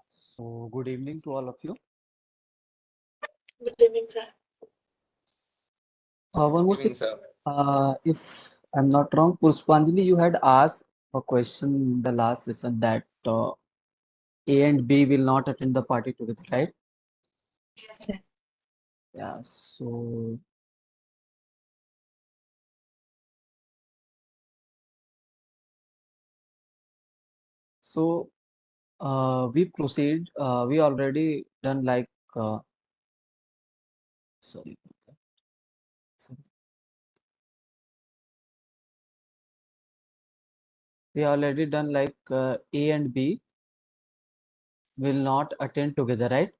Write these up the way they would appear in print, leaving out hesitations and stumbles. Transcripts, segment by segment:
So good evening to all of you. Good evening, sir. One more thing, Evening, sir. if I'm not wrong, Pushpanjali, you had asked a question in the last session that A and B will not attend the party together, right? Yes, sir. Yeah. So we proceed. We already done like sorry, sorry. We already done like A and B will not attend together, right?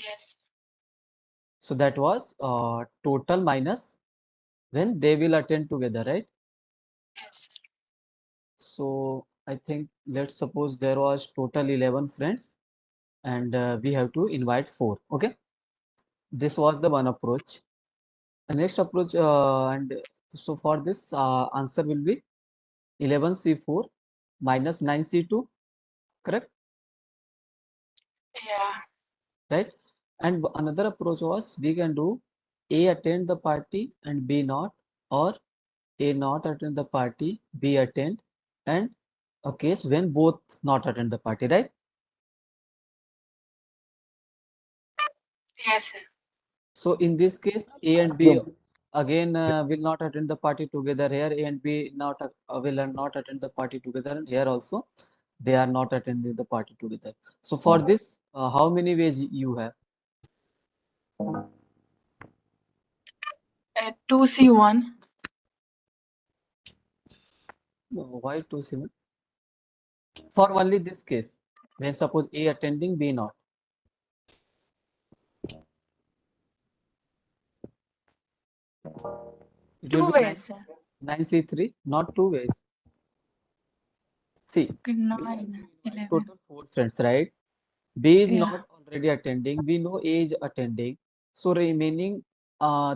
Yes. So that was total minus when they will attend together, right? Yes, sir. So I think let's suppose there was total 11 friends and we have to invite 4. Okay, this was the one approach. The next approach and so for this answer will be 11C4 minus 9C2, correct? Yeah. Right? And another approach was we can do A attend the party and B not, or A not attend the party, B attend, and a case when both not attend the party, right? Yes, sir. So in this case, A and B again will not attend the party together. Here, A and B not will not attend the party together, and here also they are not attending the party together. So for this, how many ways you have? 2C1. Why 2 7? For only this case, when suppose A attending, B not. It will Two be ways, sir. 9C3, not 2 ways. See, Okay, A and B 9, invite 11. total 4 friends, right? B is Yeah. not already attending. We know A is attending. So remaining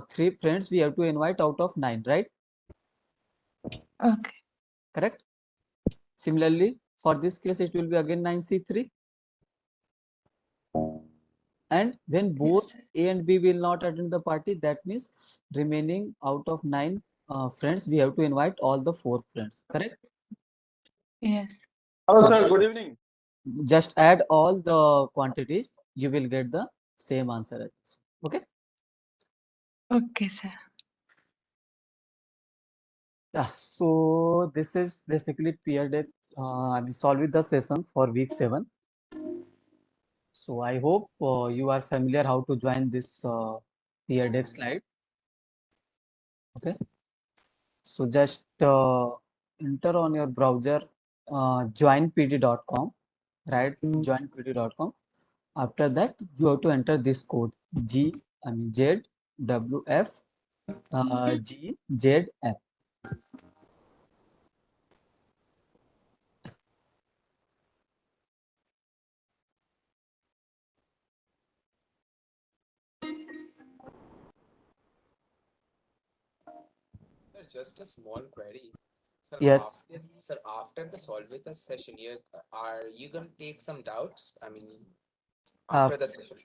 3 friends we have to invite out of 9, right? Okay. Correct? Similarly, for this case, it will be again 9C3. And when Yes, both sir. A and B will not attend the party, that means remaining out of 9 friends, we have to invite all the 4 friends. Correct? Yes. Hello, So sir. Good evening. just add all the quantities, you will get the same answer as this. Okay? Okay, sir. Yeah, so this is basically peer deck. I mean, solving the session for week 7. So I hope you are familiar how to join this peer deck slide. Okay. So just enter on your browser joinpd.com, right? Joinpd.com. After that, you have to enter this code Z W F G Z F. Sir, just a small query. Sir, Yes. after the Solvita session, are you gonna take some doubts? I mean, Uh, after the session.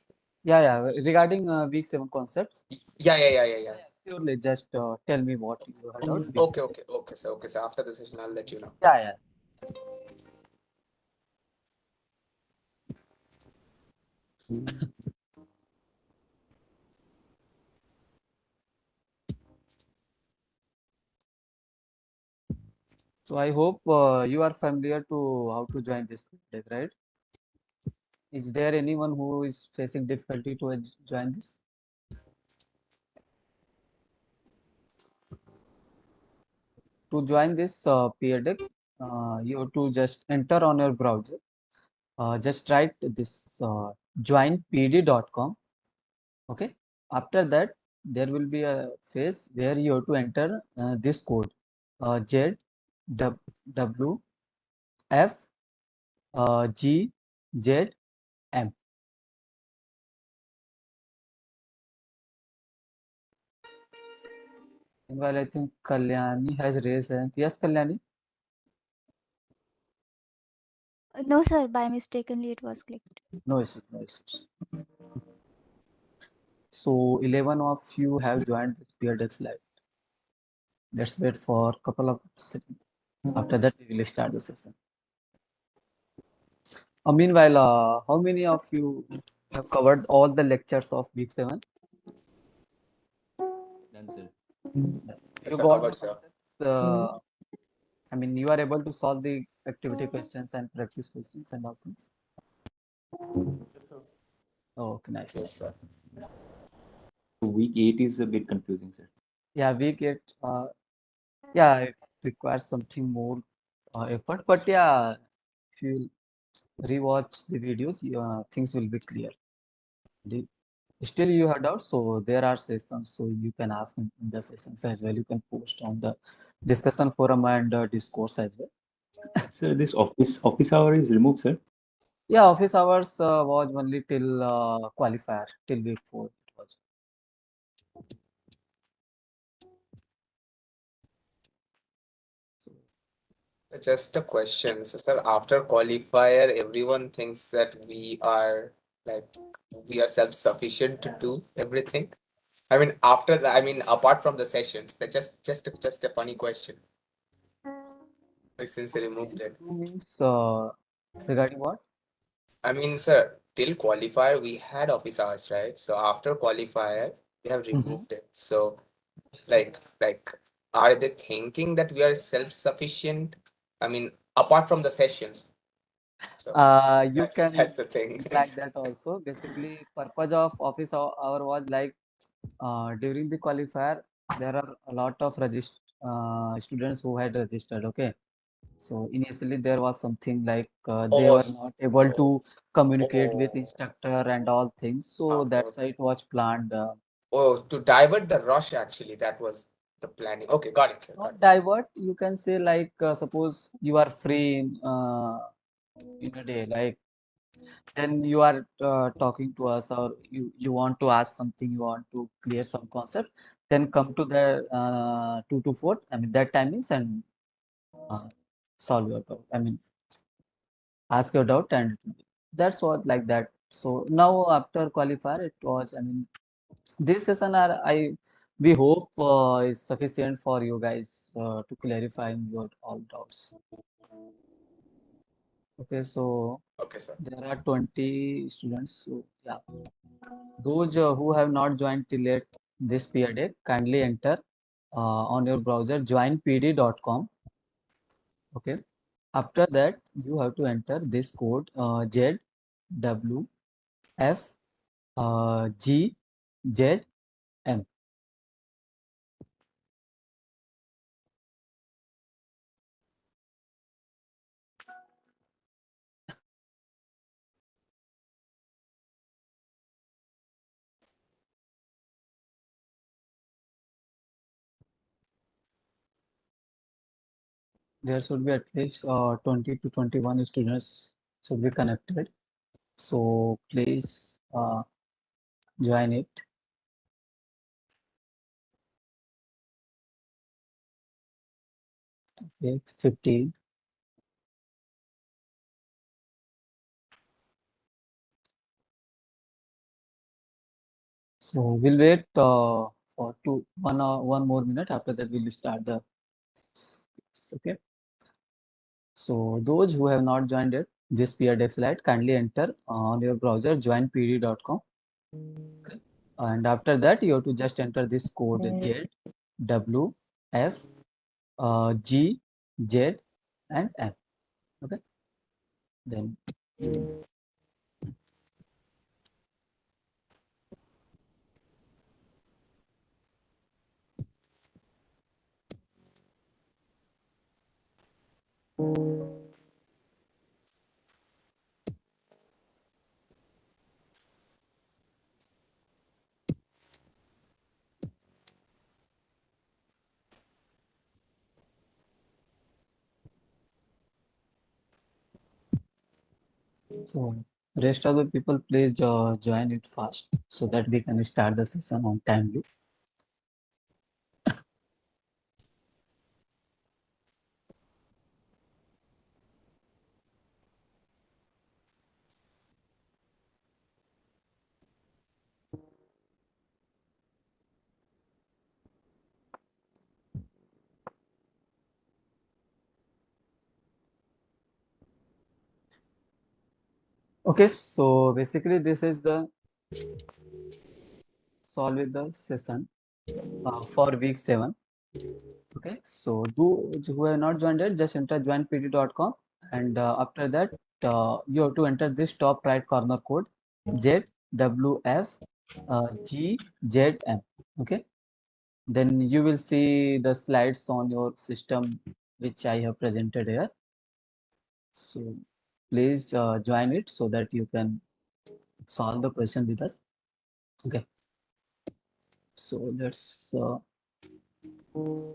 yeah. Regarding week 7 concepts. Yeah. Surely, just tell me what you heard out. Okay, sir. After the session, I'll let you know. Yeah. So I hope you are familiar to how to join this deck, right? Is there anyone who is facing difficulty to join this? To join this peer deck, you have to just enter on your browser. Just write this joinpd.com. Okay. After that, there will be a phase where you have to enter this code Z W F G Z M. Meanwhile, I think Kalyani has raised hand. Yes, Kalyani. No, sir, by mistakenly it was clicked. No issues, no issues. So 11 of you have joined the PRDX live. Let's wait for a couple of seconds. After that, we will start the session. Meanwhile, how many of you have covered all the lectures of week 7? Done, sir. You Yes, I got the covered, sir. concepts. I mean, you are able to solve the activity questions and practice questions and all things. Oh, okay, nice, Yes, nice, sir. nice. Week 8 is a bit confusing, sir. Yeah, we get, yeah, it requires something more effort, but yeah, if you rewatch the videos, things will be clear. The- Still, you have doubts, so there are sessions, so you can ask in the sessions as well. You can post on the discussion forum and discourse as well. Sir, this office hour is removed, sir. Yeah, office hours was only till qualifier, till week 4 it was. So, Just a question. So, sir, after qualifier, everyone thinks that like we are self-sufficient to do everything. I mean, after that, I mean, apart from the sessions, that just a funny question. Like since they removed sufficient it. to means regarding what? I mean, sir, till qualifier we had office hours, right? So after qualifier, they have Mhm. removed it. So like are they thinking that we are self-sufficient? I mean, apart from the sessions. So You can that's the thing. think like that also. Basically, purpose of office hour was like during the qualifier, there are a lot of students who had registered. Okay, so initially there was something like they Oh, were not able oh, to communicate with oh, instructor and all things. So okay, that's why okay. it was planned. Oh, to divert the rush actually, that was the planning. Okay, got it, sir. Got Not it. divert. You can say like suppose you are free in a day, like then you are talking to us or you want to ask something, you want to clear some concept, then come to the 2 to 4, I mean that timings and uh, solve your doubt. I mean ask your doubt and that's what like that. So now after qualifier it was, I mean this session are I we hope is sufficient for you guys to clarify your all doubts. Okay, so Okay, sir. there are 20 students. So yeah, those who have not joined till yet this period, kindly enter on your browser joinpd.com. Okay. After that, you have to enter this code ZWF GZM. There should be at least 20 to 21 students should be connected. So please join it. Okay, 15. So we'll wait for 1 more minute. After that, we'll start the. Okay. So those who have not joined it, this PRDX Lite, kindly enter on your browser joinpd.com. Okay. And after that, you have to just enter this code Z W F G Z and M. Okay. Then so rest of the people please join it fast so that we can start the session on timely. Okay, so basically this is the solve with the session for week 7. Okay, so those who have not joined it, just enter joinpd.com, and after that you have to enter this top right corner code ZWF GZM. Okay, then you will see the slides on your system which I have presented here. So please join it so that you can solve the question with us. Okay, so let's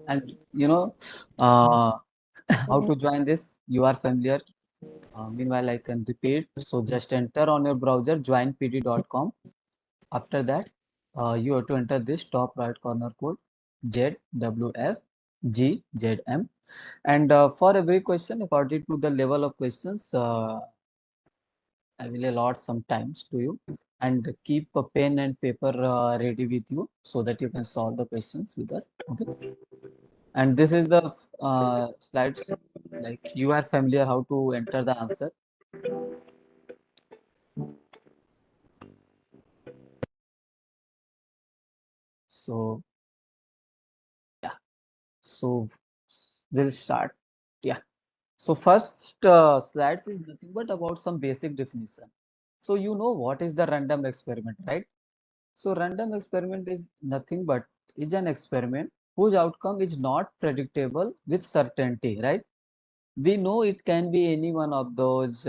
and uh, how to join this, you are familiar. Meanwhile, I can repeat. So just enter on your browser joinpd.com. After that, you have to enter this top right corner code ZWFGZM. And for every question, according to the level of questions, I will allot some times to you. And keep a pen and paper ready with you so that you can solve the questions with us. Okay. And this is the slides, like you are familiar how to enter the answer. So yeah, so we'll start. Yeah. So first slides is nothing but about some basic definition. So you know what is the random experiment, right? So random experiment is nothing but is an experiment whose outcome is not predictable with certainty, right? We know it can be any one of those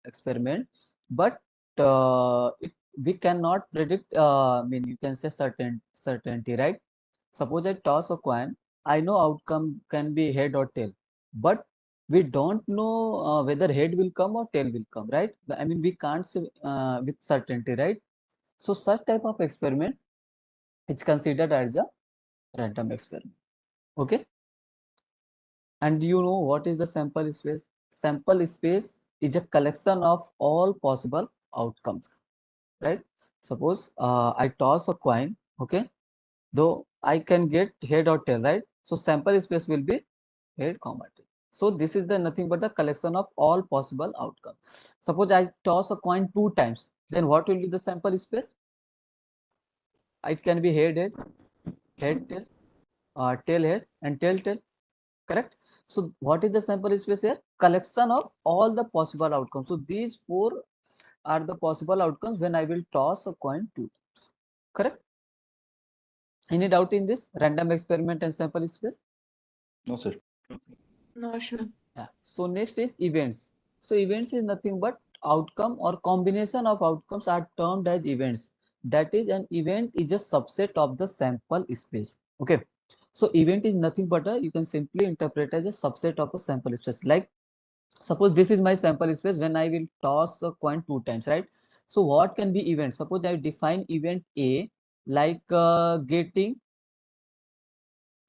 experiment, but we cannot predict. I mean, you can say certainty, right? Suppose I toss a coin, I know outcome can be head or tail, but we don't know whether head will come or tail will come, right? I mean, we can't say with certainty, right? So such type of experiment is considered as a random experiment. Okay. And you know what is the sample space? Sample space is a collection of all possible outcomes, right? Suppose I toss a coin, okay? Though I can get head or tail, right? So sample space will be head, comma, tail. So this is the nothing but the collection of all possible outcomes. Suppose I toss a coin 2 times, then what will be the sample space? It can be head, tail, tail, head, and tail, tail. Correct. So what is the sample space here? Collection of all the possible outcomes. So these four are the possible outcomes when I will toss a coin 2 times. Correct. Any doubt in this random experiment and sample space? No, sir. No, sure. Yeah. So next is events. So events is nothing but outcome or combination of outcomes are termed as events. That is, an event is a subset of the sample space. Okay. So event is nothing but you can simply interpret as a subset of a sample space. Like suppose this is my sample space when I will toss a coin 2 times, right? So what can be event? Suppose I define event A like getting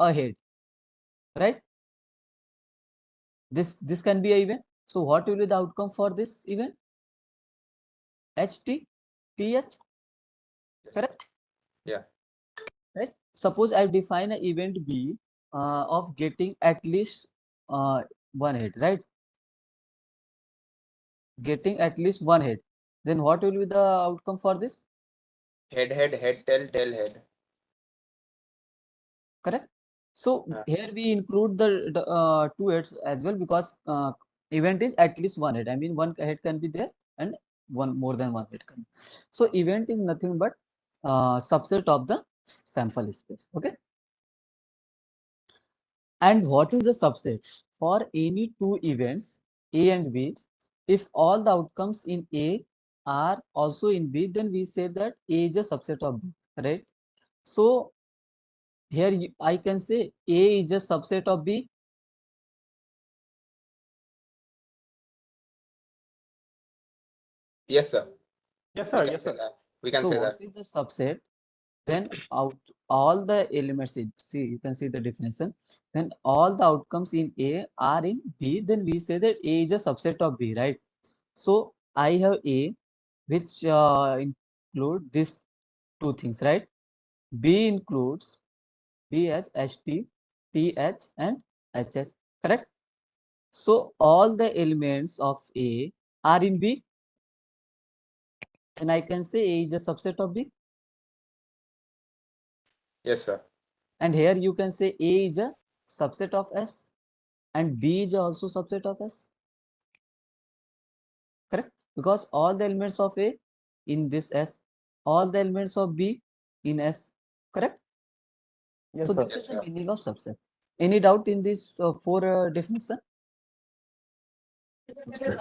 ahead, right? This can be a event. So what will be the outcome for this event? HT, TH, Yes, sir. correct? Yeah. Right? Suppose I define an event B of getting at least one head, right? Getting at least one head. Then what will be the outcome for this? Head, head, head, tail, tail, head. Correct. So Yeah. here we include the 2 heads as well because event is at least one head. I mean, one head can be there and one more than one head can. So event is nothing but subset of the sample space. Okay. And what is the subset? For any two events, A and B, if all the outcomes in A are also in B, then we say that A is a subset of B, right? So here I can say A is a subset of B. Yes, sir. Yes, We sir. can Yes, say sir. that. We can So say what that. is the subset? When out all the elements in, see, you can see the definition. When all the outcomes in A are in B, then we say that A is a subset of B, right? So I have A, which include these two things, right? B includes B as HT, TH, and HS, correct? So all the elements of A are in B, And I can say A is a subset of B. Yes, sir. And here you can say A is a subset of S and B is also subset of S. Correct? Because all the elements of A in this S, all the elements of B in S. Correct? So this Yes, is the sir. meaning of subset. Any doubt in this four definition?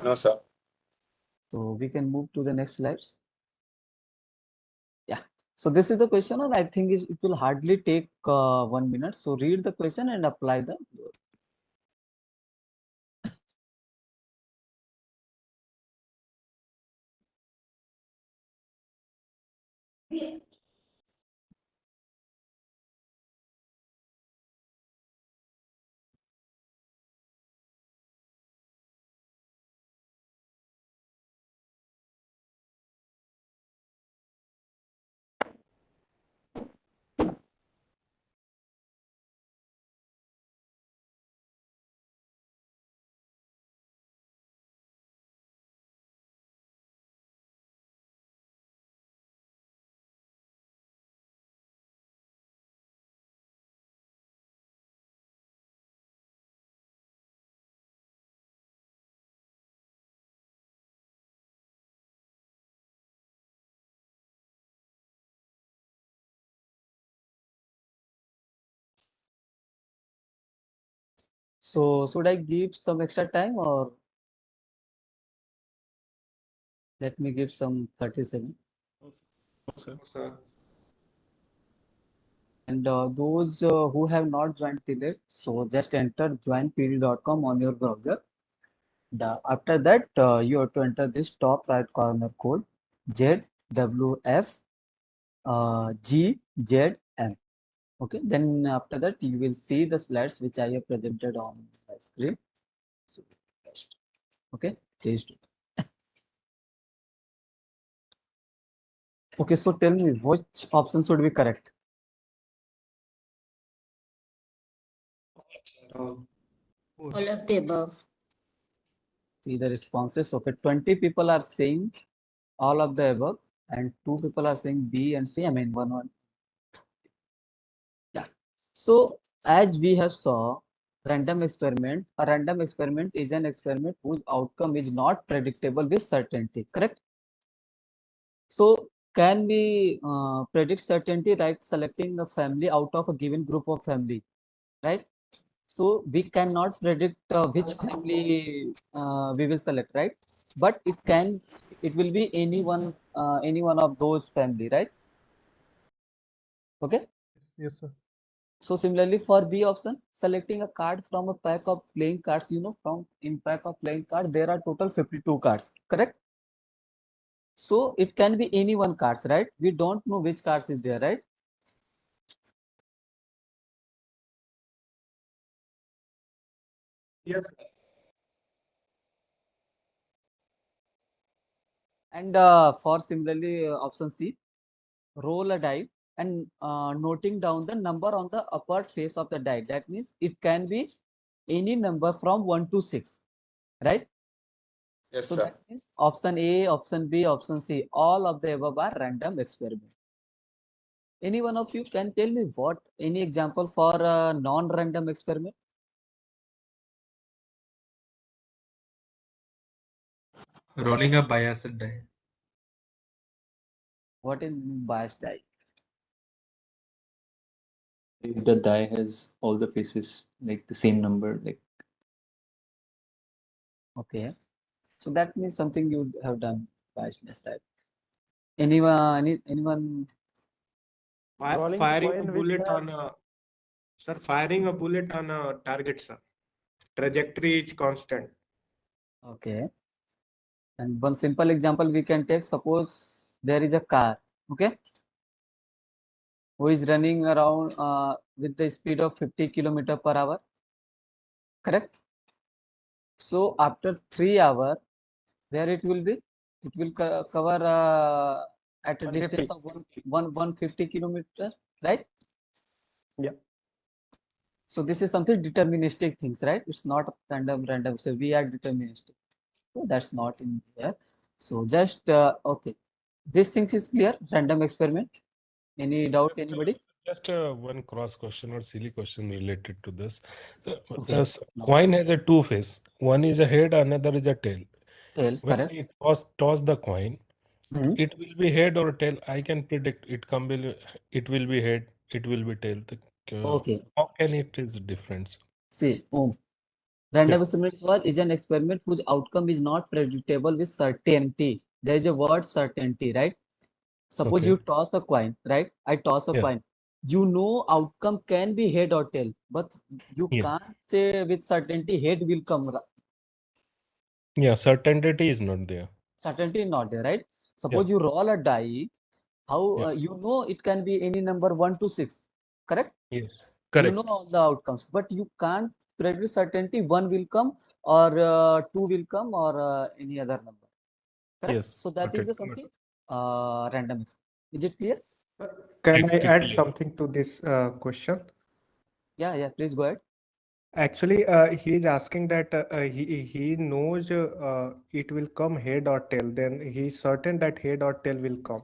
No, sir. So we can move to the next slides. Yeah. So this is the question, and I think it will hardly take 1 minute. So read the question and apply the. So should I give some extra time or let me give some 30 seconds? And those who have not joined till it, so just enter joinpd.com on your browser. After that, you have to enter this top right corner code ZWF GZM. Okay, then after that, you will see the slides which I have presented on the screen. So, okay, please do. Okay, so tell me which option should be correct? All of the above. See the responses. Okay, 20 people are saying all of the above, and 2 people are saying B and C. I mean, one. Yeah. So as we have saw, random experiment. A random experiment is an experiment whose outcome is not predictable with certainty. Correct? So can we predict certainty, right? Selecting a family out of a given group of family, right? So we cannot predict which family we will select, right? But it will be any one of those family, right? Okay. Yes, sir. So similarly for B option, selecting a card from a pack of playing cards, from in pack of playing cards, there are total 52 cards, correct? So it can be any one cards, right? We don't know which cards is there, right? Yes. And for similarly option C, roll a die and noting down the number on the upper face of the die. That means it can be any number from 1 to 6, right? Yes, So sir. that means option A, option B, option C, all of the above are random experiment. Any one of you can tell me what any example for a non-random experiment? Rolling a biased die. What is biased die? If the die has all the faces like the same number, like Okay, so that means something you have done biasness, right? Anyone? Firing a bullet on a sir, firing a bullet on a target, sir. Trajectory is constant. Okay, and one simple example we can take. Suppose there is a car, okay, who is running around with the speed of 50 km/h, correct? So after 3 hours, where it will be? It will cover at a distance of 150 kilometers, right? Yeah. So this is something deterministic things, right? It's not random. So we are deterministic. So that's not in here. So just okay. This thing is clear. Random experiment. Any doubt, Just, anybody? just one cross question or silly question related to this. So, Okay. No. coin has a two face. One is a head, another is a tail. Tail, When correct. I toss the coin, Hmm. it will be head or tail. I can predict it will be head, it will be tail. Okay. How can it is different? See, Yeah. random experiment is an experiment whose outcome is not predictable with certainty. There is a word certainty, right? Suppose Okay. you toss a coin, right? I toss a Yeah. coin. You know outcome can be head or tail, but you Yeah. can't say with certainty head will come. Yeah. Certainty is not there. Certainty not there, right? Yeah. Suppose you roll a die, how Yeah. you know it can be any number 1 to 6, correct? Yes. You know Correct. all the outcomes, but you can't predict with certainty 1 will come or 2 will come or any other number, correct? Yes. So that Got is it. the something random. Is it clear? Can I add Clear. something to this question? Yeah, please go ahead. Actually, he is asking that he knows it will come head or tail. Then he is certain that head or tail will come.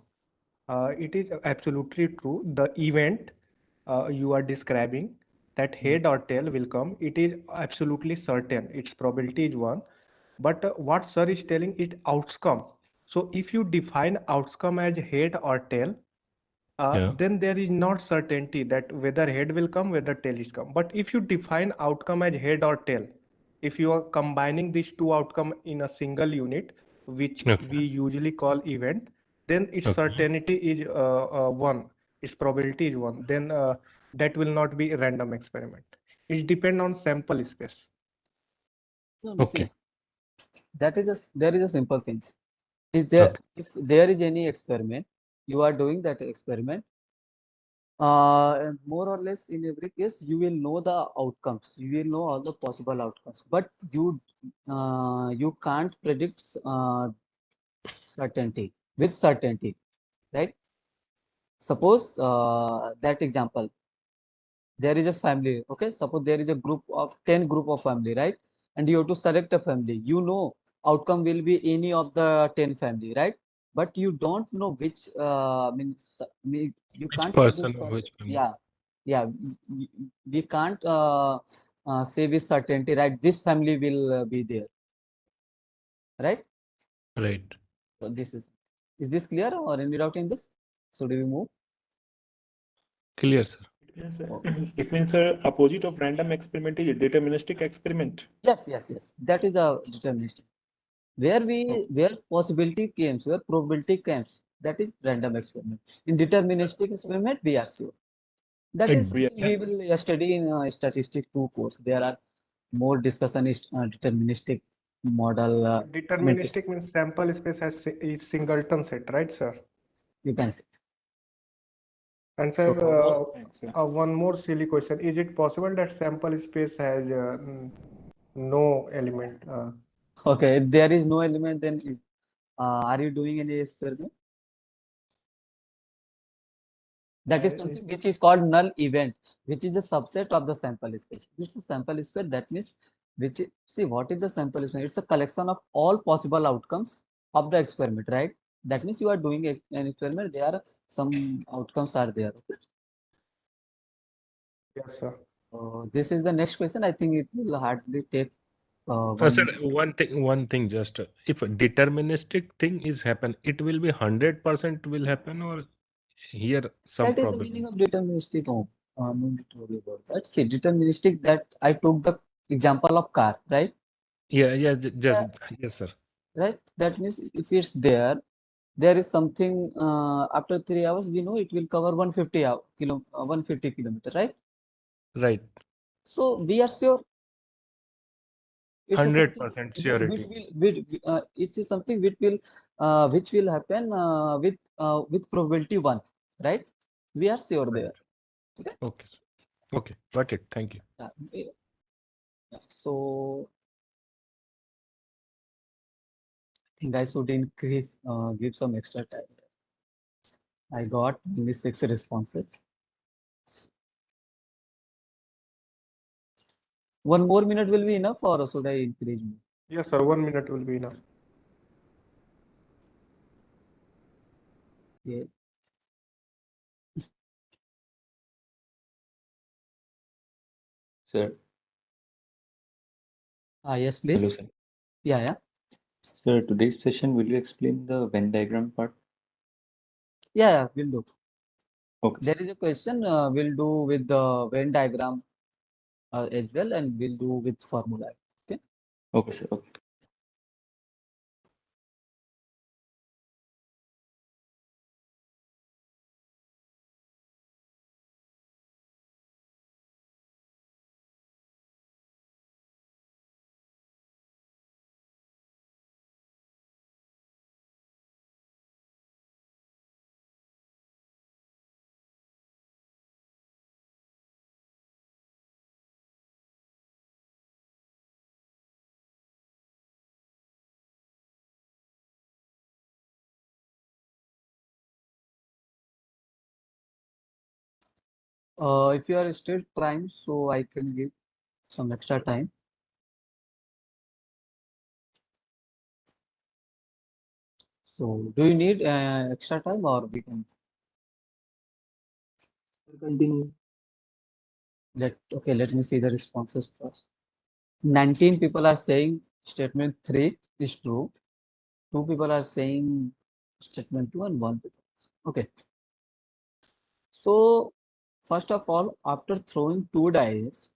It is absolutely true. The event you are describing, that head or tail will come, it is absolutely certain. Its probability is 1. But what sir is telling, it outcome. So if you define outcome as head or tail, Yeah. then there is not certainty that whether head will come, whether tail is come. But if you define outcome as head or tail, if you are combining these two outcome in a single unit, which we Okay. usually call event, then its Okay. certainty is 1, its probability is 1. Then that will not be a random experiment. It depends on sample space. No, Okay. see, there is a simple thing. Is there Okay. if there is any experiment, you are doing that experiment, more or less in every case, you will know the outcomes. You will know all the possible outcomes, but you can't predict certainty with certainty, right? Suppose that example, there is a family, okay? Suppose there is a group of 10 group of family, right? And you have to select a family. You know outcome will be any of the 10 family, right? But you don't know which you Which can't predict. person or which family? Yeah, we can't say with certainty, right? This family will be there, right? Right. So is this clear or any doubt in this? So do we move? Clear, sir. Yes, Oh, it means opposite of random experiment is deterministic experiment. yes. That is the deterministic. Oh, Where possibility comes, where probability comes, that is random experiment. In deterministic experiment, we are sure. That is And we something we will study in statistics 2 course. There are more discussion is deterministic model. Deterministic means sample space is singleton set, right, sir? You can say. And sir, So thanks. one more silly question. Is it possible that sample space has no element? okay, if there is no element, then are you doing any experiment? That is I, something which is called null event, which is a subset of the sample space. It's a sample space, that means see what is the sample space? It's a collection of all possible outcomes of the experiment, right? That means you are doing an experiment, there are some outcomes are there. Okay? yes, sir. This is the next question. I think it will hardly take sir, 1 minute. one thing just if a deterministic thing is happen, it will be 100% will happen or here some That is the probability. meaning of deterministic. No need to worry about that. See, deterministic, that I took the example of car, right? Yeah, just Yeah, yes, sir. right. That means if it's there is something after 3 hours, we know it will cover 150 kilometer, right? Right. So we are sure it's a something 100% surety. it is something which will happen with probability 1, right? We are sure Right. there. Okay. Okay. Okay. Got it. Thank you. So I think I should give some extra time. I got only 6 responses. 1 more minute will be enough, or should I increase more? Yes, sir. 1 minute will be enough. Okay. Sir, Yes, hello, please. sir. Yeah. Sir, today's session, will you explain the Venn diagram part? Yeah, we'll do. Okay, sir. There is a question we'll do with the Venn diagram as well, and we'll do with formula. Okay. Okay, sir. Okay. If you are still trying, so I can give some extra time. So, do you need extra time, or we can Continue. let me see the responses first. 19 people are saying statement 3 is true. 2 people are saying statement 2, and 1 people. Okay. So, first of all, after throwing 2 dice,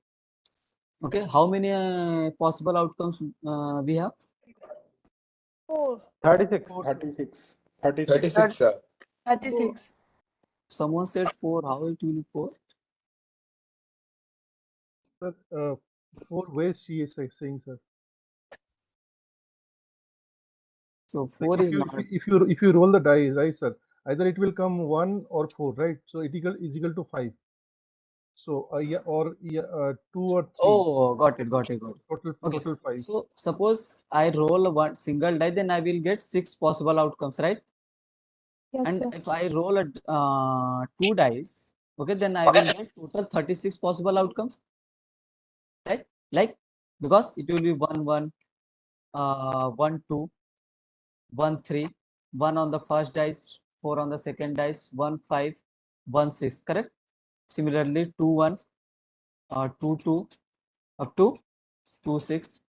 okay, how many possible outcomes we have? 4. 36. 36. 36. 36, sir. 36. Someone said 4. How it will be 4? Sir, 4 ways she is saying, sir. So Like 4 if is you not. if you roll the dice, right, sir? Either it will come 1 or 4, right? So it is equal to 5. So yeah, or yeah, 2 or 3. Oh, got it. Okay. Total 5. So suppose I roll one single die, then I will get 6 possible outcomes, right? Yes, And sir. if I roll a 2 dice, okay, then I will get total 36 possible outcomes, right? Like, because it will be 1 1, 1 2, 1 3, 1 on the first dice, 4 on the second dice, 1 5, 1 6, correct? Similarly, 2 1, 2 2, up to 2 6.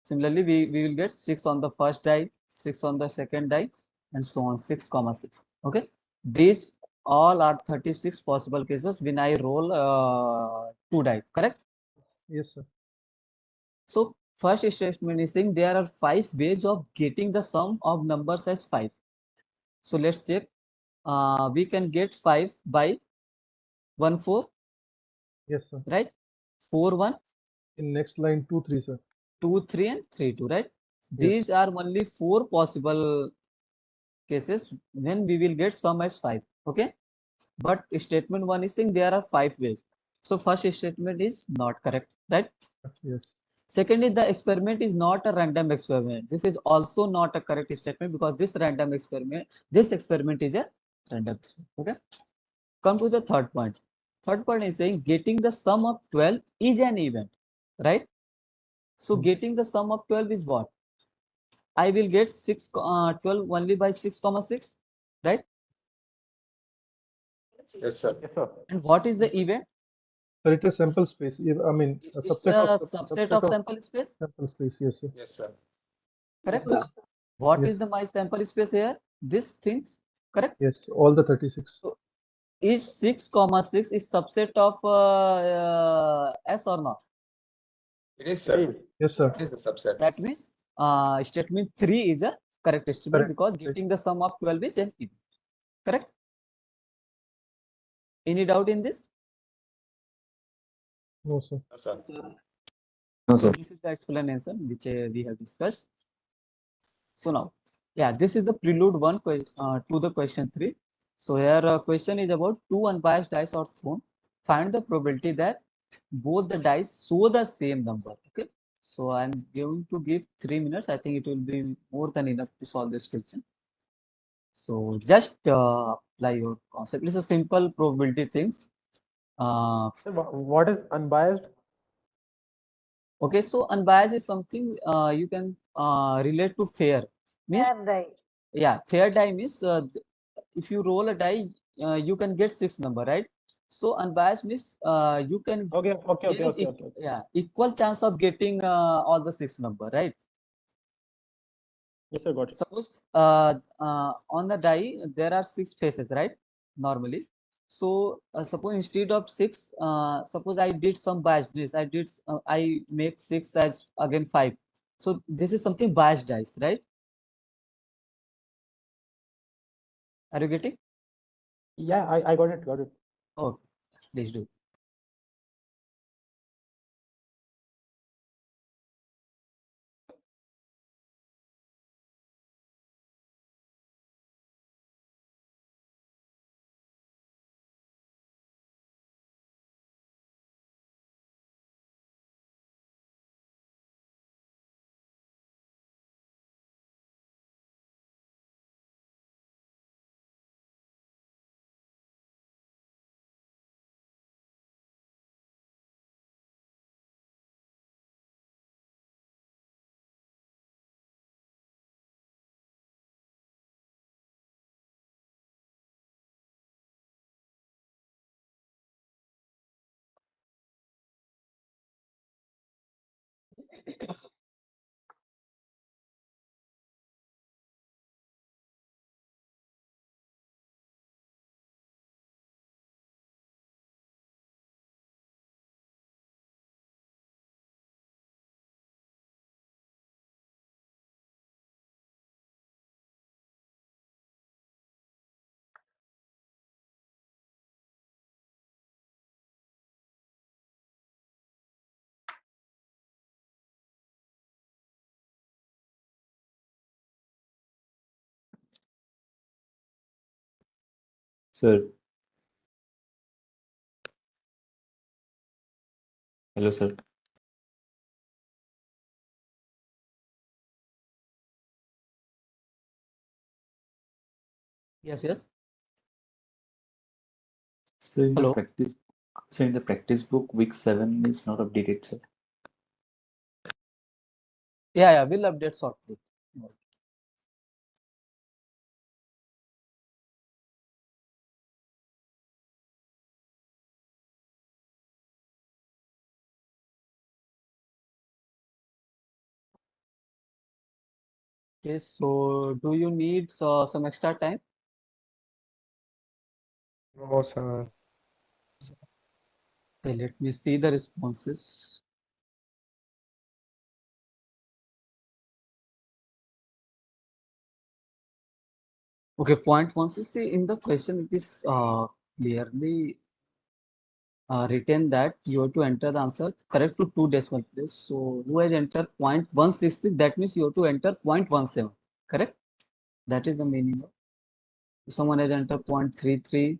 Similarly, we will get 6 on the first die, 6 on the second die, and so on, 6 comma 6. Okay, these all are 36 possible cases when I roll 2 die, correct? Yes, sir. So first statement is saying there are 5 ways of getting the sum of numbers as 5. So let's check. We can get 5 by 1 4, Yes, sir. right? 4 1, In next line 2 3, sir. 2 3, and 3 2, right? Yes. These are only 4 possible cases when we will get sum as 5. Okay, but statement 1 is saying there are 5 ways. So first statement is not correct, right? Yes. Secondly, the experiment is not a random experiment. This is also not a correct statement, because this experiment is a random experiment. Okay, come to the third point. Third point is saying getting the sum of 12 is an event, right? So getting the sum of 12 is what? I will get 12 only by 6 comma 6, right? Yes, sir. Yes, sir. And what is the event? Sir, it is sample space. I mean, a It's subset a of subset of sample space, sample space. Yes, sir. Yes, sir. correct? What Yes. is the my sample space here? This things, correct? Yes, all the 36. So is 6 comma 6 is subset of S or not? It is, sir. Yes, sir. It is a subset. That means statement 3 is a correct statement, Correct. because getting the sum of 12 is an event, correct? Any doubt in this? No, sir. No, sir. No, So sir. this is the explanation which we have discussed. So now, yeah, this is the prelude one to the question 3. So here question is about 2 unbiased dice are thrown. Find the probability that both the dice show the same number. Okay. So I'm going to give 3 minutes. I think it will be more than enough to solve this question. So just apply your concept. It's a simple probability things. What is unbiased? Okay, so unbiased is something you can relate to fair. Means Fair die. yeah, fair die means if you roll a die, you can get 6 number, right? So unbiased means you can Okay, okay, there okay, is okay, okay. yeah, equal chance of getting all the 6 number, right? Yes, sir, got it. Suppose on the die there are 6 faces, right? Normally. So suppose instead of 6, suppose I did some biased, I make 6 as again 5. So this is something biased dice, right? Are you getting? Yeah, I got it, got it. Oh, please do. Sir, hello, sir. Yes, yes. So in the Hello. practice, so in the practice book, week 7 is not updated, sir. Yeah, yeah, we'll update shortly. Okay, so do you need some extra time? No, sir. Okay, let me see the responses. Okay, point one. So see in the question, it is clearly written that you have to enter the answer correct to 2 decimal place. So who has entered 0.166? That means you have to enter 0.17. Correct? That is the meaning of. Someone has entered 0.33.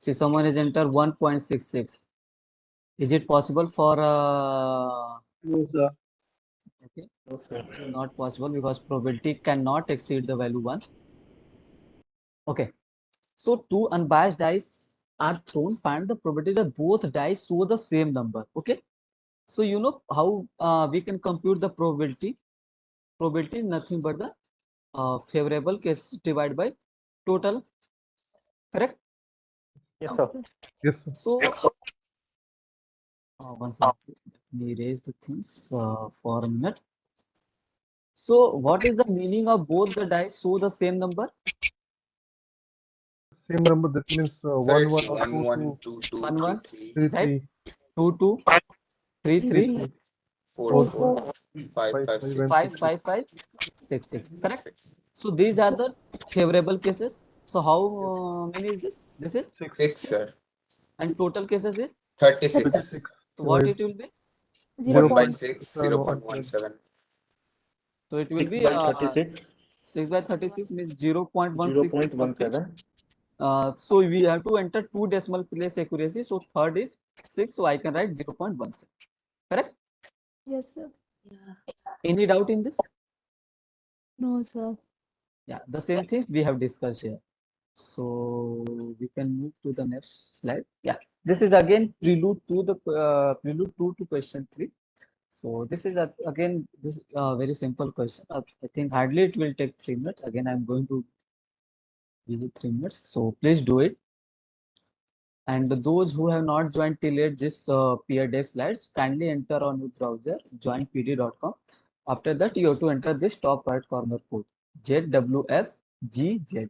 See, someone has entered 1.66. Is it possible for No, sir. okay? No, sir. So not possible because probability cannot exceed the value 1. Okay. So two unbiased dice are thrown. Find the probability that both dice show the same number. Okay. So you know how we can compute the probability. Probability is nothing but the favorable case divided by total. Correct. Yes, sir. Yes, sir. So one second, please. Let me erase the things for a minute. So what is the meaning of both the dice show the same number? Same number. That means Sir, one, it's one, or one two, one two, two two One three one, three three, right? three, 2 2, 3 three, 3, three, four four, Four, four four, four. five five, five five, six and 5 six, six. 5 5 6 6. Correct. six So these are the favorable cases. So how many is this? This is Six. six, sir. and total cases is 36. 36. so what Divide it will be? Zero 1 by point 6, 717. 0.17. So it will 6 be by 36, 6 by 36 means 0.166 something. 0.17. So we have to enter 2 decimal place accuracy. So third is 6. So I can write 0.17. Correct? Yes, sir. Any doubt in this? No, sir. Yeah, the same things we have discussed here. So we can move to the next slide. Yeah, this is again prelude to the prelude to question 3. So this is again this very simple question. I think hardly it will take 3 minutes. Again, I'm going to within 3 minutes. So please do it. And those who have not joined till yet this peer dev slides, kindly enter on your browser joinpd.com. After that, you have to enter this top right corner code ZWFGZM.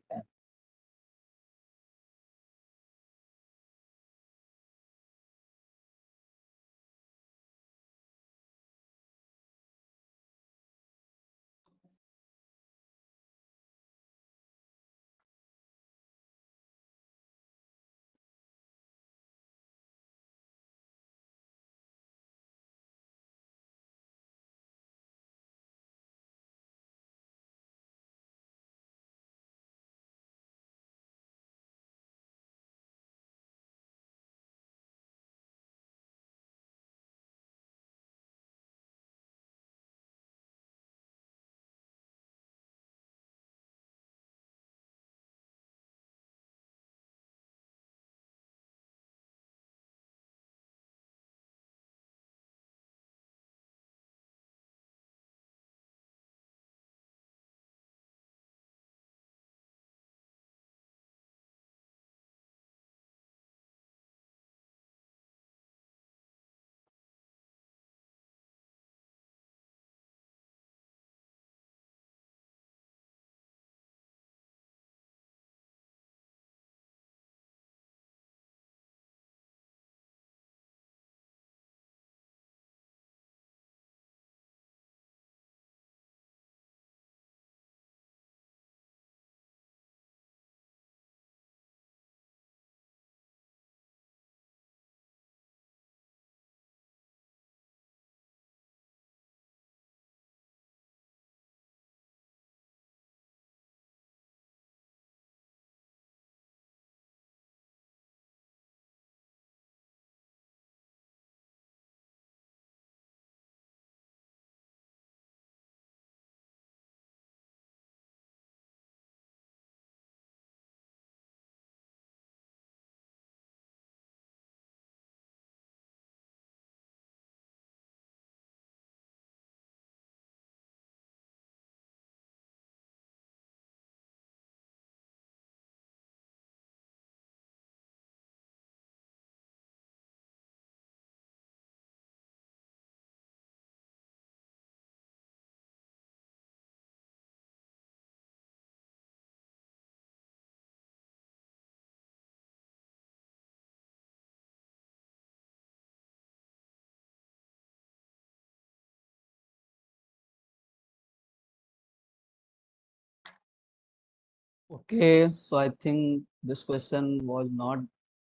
Okay, so I think this question was not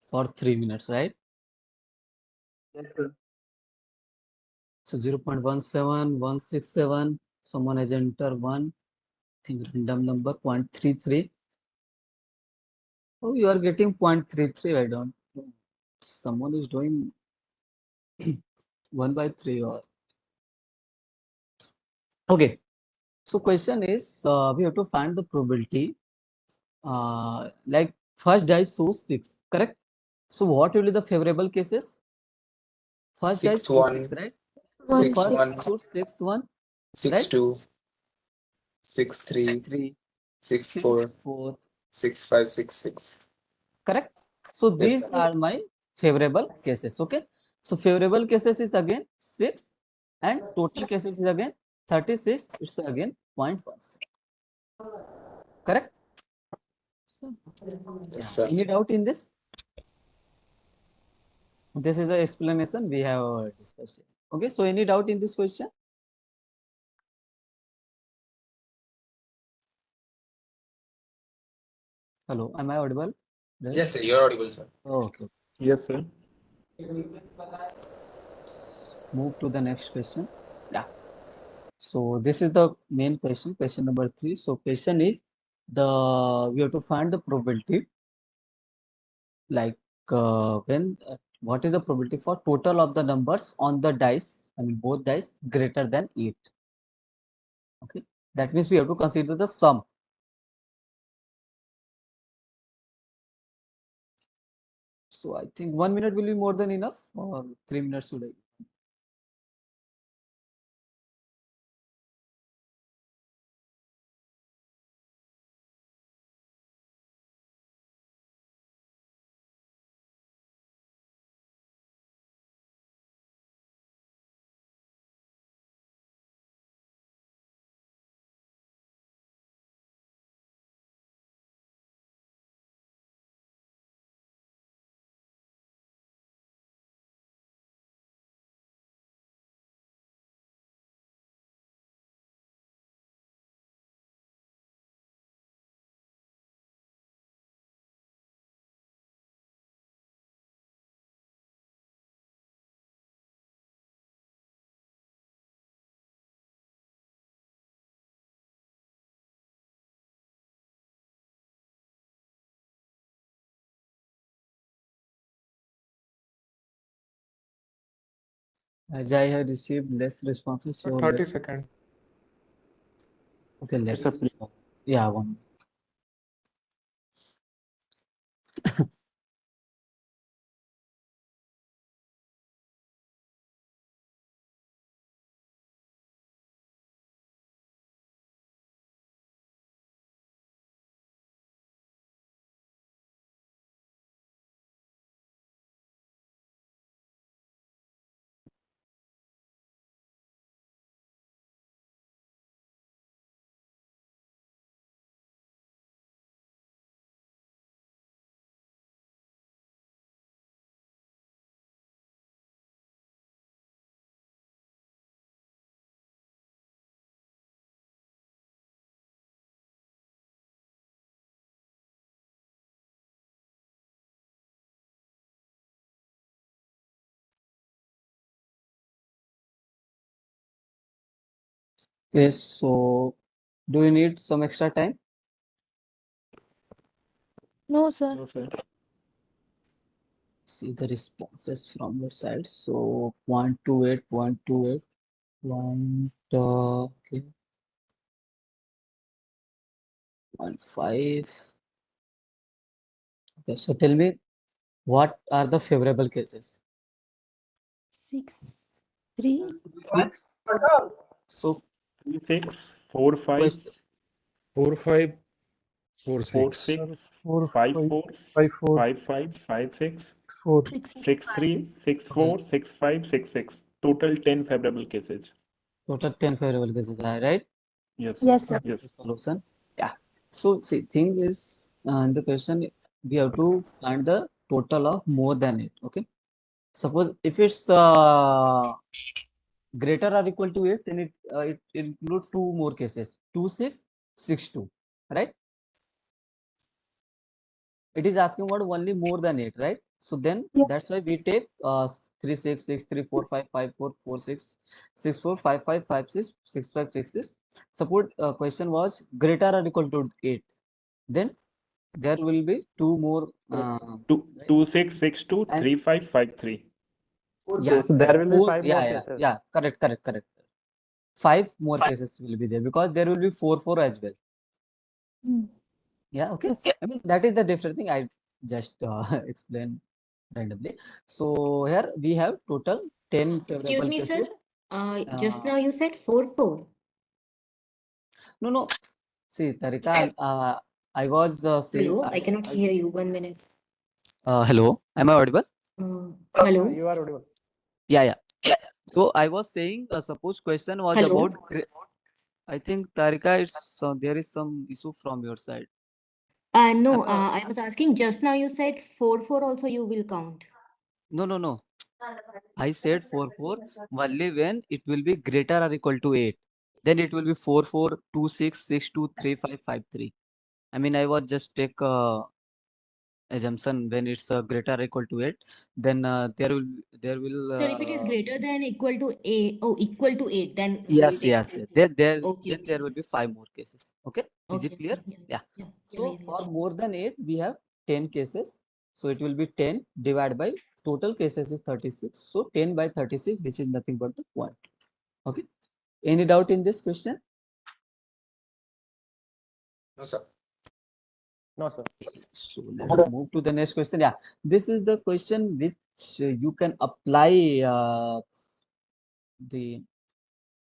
for 3 minutes, right? Yes, sir. So 0.17167, someone has entered one, I think random number 0.33. Oh, you are getting 0.33. I don't know. Someone is doing 1/3 or okay. So question is we have to find the probability. Like first dice shows 6, correct? So what will be the favorable cases? First dice Six shows one, 6, right? So One, six first six. one, dice shows 6, 1, six right? two, 6 3, 3, 6, 6 4, 4, 6 5, 6 6. correct? So Yes, these sir. are my favorable cases, okay? So favorable cases is again 6 and total cases is again 36. It's again 0.1, correct? So, Yes, Yeah. sir. Any doubt in this? This is the explanation we have discussed. Okay. So any doubt in this question? Hello, am I audible? Right? Yes, sir. You're audible, sir. Okay. Yes, sir. Let's move to the next question. Yeah. So this is the main question, question number 3. So question is we have to find the probability like when what is the probability for total of the numbers on the dice, I mean both dice greater than 8. Okay. That means we have to consider the sum. So I think 1 minute will be more than enough, or 3 minutes should I? As I have received less responses, so 30 seconds. okay, Yes, sir, let's please. yeah, one. Okay, so do you need some extra time? No, sir. No, sir. See the responses from your side. So 0.28, 0.28, okay, 0.5. Okay, so tell me, what are the favorable cases? 6, 3. So 6, 4, 5, question, 4 5 4 4, 6. 6, Four, 5, five, 4, 5, 4, 5, 5, 5, 6, 4. 6. 6, 3, 6, okay, 4, 6, 5, 6, 6. Total 10 favorable cases. total 10 favorable cases, right? Yes, So Yes, this sir. is yes. the solution. Yeah. So see, thing is, in the question, we have to find the total of more than it. Okay. Suppose if it's greater or equal to 8, then it include two more cases, 2, 6, 6, 2, right? It is asking about only more than 8, right? So then Yes. that's why we take 3, 6, 6, 3, 4, 5, 5, 4, 4, 6, 6, 4, 5, 5, 5, 6, 6, 5, 6, 6. Suppose question was greater or equal to 8, then there will be two more, Two, right? 2, 6, 6, 2, And 3, 5, 5, 3. yeah, So there will be four, 5 yeah, more yeah, cases. yeah, correct, correct, correct. Five more cases will be there because there will be 4, 4 as well. Mm. Yeah, okay. Yes. I mean, that is the different thing. I just explained randomly. So here we have total 10 Excuse favorable me, sir. cases. Just Uh, now you said 4 4. no, no. See, Tarika, I was saying, Hello, I cannot hear you. 1 minute. hello, am I audible? Hello. You are audible. Yeah, yeah. So I was saying, suppose question was Hello. about, I think Tarika, it's there is some issue from your side. No, Am I, I was asking just now you said 4 4 also you will count. no, no, no. I said 4, 4 only when it will be greater or equal to 8. Then it will be 4, 4, 2, 6, 6, 2, 3, 5, 5, 3. I mean, I was just take assumption when it's greater or equal to 8. Then there will Sir, if it is greater than equal to 8, oh, equal to 8, then we'll yes, take yes, 4 yes. 4. Then Okay, there okay. will be five more cases. Okay, is it Okay, clear? okay. Yeah, Yeah. yeah, yeah, So yeah, for yeah. more than 8, we have 10 cases. So it will be 10 divided by total cases is 36. So 10 by 36, which is nothing but the point. Okay. Any doubt in this question? No, sir. No, sir. So let's move to the next question. Yeah, this is the question which you can apply the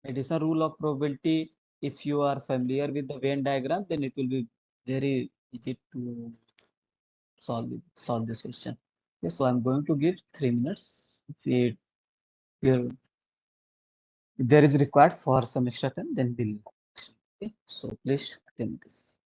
additional rule of probability. If you are familiar with the Venn diagram, then it will be very easy to solve this question. Okay, so I'm going to give 3 minutes. If there is required for some extra time, then we'll. Okay, so please attend this.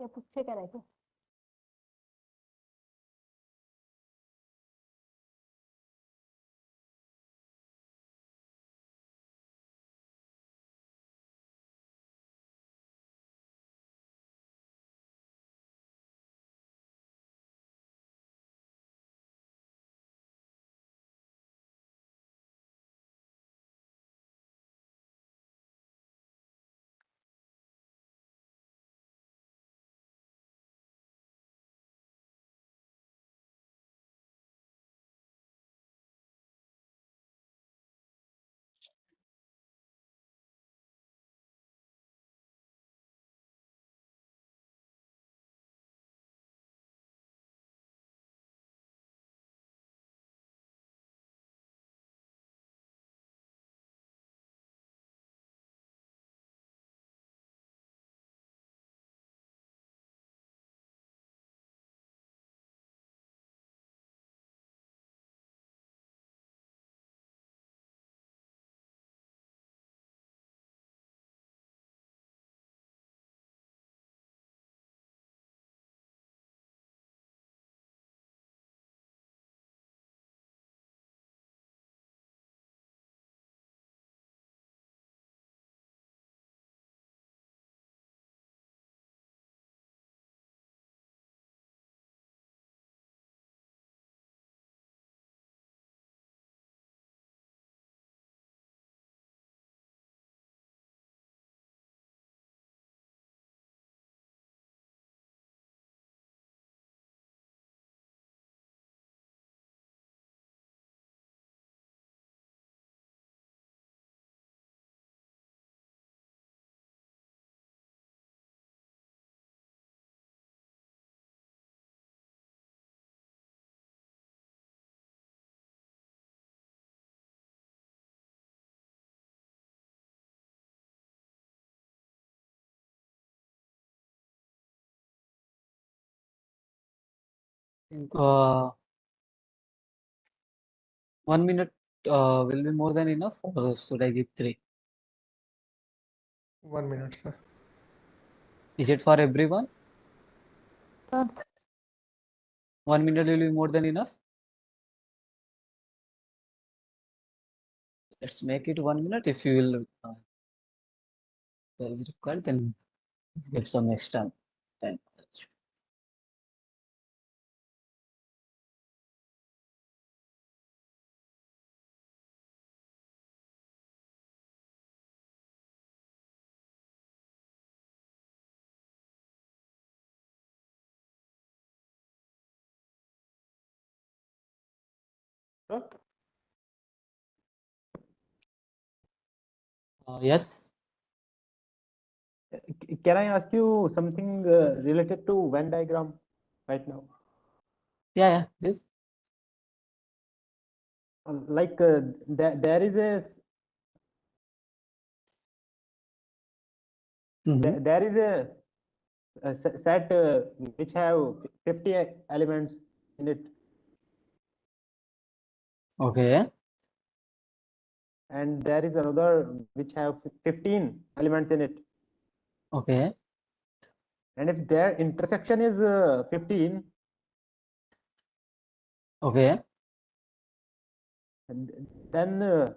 या पूछे करायचं think 1 minute will be more than enough, or should I give 3? 1 minute, sir. Is it for everyone? Sir. 1 minute will be more than enough. Let's make it 1 minute. If you will, there is required, then give some extra time. Yes. Can I ask you something related to Venn diagram right now? Yeah, please. Like there is there is a set which have 50 elements in it. Okay. And there is another which have 15 elements in it. Okay. And if their intersection is 15, okay, then the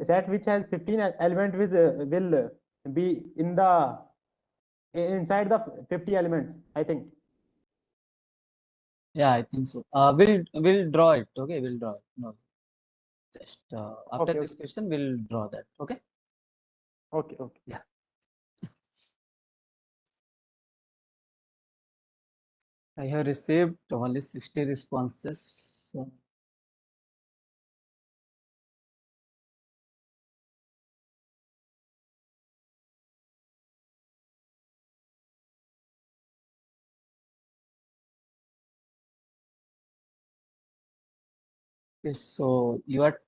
set which has 15 element will be in the inside the 50 elements, I think. Yeah, I think so. We'll draw it. Okay, we'll draw it. No, just after Okay, this question, we'll draw that. Okay. Okay. Yeah. I have received only 60 responses. So okay, so you are,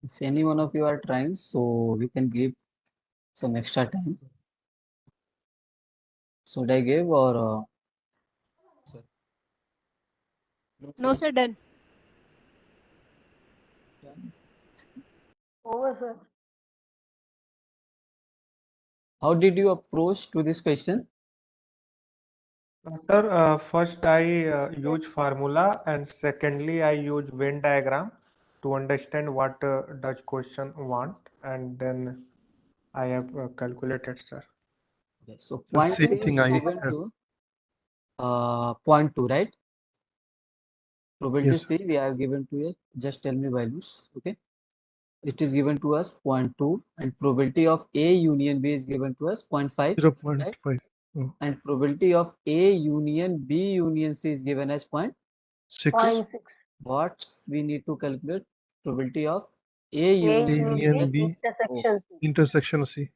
if any one of you are trying, so we can give some extra time. Should I give or? No, sir, done. Over, sir. How did you approach to this question? Sir, first I use formula, and secondly I use Venn diagram to understand what does question want, and then I have calculated, sir. Okay, so The point same C thing is I given have. to 0.2, right? Probability Yes. C we are given to it. Just tell me values. Okay. It is given to us 0.2, and probability of A union B is given to us 0.5, 0.5. right? And probability of A union B union C is given as 6. 0.6. What we need to calculate? Probability of A A union union B. B intersection C. Intersection C.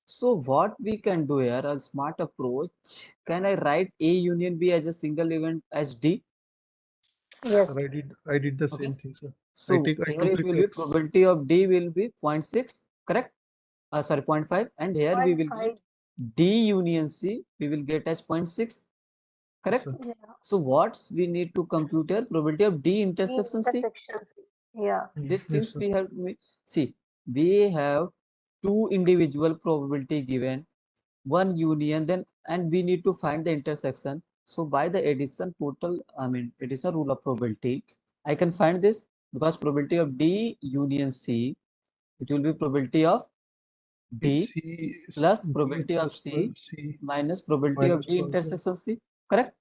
So what we can do here, a smart approach, can I write A union B as a single event as D? Yes. Sir, I did the Okay. same thing, sir. So I here took it the will be X. probability of D will be 0.6, correct? Sorry, 0.5, and here we will 0.5. get D union C, we will get as 0.6, correct? Yes, Yeah. So what we need to compute here, probability of D intersection C. Intersection C. Yeah. These Yes, things sir. we have to see. We have two individual probability given, one union, then and we need to find the intersection. So by the addition total, addition rule of probability, I can find this because probability of D union C, it will be probability of D C plus B probability of plus C minus probability of minus D 1. intersection C, correct?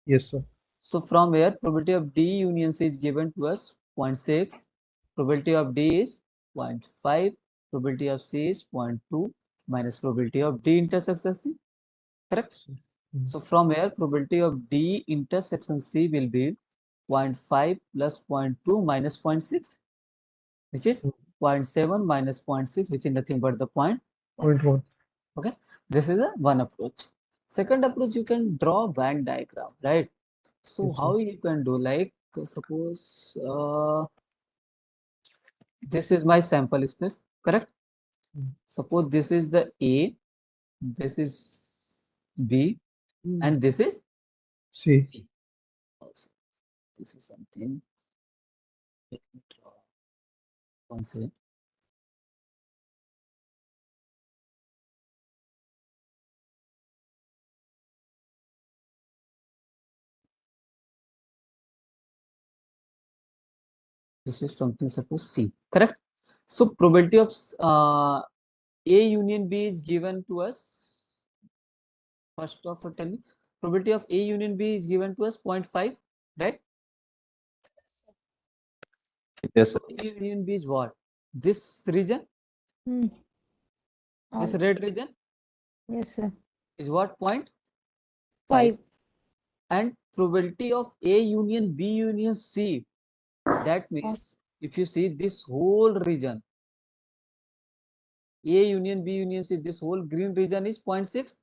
Yes, sir. So from where probability of D union C is given to us 0.6, probability of D is 0.5, probability of C is 0.2 minus probability of D intersection C, correct? So from here probability of D intersection C will be 0.5 plus 0.2 minus 0.6, which is 0.7 minus 0.6, which is nothing but the 0.1. 0.1. Okay, this is a one approach. Second approach, you can draw Venn diagram, right? So Yes, how sir. you can do, like suppose this is my sample space, correct? Suppose this is the A, this is B, and this is C. C. Also, this is something. Let me draw one second. This is something suppose C, correct? So probability of A union B is given to us. First of all, tell me, probability of A union B is given to us 0.5, right? Yes, So sir. A union B is what? This region, Hmm. this All. red region Yes, sir. is what? 0.5. 5. And probability of A union B union C, that means if you see this whole region, A union B union C, this whole green region is 0.6,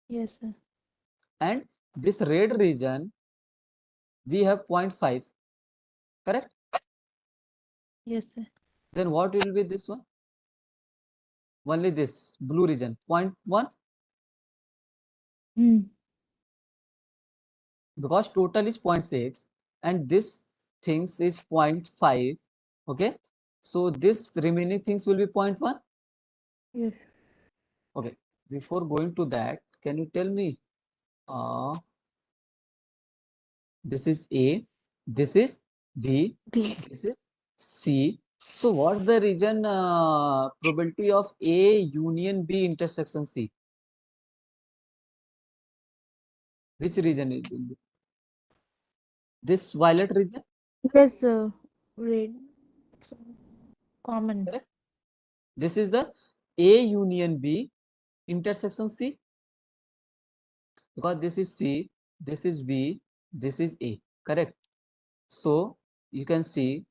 Yes, sir. and this red region we have 0.5, correct? Yes, sir. Then what will be this one? Only this blue region 0.1, Hmm. because total is 0.6 and this things is 0.5. Okay, so this remaining things will be 0.1. Yes. Okay, before going to that, can you tell me this is A, this is B, B. this is C. So what the region probability of A union B intersection C? Which region it will be? This violet region, Yes, sir. Red. So, common. correct? This is the A union B intersection C, because this is C, this is B, this is A, correct? So you can see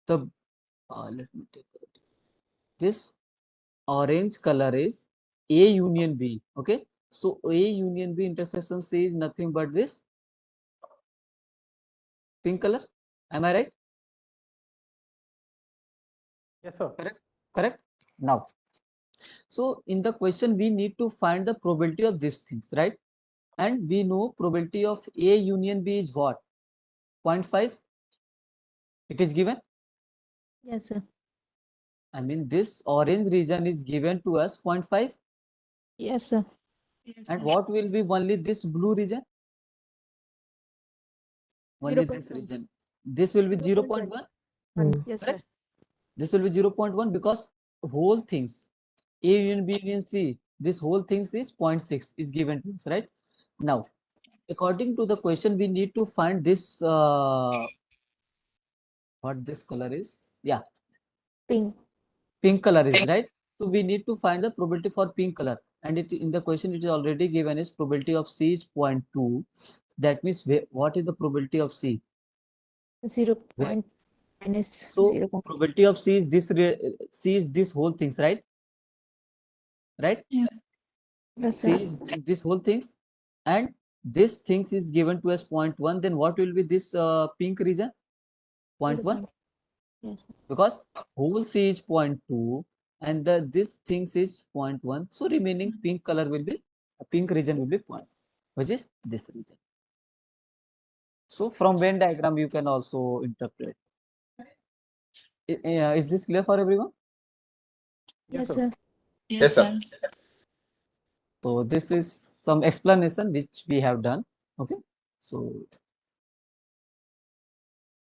the let me take this orange color is A union B. Okay, so A union B intersection C is nothing but this pink color. Am I right? Yes, sir. Correct. Correct. Now, so in the question we need to find the probability of these things, right? And we know probability of A union B is what? 0.5. It is given. Yes, sir. I mean, this orange region is given to us 0.5. Yes, sir. And what will be only this blue region? Only this 0.1. region. This will be 0.1. 0.1. Yes, sir. Correct? This will be 0.1 because whole things A union B union C, this whole things is 0.6 is given to us, right? Now, according to the question, we need to find this what this color is. Yeah, Pink. pink color is right. So we need to find the probability for pink color, and it in the question it is already given is probability of C is 0.2. That means what is the probability of C? 0. Where? Minus So 0. probability of C is this C is this whole things, right? Right? Yes, C sir. is this whole things, and this things is given to us 0.1. Then what will be this pink region? 0.1, 0. Yes, sir. because whole C is 0.2 and the this things is 0.1. So remaining pink color will be pink region will be 0.1, which is this region. So from Venn diagram you can also interpret. Is this clear for everyone? Yes, Yes, sir. sir. Yes, sir. So this is some explanation which we have done. Okay. So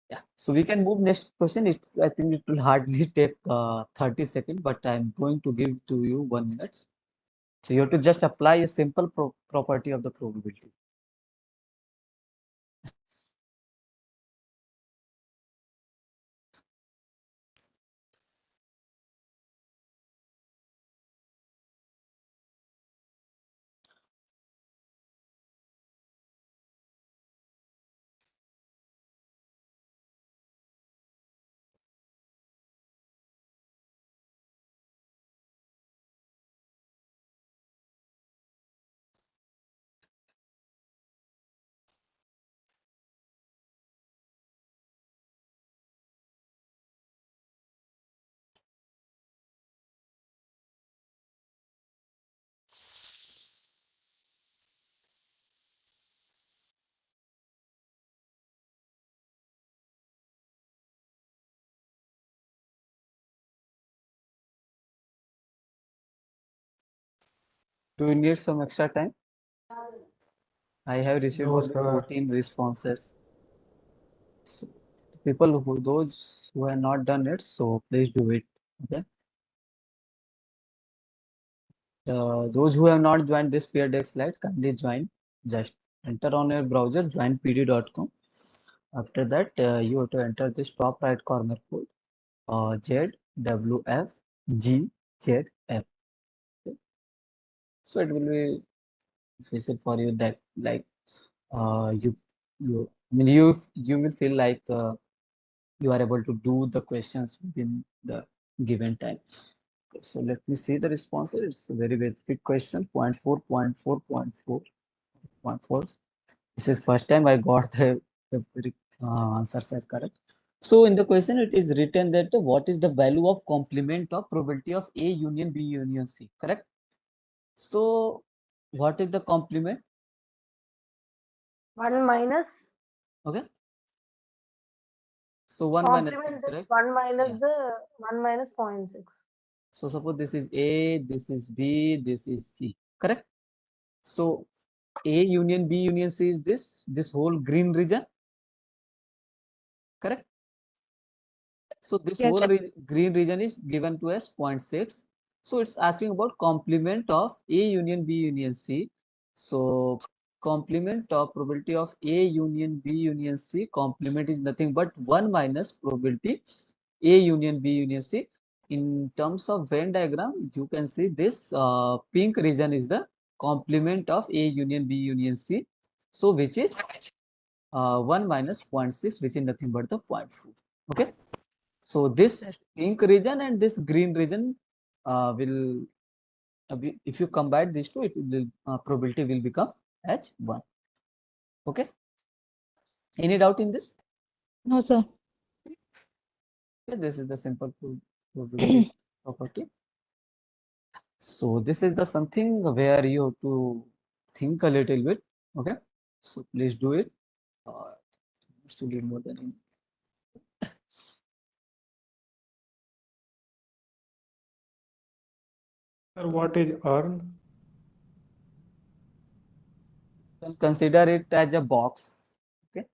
yeah, so we can move next question. I think it will hardly take 30 seconds, but I'm going to give to you 1 minute. So you have to just apply a simple property of the probability. Do you need some extra time? I have received No, only sir. 14 responses. So those who have not done it, so please do it. Okay. Those who have not joined this peer deck slide, kindly join. Just enter on your browser joinpd.com. After that, you have to enter this top right corner code ZWF GZF. Okay. So it will be easy for you that like you will feel like you are able to do the questions within the given time. Okay, so let me see the responses. It's a very basic question. 0.4, 0.4, 0.4, 0.4. This is first time I got the answers as correct. So in the question it is written that what is the value of complement of probability of A union B union C, correct? So what is the complement? 1 minus Okay. So 1 minus complement 6, is right? 1 minus Yeah. the 1 minus 0.6. So suppose this is A, this is B, this is C, correct? So A union B union C is this whole green region, correct? So this Yes, whole sir. green region is given to as 0.6. So it's asking about complement of A union B union C. So complement of probability of A union B union C, complement is nothing but 1 minus probability A union B union C. In terms of Venn diagram, you can see this pink region is the complement of A union B union C. So which is 1 minus 0.6, which is nothing but the 0.4. Okay. So Yes, sir. this pink region and this green region will, if you combine these two, it will probability will become H1. Okay. Any doubt in this? No, sir. Okay, this is the simple probability property. So this is the something where you have to think a little bit. Okay. So please do it. It should be more than Sir, what is earn? you can consider it as a box. Okay.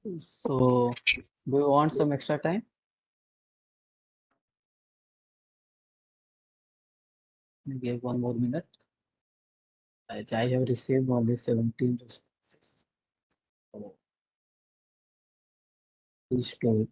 So, do you want some extra time? Maybe 1 more minute. I have received only 17 responses. So, please do it.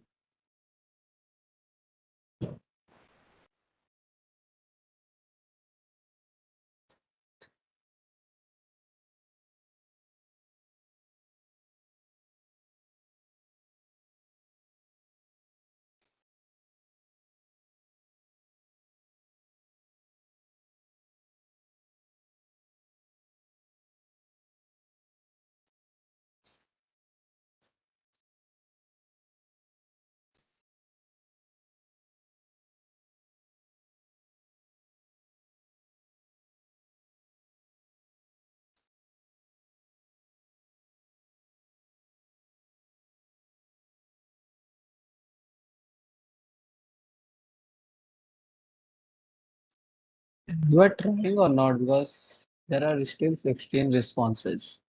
You are trying or not? Because there are still 16 responses.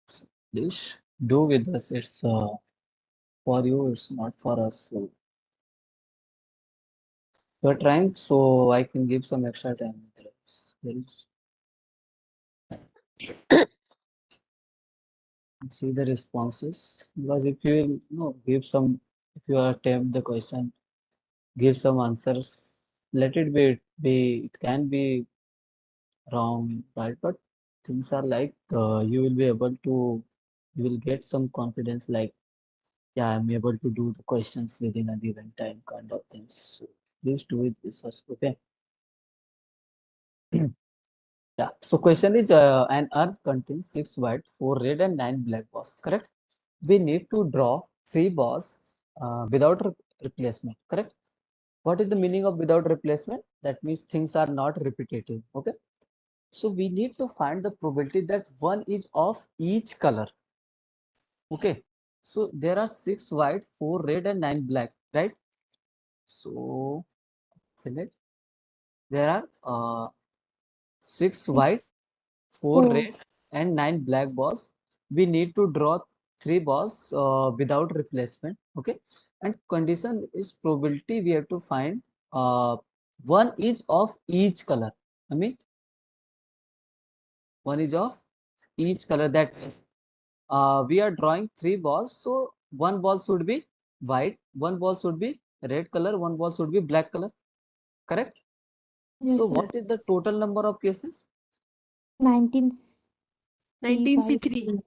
So please do with us. It's for you, it's not for us. So you're trying, so I can give some extra time. Please see the responses. Because if you will give some, if you attempt the question, give some answers, let it be it can be wrong, right? But things are like you will be able to, you will get some confidence like, yeah, I'm able to do the questions within a given time kind of things. So please do it with us, okay? Yeah. So question is an earth contains 6 white, 4 red and 9 black balls, correct? We need to draw 3 balls without replacement, correct? What is the meaning of without replacement? That means things are not repetitive, okay? So we need to find the probability that one is of each color. Okay. So there are 6 white, 4 red and 9 black, right? So select. There are 6 white, 4 4. red and 9 black balls. We need to draw 3 balls without replacement. Okay. And condition is probability we have to find one is of each color. I mean, one is of each color. That is, we are drawing 3 balls. So one ball should be white, one ball should be red color, one ball should be black color. Correct? So Yes, sir. what is the total number of cases? 19 19C3.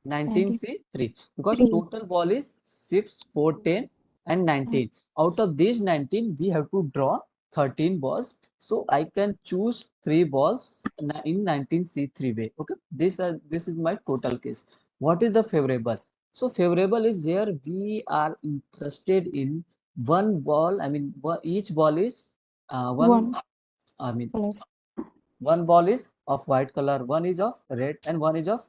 19C3, because 3. total ball is 6, 4, 10 and 19. Out of these 19, we have to draw 13 balls. So I can choose 3 balls in 19C3 way. Okay, this is my total case. What is the favorable? So favorable is here we are interested in one ball. I mean, each ball is one. 1 I mean, color. one ball is of white color, one is of red, and one is of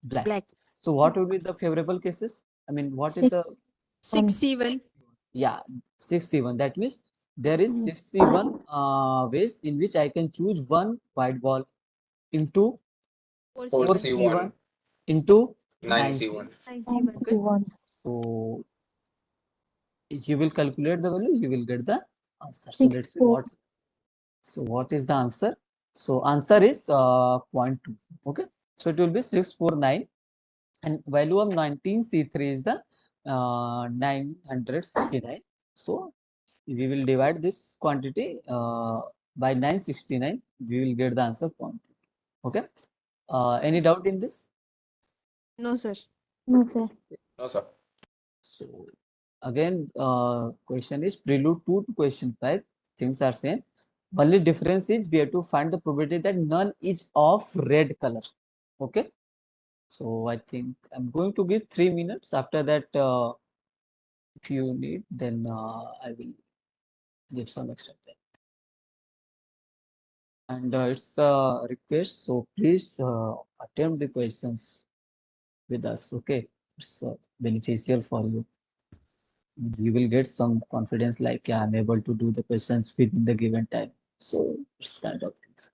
black. Black. So what would be the favorable cases? I mean, what is the 6 1. 6C1. yeah 6C1? That means there is 6C1 ways in which I can choose one white ball into 4C1. 4C1 4C1, into 9C1. 9C1. Okay, 1. so you will calculate the value, you will get the answer. So 6 let's see 4. what is the answer. So answer is 0.2. Okay, so it will be 649. And value of 19C3 is the 969. So we will divide this quantity by 969. We will get the answer 0.2. Okay. Any doubt in this? No, sir. No, sir. No, sir. So again, question is prelude 2 to question 5. Things are same. Only difference is we have to find the probability that none is of red color. Okay. So I think I'm going to give 3 minutes. After that, if you need, then I will give some extra time. And it's a request, so please attempt the questions with us. Okay, it's beneficial for you. You will get some confidence, like, yeah, I'm able to do the questions within the given time. So it's kind of things.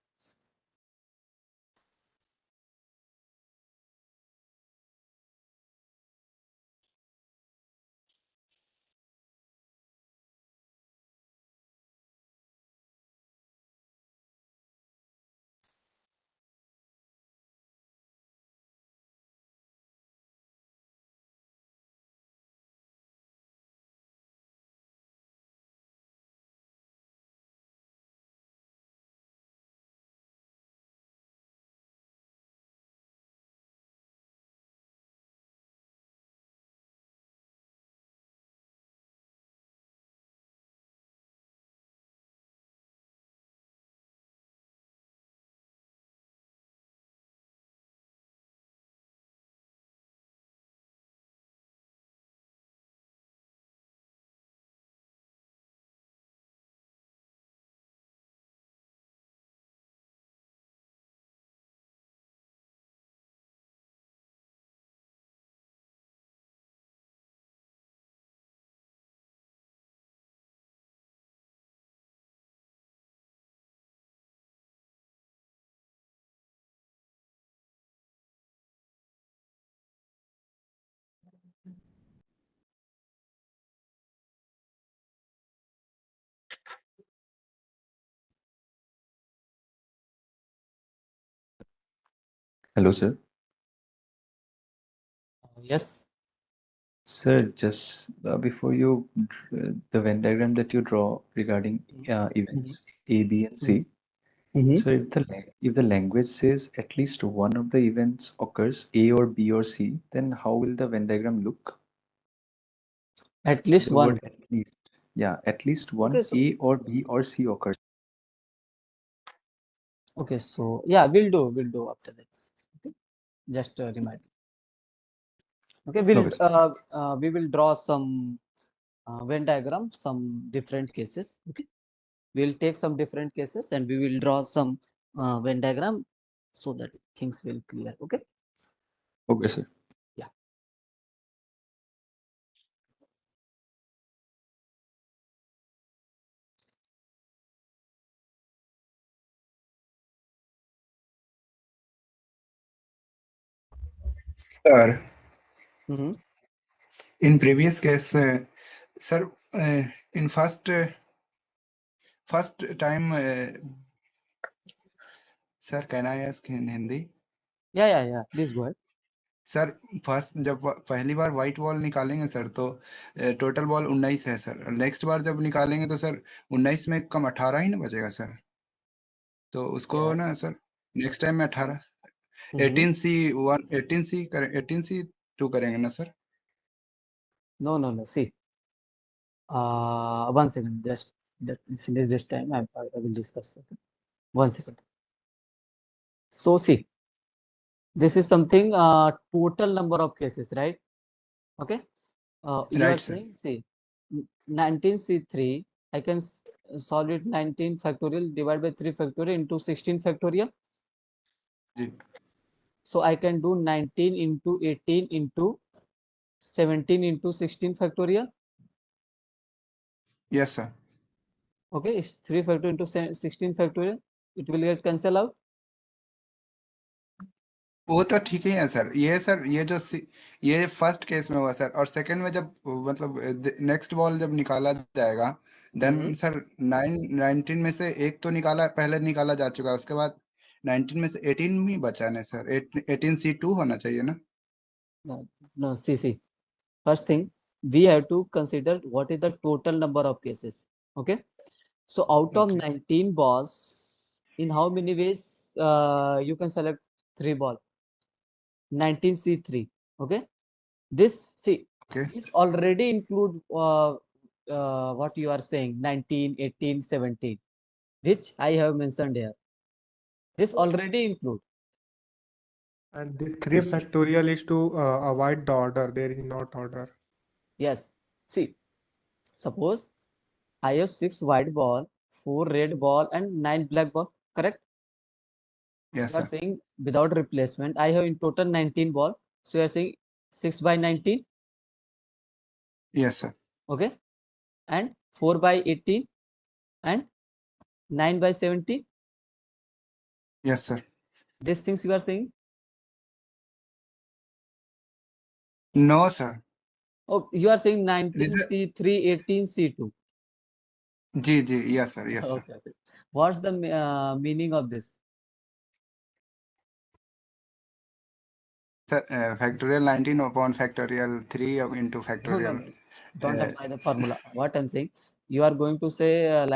Hello, sir. Yes. Sir, just before the Venn diagram that you draw regarding events A, B, and C. Mm-hmm. So if the language says at least one of the events occurs A or B or C, then how will the Venn diagram look? At least The one. word at least. Yeah, at least Okay, one so A or B or C occurs. okay, so yeah, we'll do after this. Okay, just remind. Okay, Okay, sir. we will draw some Venn diagram, some different cases. Okay, we'll take some different cases and we will draw some Venn diagram so that things will clear. Okay. Okay, sir. Yeah. Sir, Mm-hmm. in previous case, sir, in first time, sir, can I ask in Hindi? Yeah. Please go ahead. Sir first जब पहली बार white ball निकालेंगे sir तो total ball 19 है sir. Next बार जब निकालेंगे तो sir 19 में कम 18 ही ना बचेगा सर। तो उसको ना Yes. सर नेक्स्ट टाइम में 18 Mm-hmm. 18C1 18C करें 18C2 करेंगे ना sir. No. See, 1 second. Just finish this time. I will discuss. Okay. 1 second. So see, this is something total number of cases, right? Okay. You are right sir. saying, see, 19C3, I can solve it 19 factorial divided by 3 factorial into 16 factorial. जी So I can do 19 into 18 into 17 into 16 factorial. Yes sir. Okay, it's 3 factorial into 16 factorial. It will get cancel out. वो तो ठीक ही है sir. ये sir ये first case में हुआ sir. और सेकंड में जब मतलब नेक्स्ट बॉल जब निकाला जाएगा देन सर 19 में से एक तो पहले निकाला जा चुका है। उसके बाद 19 में से 18 ही बचा है सर। 18C2 होना चाहिए ना। No, see. First thing, we have to consider what is the total number of cases. Okay. So out of okay 19 balls, in how many ways you can select 3 ball? 19C3. Okay. This, see, okay this already include what you are saying, 19, 18, 17, which I have mentioned here. This already include. And this 3 factorial is to avoid the order. There is not order. Yes. See, suppose I have 6 white ball, 4 red ball, and 9 black ball. Correct? Yes You are sir. saying without replacement, I have in total 19 ball. So you are saying 6 by 19, yes sir. okay, and 4 by 18, and 9 by 70. Yes sir. These things you are saying. No sir. Oh, you are saying 19C3, 18C2. जी जी yes sir yes sir. Okay. What's the meaning of this? Sir factorial 19 upon factorial 3 into No. Factorial Don't apply the formula. What I'm saying, you are going to say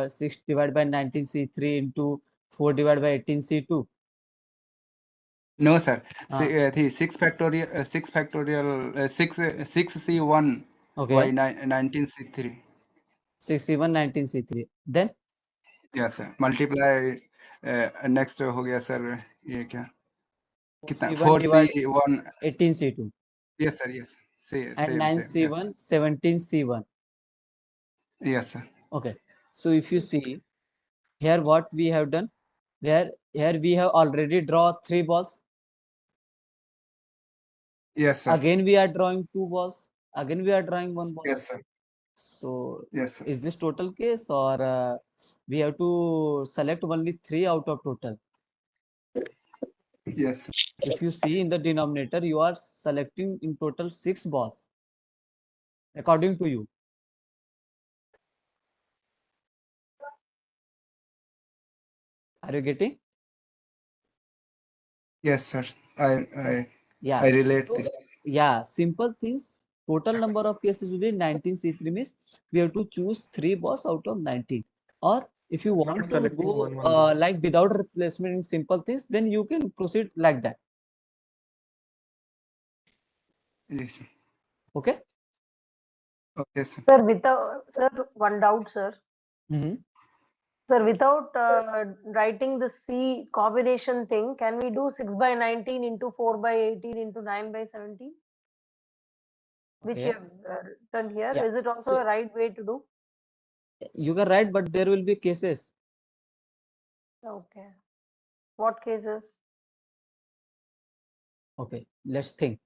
6 divided by 19C3 into 4 divided by 18C2. No sir Ah, थी 6 okay. by 19C3 61, 19C3. Then yes sir multiply next हो गया sir. ये क्या कितना C1 divided 4C1 18C2 yes sir yes and same yes 9C1, 17C1. Yes sir Okay. So if you see here, what we have done, here we have already draw 3 balls. Yes sir Again we are drawing 2 balls. Again we are drawing 1 ball. Yes sir So yes sir is this total case, or we have to select only 3 out of total? Yes If you see in the denominator, you are selecting in total 6 balls according to you. Are you getting? Yes, sir. I Yeah. I relate So, this. yeah, simple things. Total number of cases will be 19 C3 means we have to choose 3 balls out of 19. Or if you want Not to selecting go one ball. like without replacement in simple things, then you can proceed like that. Yes, sir. Okay. Okay, sir. Sir, without, sir, one doubt, sir. Mm-hmm. Sir, without writing the C combination thing, can we do 6 by 19 into 4 by 18 into 9 by 17? Which you Okay. have written here. Yeah. Is it also So a right way to do? you can write, but there will be cases. Okay. What cases? Okay. Let's think.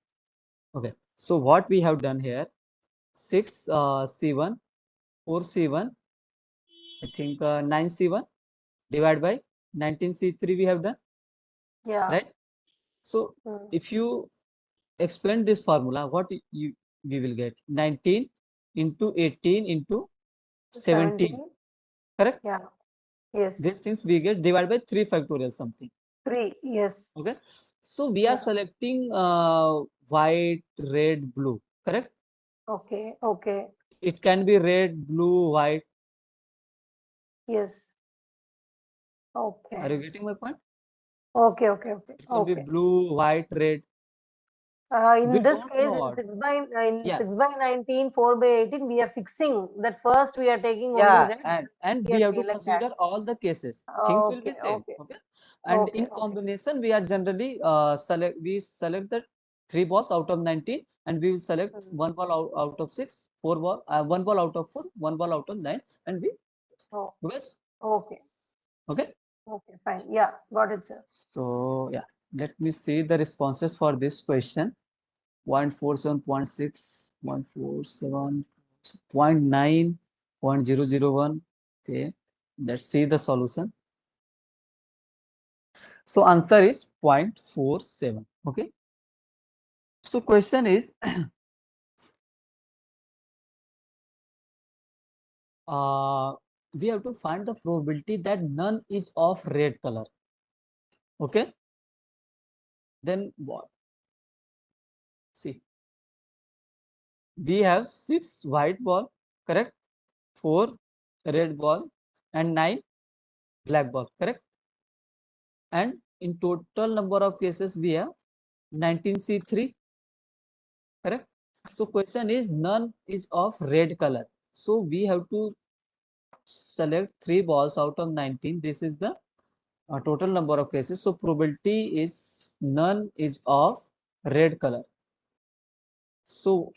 Okay. So what we have done here, 6 C1, 4 C1, I think 9 C1 divided by 19 C3 we have done, Yeah. right? So Hmm. if you explain this formula, what you we will get 19 into 18 into 17, correct? Yeah. Yes. These things we get divided by 3 factorial something. 3. Yes. Okay. So we are Yeah. selecting white, red, blue, correct? Okay. Okay. It can be red, blue, white. Yes. Are Okay. you getting my point? Okay. Okay. Okay. It can be Okay. blue, white, red. We In this don't case, know in what. 6 by in Yeah. 6 by 19, 4 by 18, we are fixing that first we are taking only Yeah, red, and we we are have to like that. consider all the cases. Things will be Okay. same. Okay. Okay. And Okay. in Okay. combination, we are generally select the 3 balls out of 19, and we will select Hmm. one ball out of 6, 4 ball, one ball out of 4, one ball out of 9, and we Oh. because Okay. okay. Okay. Fine. Yeah. Got it, sir. So yeah, let me see the responses for this question. 0.47, 0.6, 0.47, 0.9, 0.001. Okay, let's see the solution. So answer is 0.47. Okay. So question is we have to find the probability that none is of red color. Okay. Then what? See, we have 6 white ball, correct? 4 red ball and 9 black ball, correct? And in total number of cases we have 19C3, correct? So question is none is of red color. So we have to select 3 balls out of 19. This is the total number of cases. So probability is none is of red color. So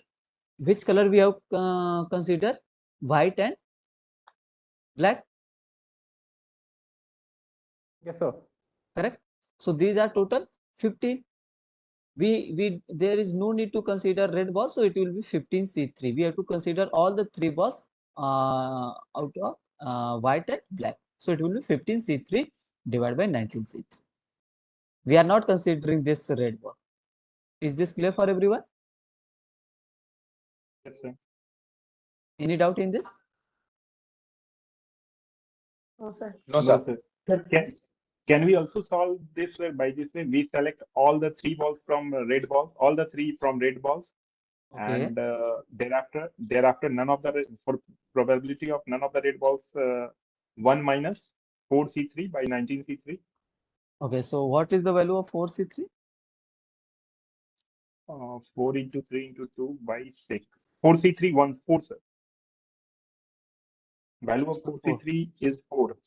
which color we have considered? White and black. Yes, sir. Correct. So these are total 15. We there is no need to consider red balls, so it will be 15C3. We have to consider all the 3 balls out of white and black. So it will be 15C3 divided by 19C3. We are not considering this red ball. Is this clear for everyone? Yes, sir. Any doubt in this? No, sir. No, No, sir. sir. Sir, can we also solve this by this way? We select all the three balls from red balls, all the three from red balls, Okay. and thereafter none of the for probability of none of the red balls 1 minus 4C3 by 19C3. Okay. So what is the value of 4C3? 4 into 3 into 2 by 6. 4C3 1 4, sir. Value of So 4. 4C3 is 4.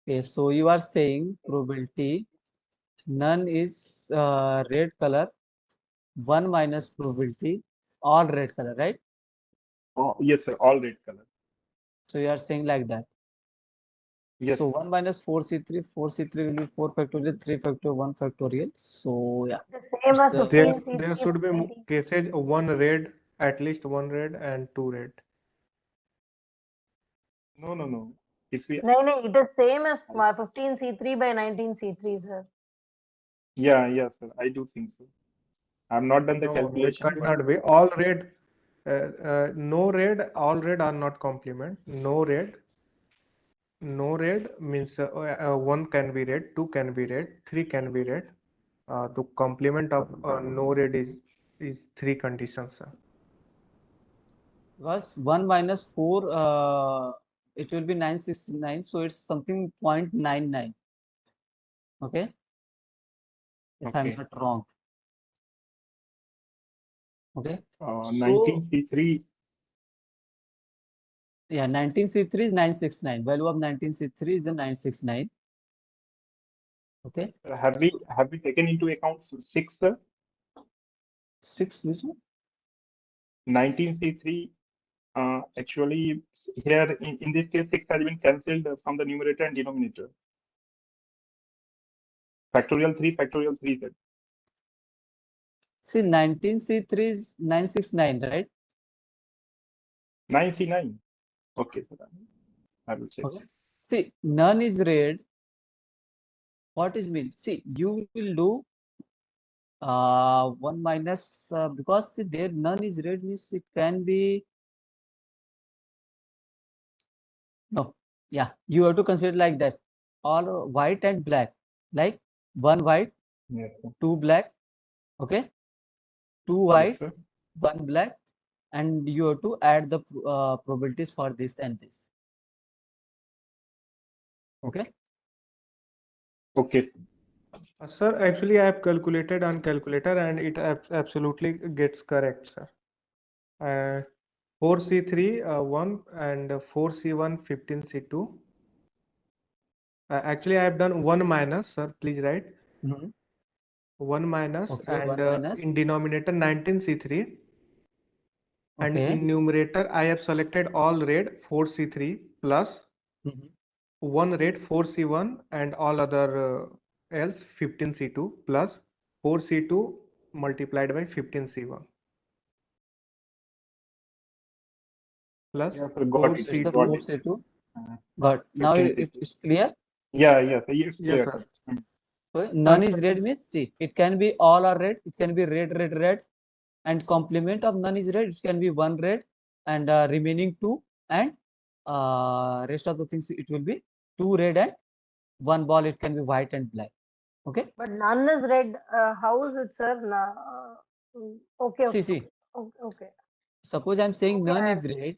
Okay. So you are saying probability none is red color, 1 minus probability all red color, right? Oh, yes, sir. All red color. So you are saying like that. Yes, So sir. 1 minus 4C3, 4C3 will be 4 factorial, 3 factorial, 1 factorial. So yeah, The same as it's There 15C3 there should by be 19. cases one red, at least one red and two red. No, no, no. If we, No, no, it is same as 15C3 by 19C3, sir. yeah, yes, sir. I do think so. I've not done the No, it calculation, but cannot be. All red, no red, all red are not complement. No red. No read means 1 can be read, 2 can be read, 3 can be read. The complement of no read is 3 conditions, sir. Because 1 minus 4, it will be 969, so it's something 0.99. Okay, if I'm Okay. not wrong. Okay, so 19C3. yeah, 19C3 is 969. Value of 19C3 is a 969. Okay, Have we taken into account 6, sir? 6 which one? 19C3. Actually, here in this case, 6 has been cancelled from the numerator and denominator. Factorial 3, sir. See, 19C3 is 969, right? 9C9. Okay, sir. I will check. Okay. See, none is read. What is mean? See, you will do 1 minus because see, there none is read means it can be no. Yeah, you have to consider like that. All white and black, like 1 white, Yes, sir. 2 black. Okay, 2 Yes, white, sir. 1 black, and you have to add the probabilities for this and this. Okay. Okay, sir. Sir, actually, I have calculated on calculator and it absolutely gets correct, sir. 4C3 1 and 4C1 15C2. Actually, I have done 1 minus, sir. Please write Mhm. 1 minus Okay, and 1 minus. in denominator 19C3 and Okay. in numerator I have selected all red 4C3 plus Mhm. 1 red 4C1 and all other else 15C2 plus 4C2 multiplied by 15C1 plus Yes, sir. Got it. It's the Got 4C2. it. C2. Uh, Got now 15C2. it's clear. Yeah, yes, it's Yes, clear, sir. sir. Okay. None is Sir, red means see it can be all are red. It can be red, red, red, and complement of none is red. It can be 1 red and remaining 2, and rest of the things it will be 2 red and 1 ball. It can be white and black. Okay. But none is red. How is it, sir? Okay, See, okay, see. okay, okay, okay. Suppose I'm saying Okay, none is red.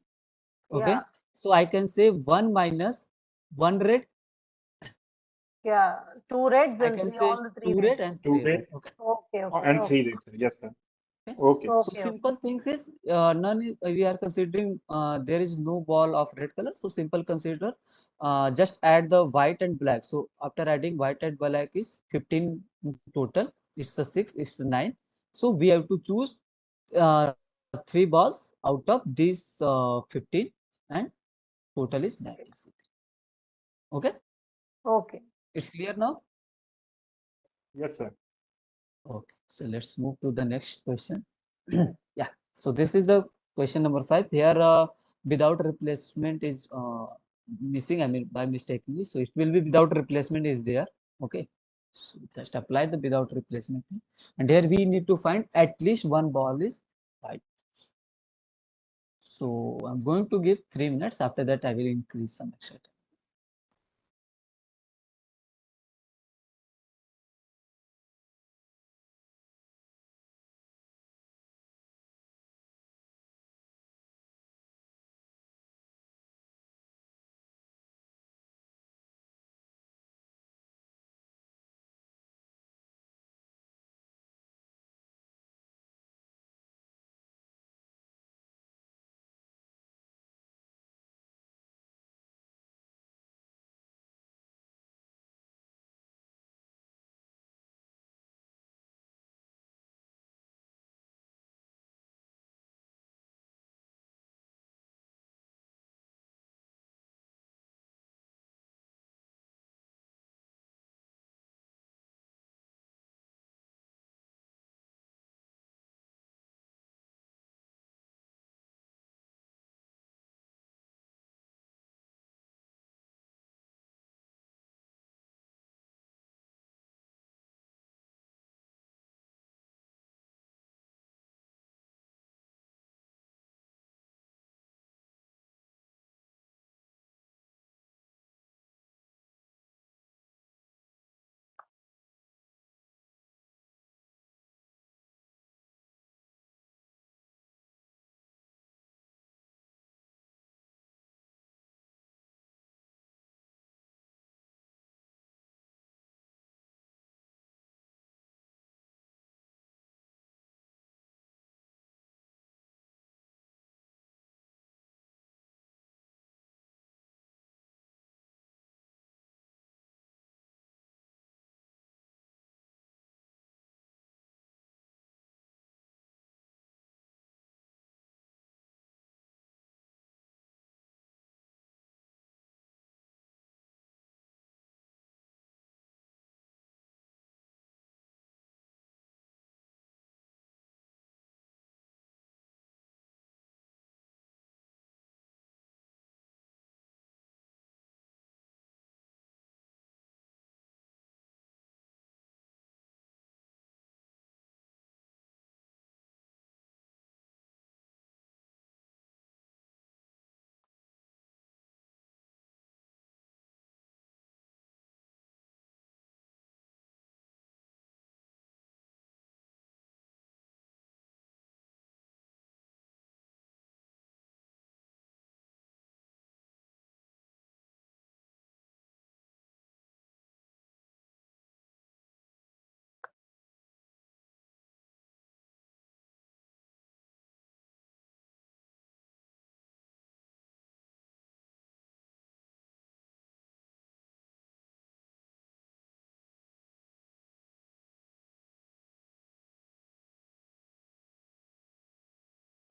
Okay. yeah, So I can say 1 minus 1 red. yeah. Two reds I and can three, say all the three 2 reds. red and 2 3 red. red Okay. Okay, okay, and 3 okay, red, sir. Yes, sir. Okay. Okay. So okay, simple things is none is, we are considering there is no ball of red color. So simple consider just add the white and black. So after adding white and black is 15 total. It's a 6, it's a 9. So we have to choose 3 balls out of these 15, and total is 96. Okay. okay. It's clear now. Yes, sir. Okay, so let's move to the next question. Yeah, so this is the question number 5. Here, without replacement is missing, I mean, by mistakenly. So it will be without replacement is there. Okay, so just apply the without replacement thing. And here we need to find at least one ball is white. So I'm going to give 3 minutes. After that, I will increase some extra time.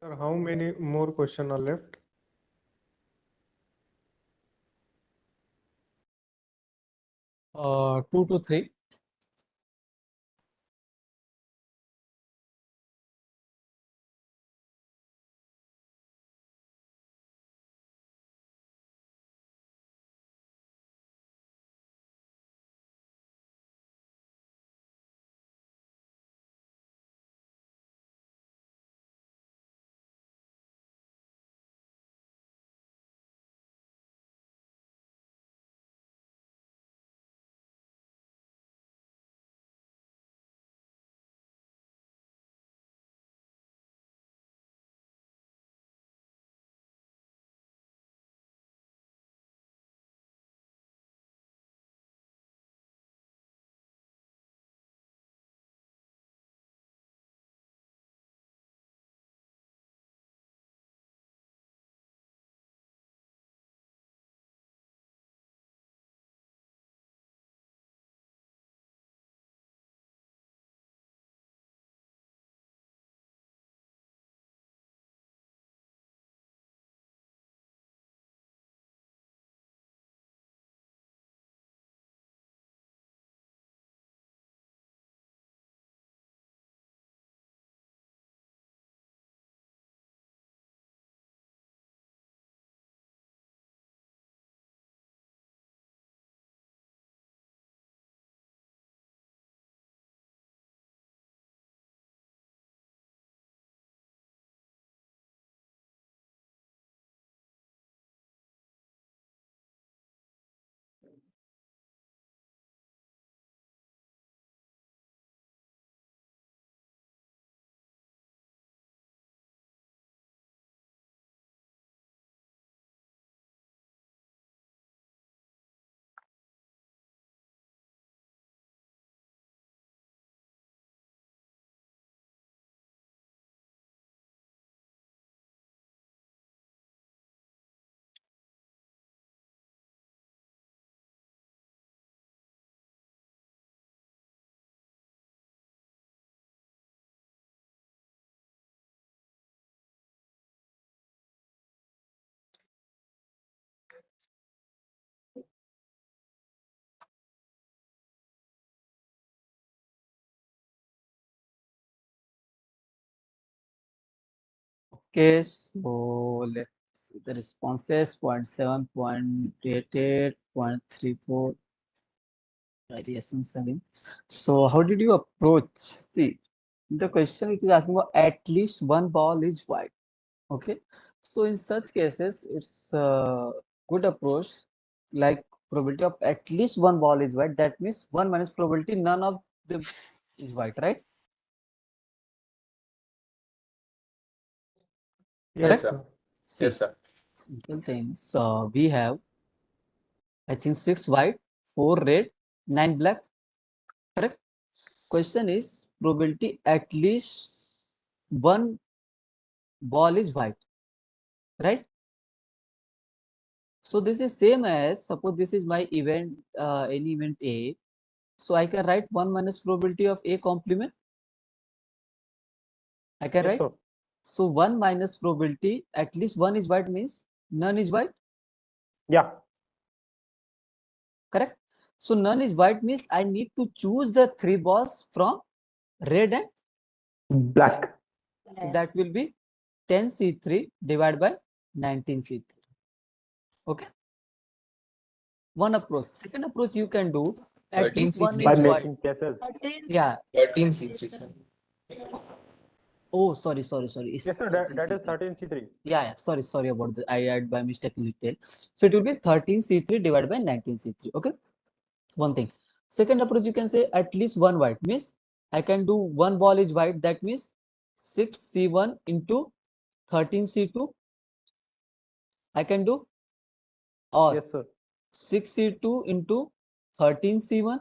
Sir, how many more questions are left? Two to three. Okay, so let's see the responses 0.7, 0.88, 0.34, variation 7. So how did you approach? See, the question it is asking for at least one ball is white. Okay, so in such cases, it's a good approach like probability of at least one ball is white. That means 1 minus probability none of them is white, right? Yes, Yes, sir. sir. See, Yes, sir. simple things. We have, I think, 6 white, 4 red, 9 black. Correct. Question is probability at least one ball is white, right? So this is same as suppose this is my event, any event A. So I can write 1 minus probability of A complement. I can Yes, write. sir. So 1 minus probability at least one is white means none is white. Yeah. Correct. So none is white means I need to choose the 3 balls from red and Black. so that will be 10C3 divided by 19C3. Okay. One approach. Second approach you can do at least one 13C3, By is sir. white. making cases. Yeah. 13C3, sir. Oh, sorry. Yes, It's sir. That is 13C3. 13C3. Yeah. Sorry about that. I add by mistake little. So it will be 13C3 divided by 19C3. Okay. One thing. Second approach you can say at least one white means I can do one ball is white. That means 6C1 into 13C2. I can do or Yes, sir. 6C2 into 13C1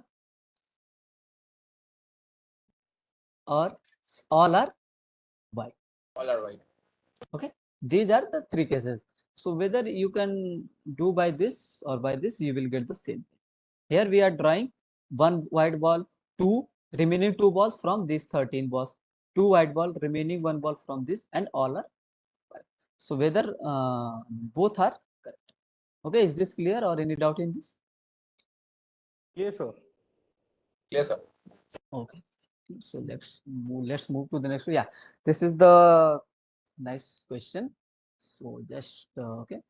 or all are white. All are white. Okay, these are the three cases. So whether you can do by this or by this, you will get the same thing. Here we are drawing one white ball, two remaining two balls from these 13 balls, two white ball, remaining one ball from this, and all are So whether both are correct. Okay, is this clear or any doubt in this? Yes, sir. Clear, sir. Okay. So let's move to the next one. Yeah, this is the nice question. So just okay.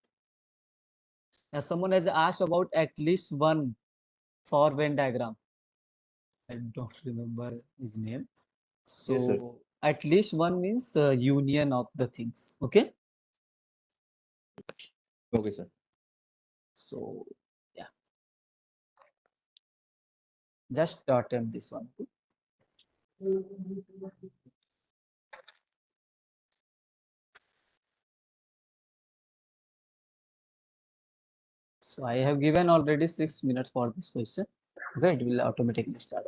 As someone has asked about at least one for Venn diagram. I don't remember his name. Yes, sir. So at least one means union of the things. Okay. Okay, sir. So yeah, just attempt this one. Okay? So I have given already 6 minutes for this question. Okay, it will automatically start.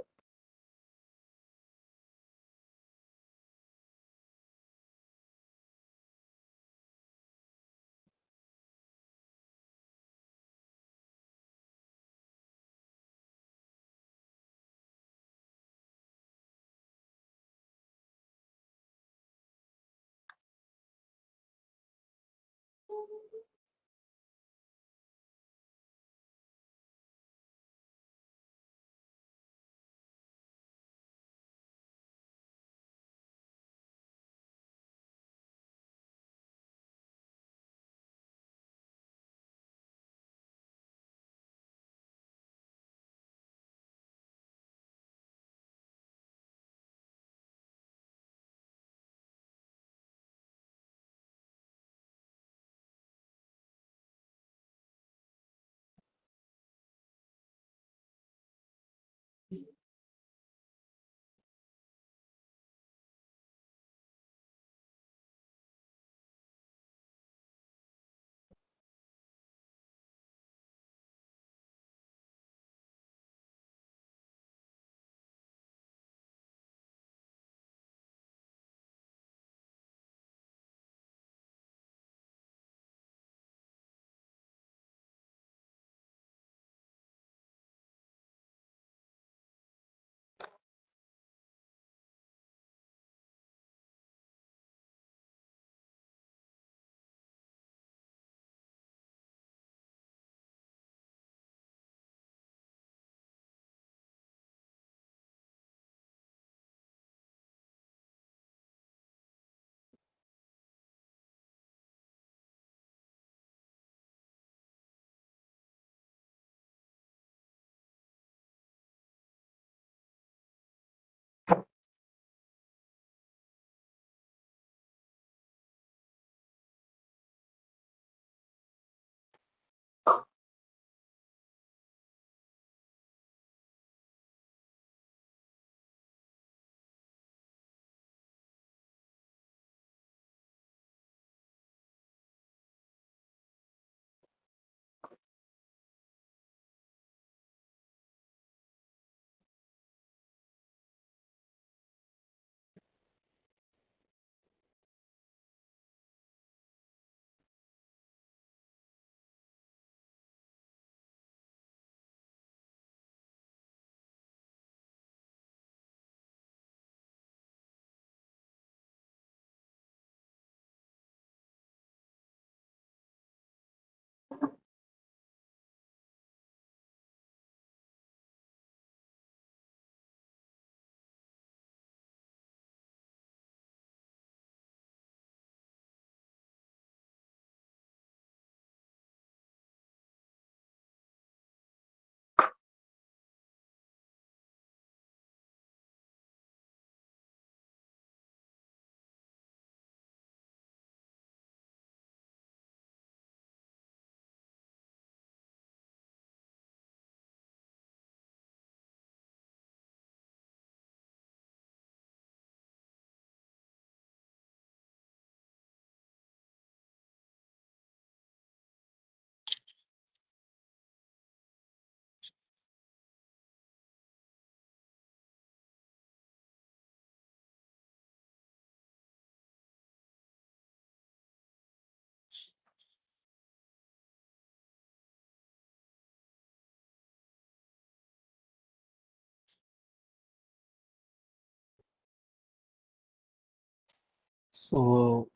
So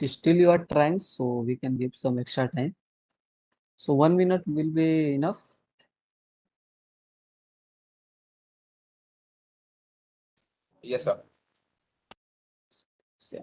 still you are trying, so we can give some extra time. So 1 minute will be enough. Yes, sir. So,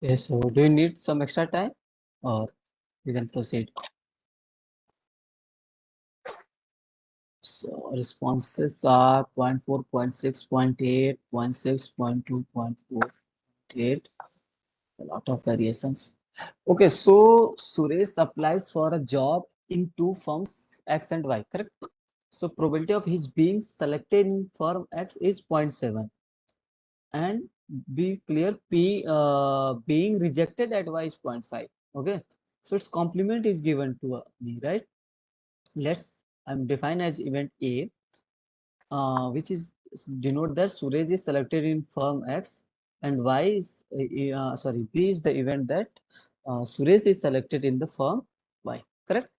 yes, so do you need some extra time or we can proceed? So responses are 0.4, 0.6, 0.8, 0.6, 0.2, 0.4, 0.8. A lot of variations. Okay, so Suresh applies for a job in two firms X and Y, correct? So probability of his being selected in firm X is 0.7, and be clear P being rejected at Y is 0.5. Okay, so its complement is given to me, right? Let's define as event A, which is denote that Suresh is selected in firm X, and Y is sorry, B is the event that Suresh is selected in the firm Y, correct?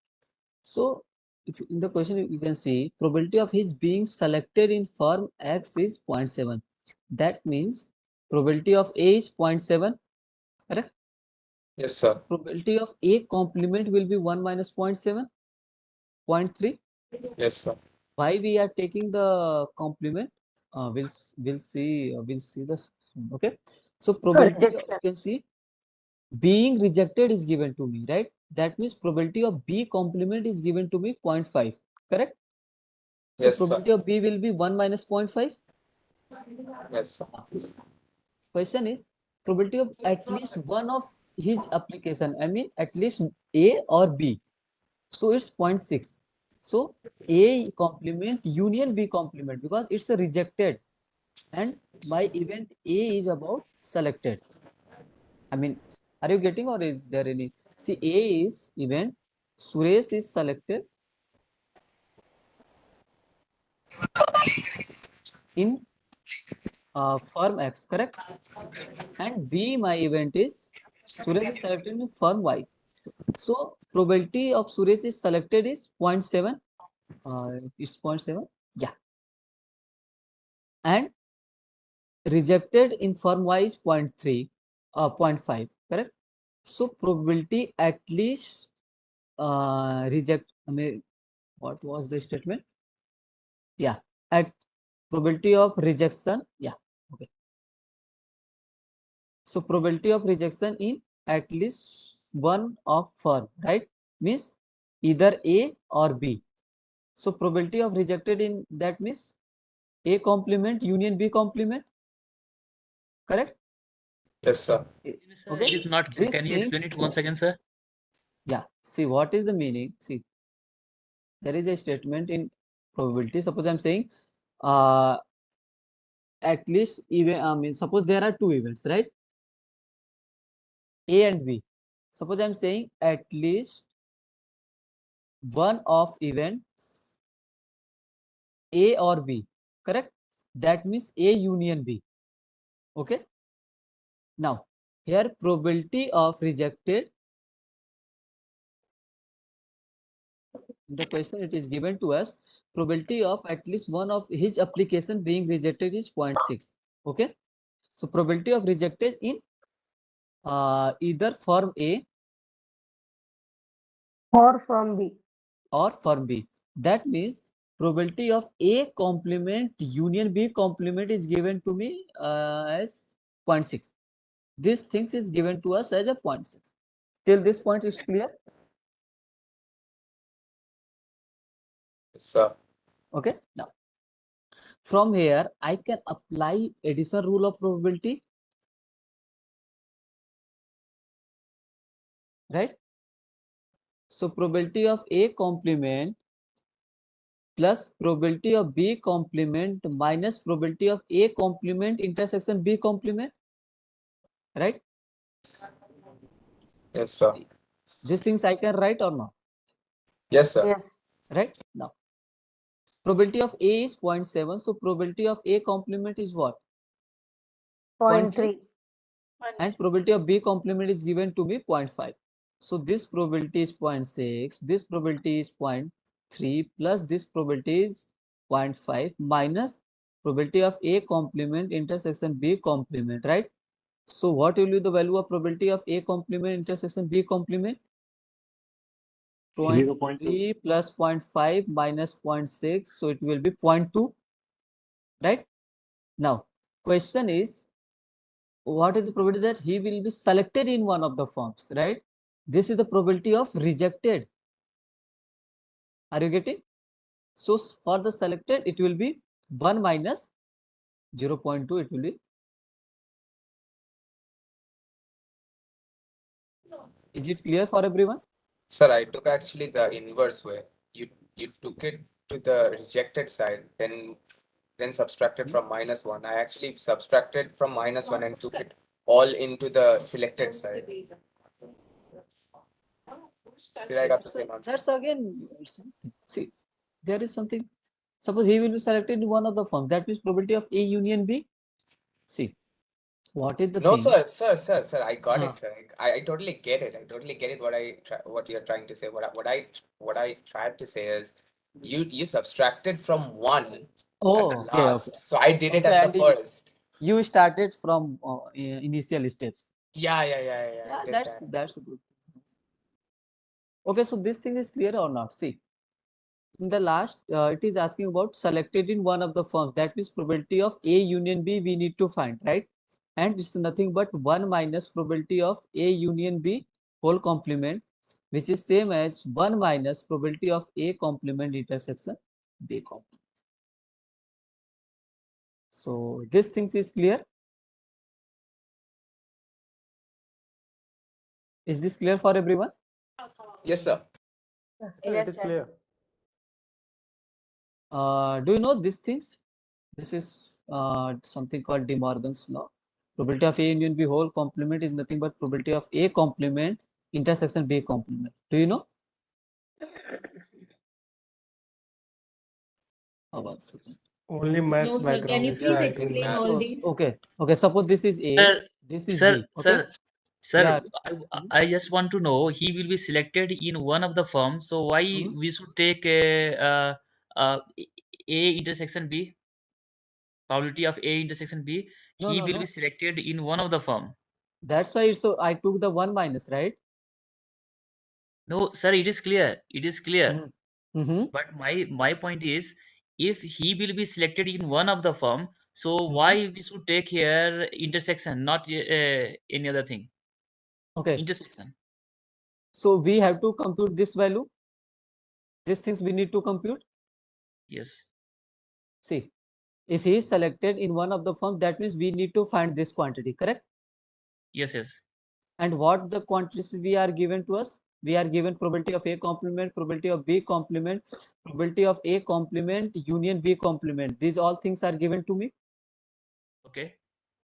So if in the question you can see probability of his being selected in firm X is 0.7. That means probability of A is 0.7, correct? Yes, So sir. probability of A complement will be 1 minus 0.7, 0.3. Yes, sir. Why we are taking the complement? We'll see this. Okay. So probability you Rejection. can see being rejected is given to me, right? That means probability of B complement is given to me 0.5, correct? So Yes, sir. probability of B will be 1 minus 0.5. Yes, sir. Question is probability of at least one of his application. I mean at least A or B. So it's 0.6. So A complement union B complement because it's a rejected, and my event A is about selected. I mean, are you getting or is there any? See, A is event, Suresh is selected in firm X, correct? And B, my event is Suresh is selected in firm Y. So probability of Suresh is selected is 0.7. Is 0.7. Yeah. And rejected in firm Y is 0.3, 0.5, correct? So probability at least reject. I mean, what was the statement? Yeah, at probability of rejection. Yeah, okay. So probability of rejection in at least one of firm, right? Means either A or B. So probability of rejected in that means A complement union B complement, correct? Yes, sir. Sir, Okay. it is not clear. These Can you explain things, it once again, sir? yeah. See what is the meaning? See, there is a statement in probability. Suppose I'm saying uh at least even I mean suppose there are two events, right? A and B. Suppose I'm saying at least one of events A or B, correct? That means A union B. Okay. Now here probability of rejected In the question it is given to us probability of at least one of his application being rejected is 0.6. Okay, so probability of rejected in either firm A or from B. or firm B. That means probability of A complement union B complement is given to me as 0.6. This things is given to us as a 0.6. Till this point is clear. So Okay, now from here I can apply addition rule of probability, right? So probability of A complement plus probability of B complement minus probability of A complement intersection B complement, right? yes, sir. See, these things I can write or not, Yes, sir. Yes. right? Now probability of A is 0.7, so probability of A complement is what? 0.3, 0.3. and probability of B complement is given to me 0.5. So this probability is 0.6, this probability is 0.3 plus this probability is 0.5 minus probability of A complement intersection B complement, right? So what will be the value of probability of A complement intersection B complement? 0.2. 0.3 plus 0.5 minus 0.6, so it will be 0.2, right? Now question is, what is the probability that he will be selected in one of the firms, right? This is the probability of rejected. Are you getting? So for the selected it will be 1 minus 0.2, it will be. Is it clear for everyone? Sir, I took actually the inverse way. You took it to the rejected side, then subtracted from -1. I actually subtracted from -1 and took it all into the selected side. Did I got the same answer? That's again something. See, there is something. Suppose he will be selected in one of the firms. That means probability of A union B. See, what is the No, things? sir. I got it, sir. I totally get it. I totally get it. What you're trying to say. What I tried to say is, you subtracted from 1 at the Oh, okay. last. So I did it Okay, at the and first. you started from initial steps. Yeah. I Yeah, did that's that. that's a good thing. Okay, so this thing is clear or not? See, in the last, it is asking about selected in one of the firms. That means probability of A union B we need to find, right? And it's nothing but 1 minus probability of A union B whole complement, which is same as 1 minus probability of A complement intersection B complement. So this things is clear. Is this clear for everyone? Yes, sir. It is clear. Do you know these things? This is something called De Morgan's law. Probability of A union B whole complement is nothing but probability of A complement intersection B complement. Do you know? One second. Only math No, sir. Can background you is please Yeah, there it's to in explain know. all maths. these? Okay. Suppose this is A, Sir, this is sir, B. Okay. sir, Yeah. I just want to know he will be selected in one of the firms. So why Hmm? we should take A intersection B, probability of A intersection B? No, He no, will be no. selected in one of the firm. That's why. So I took the 1 minus, right? No, sir, it is clear. It is clear. Mm-hmm. But my point is, if he will be selected in one of the firm, so Mm-hmm. why we should take here intersection, not any other thing? Okay. Intersection. So we have to compute this value. These things we need to compute. Yes. See, if he is selected in one of the firms, that means we need to find this quantity, correct? Yes. And what the quantities we are given to us? We are given probability of A complement, probability of B complement, probability of A complement, union B complement. These all things are given to me. Okay.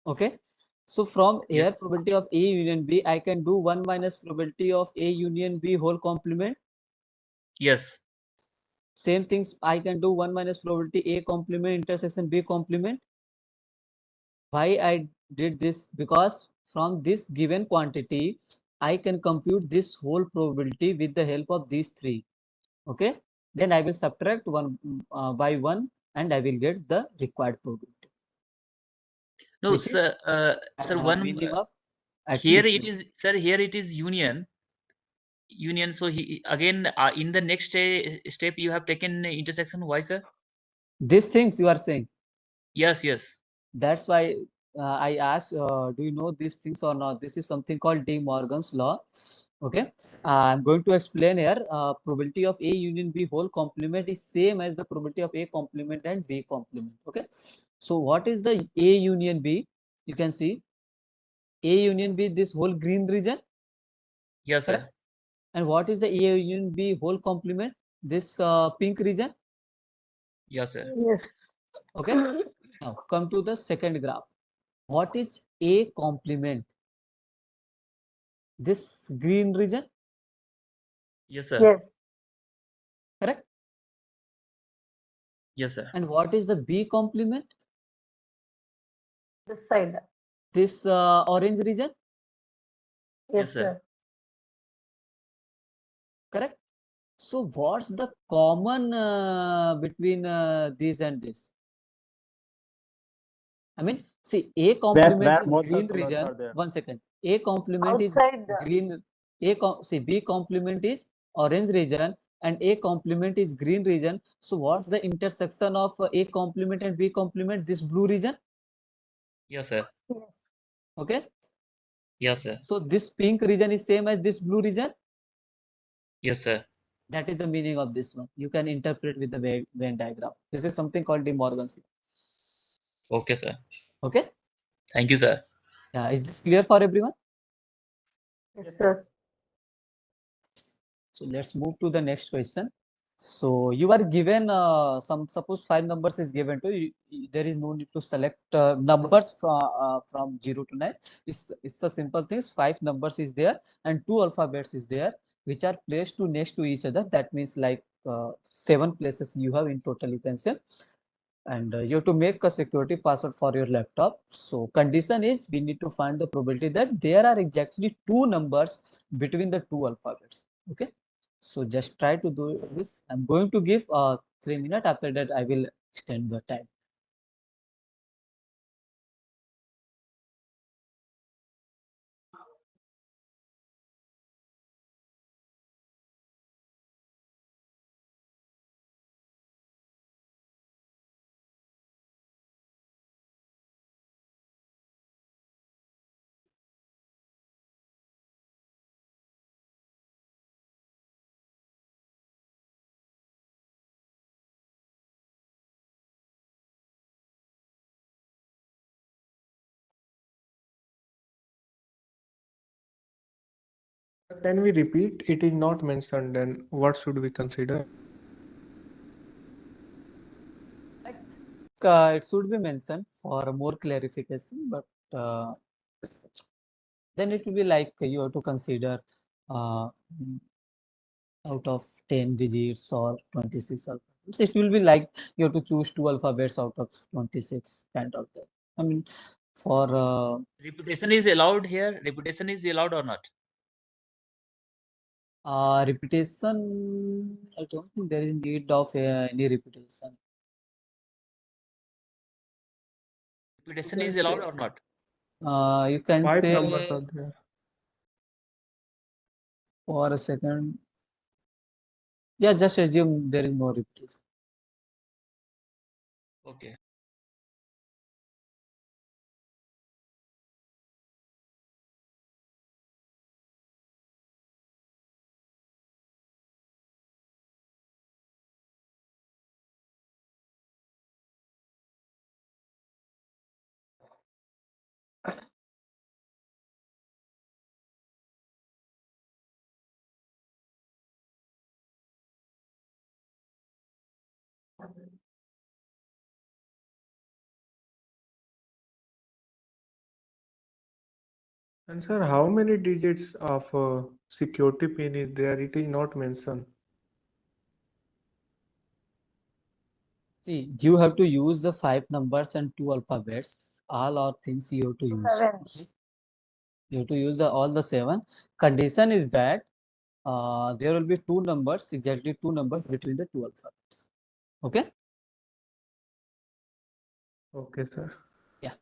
Okay. So from here, Yes. probability of A union B, I can do 1 minus probability of A union B whole complement. Yes. Same things I can do 1 minus probability A complement intersection B complement. Why I did this? Because from this given quantity, I can compute this whole probability with the help of these three. Okay, then I will subtract 1 by 1 and I will get the required probability. No, Which is sir, one meaning of at here least it is, sir. Here it is union. So he again in the next step you have taken intersection. Why, sir? these things you are saying. Yes, yes. That's why I asked, do you know these things or not? This is something called De Morgan's law. Okay, I'm going to explain here. Probability of A union B whole complement is same as the probability of A complement and B complement. Okay, so what is the A union B? You can see A union B, this whole green region. Yes, Correct? sir. And what is the A union B whole complement? This pink region. Yes, sir. Yes. Okay. Now come to the second graph. What is A complement? This green region. Yes, sir. Yes. Correct. Yes, sir. And what is the B complement? This side. This orange region. Yes, Yes, sir. sir. Correct. So what's the common between this and this? I mean, see, A complement Where is both the green colors region. are there. One second. A complement is Outside. green. See, B complement is orange region and A complement is green region. So what's the intersection of A complement and B complement? This blue region. Yes, sir. Yes. Okay. Yes, sir. So this pink region is same as this blue region. Yes, sir. That is the meaning of this one. You can interpret with the Venn diagram. This is something called De Morgan's law. Okay, sir. Okay. Thank you, sir. Yeah. Is this clear for everyone? Yes, sir. So let's move to the next question. So you are given suppose 5 numbers is given to you. There is no need to select numbers from 0 to 9. It's a simple thing. 5 numbers is there and 2 alphabets is there which are placed to next to each other. That means like 7 places you have in total, you can say. And you have to make a security password for your laptop. So condition is we need to find the probability that there are exactly 2 numbers between the 2 alphabets. Okay. So just try to do this. I'm going to give 3 minutes. After that, I will extend the time. Can we repeat? It is not mentioned, then what should we consider? Like, it should be mentioned for more clarification, but then it will be like you have to consider uh, out of 10 digits or 26 alphabets. It will be like you have to choose 2 alphabets out of 26 kind of that. I mean, for Repetition is allowed here. Repetition is allowed or not? repetition, I don't think there is need of any repetition. You Repetition can is allowed say, or not? you can 5 numbers say are there. for a second. Yeah, just assume there is no repetition. Okay. And sir, how many digits of security pin is there? It is not mentioned. See, you have to use the 5 numbers and 2 alphabets. All are things you have to use. 7. Okay? You have to use all the 7. Condition is that there will be two numbers, exactly two numbers between the two alphabets. Okay? Okay, sir. Yeah.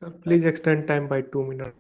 Sir, please extend time by 2 minutes.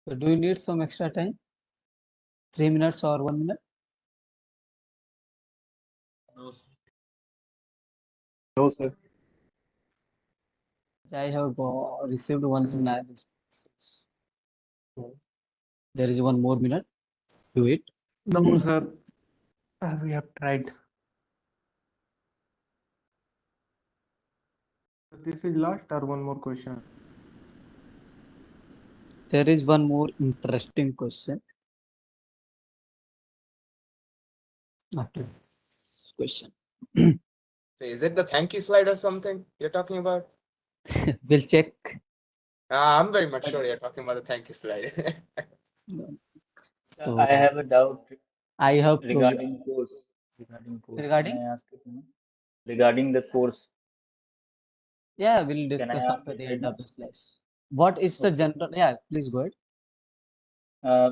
So do you need some extra time? 3 minutes or 1 minute? No, sir. I have received 109 responses. There is 1 more minute. Do it. No, sir. We have tried. This is last or one more question? There is one more interesting question after this question. So is it the thank you slide or something you're talking about? We'll check. I'm very much sure you're talking about the thank you slide. So I have a doubt I have regarding course. Regarding course, Regarding? can I ask it now? Regarding the course, Yeah, we'll can I discuss ask after it the right end now? of the slash. What is the Okay. general? Yeah, please go ahead. Uh,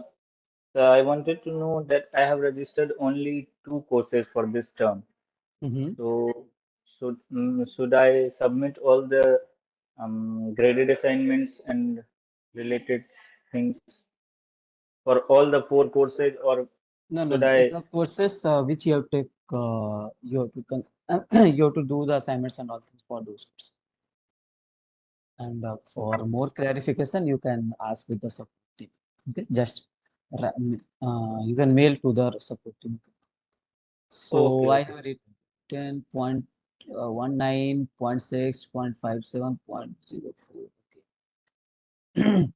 so I wanted to know that I have registered only two courses for this term. Mm-hmm. So should I submit all the graded assignments and related things for all the 4 courses, or No, should I? the courses which you have to take, you have to you have to do the assignments and all things for those courses. And for more clarification, you can ask with the support team. Okay, just you can mail to the support team. So I have written 0.19, 0.6, 0.57, 0.04. Okay.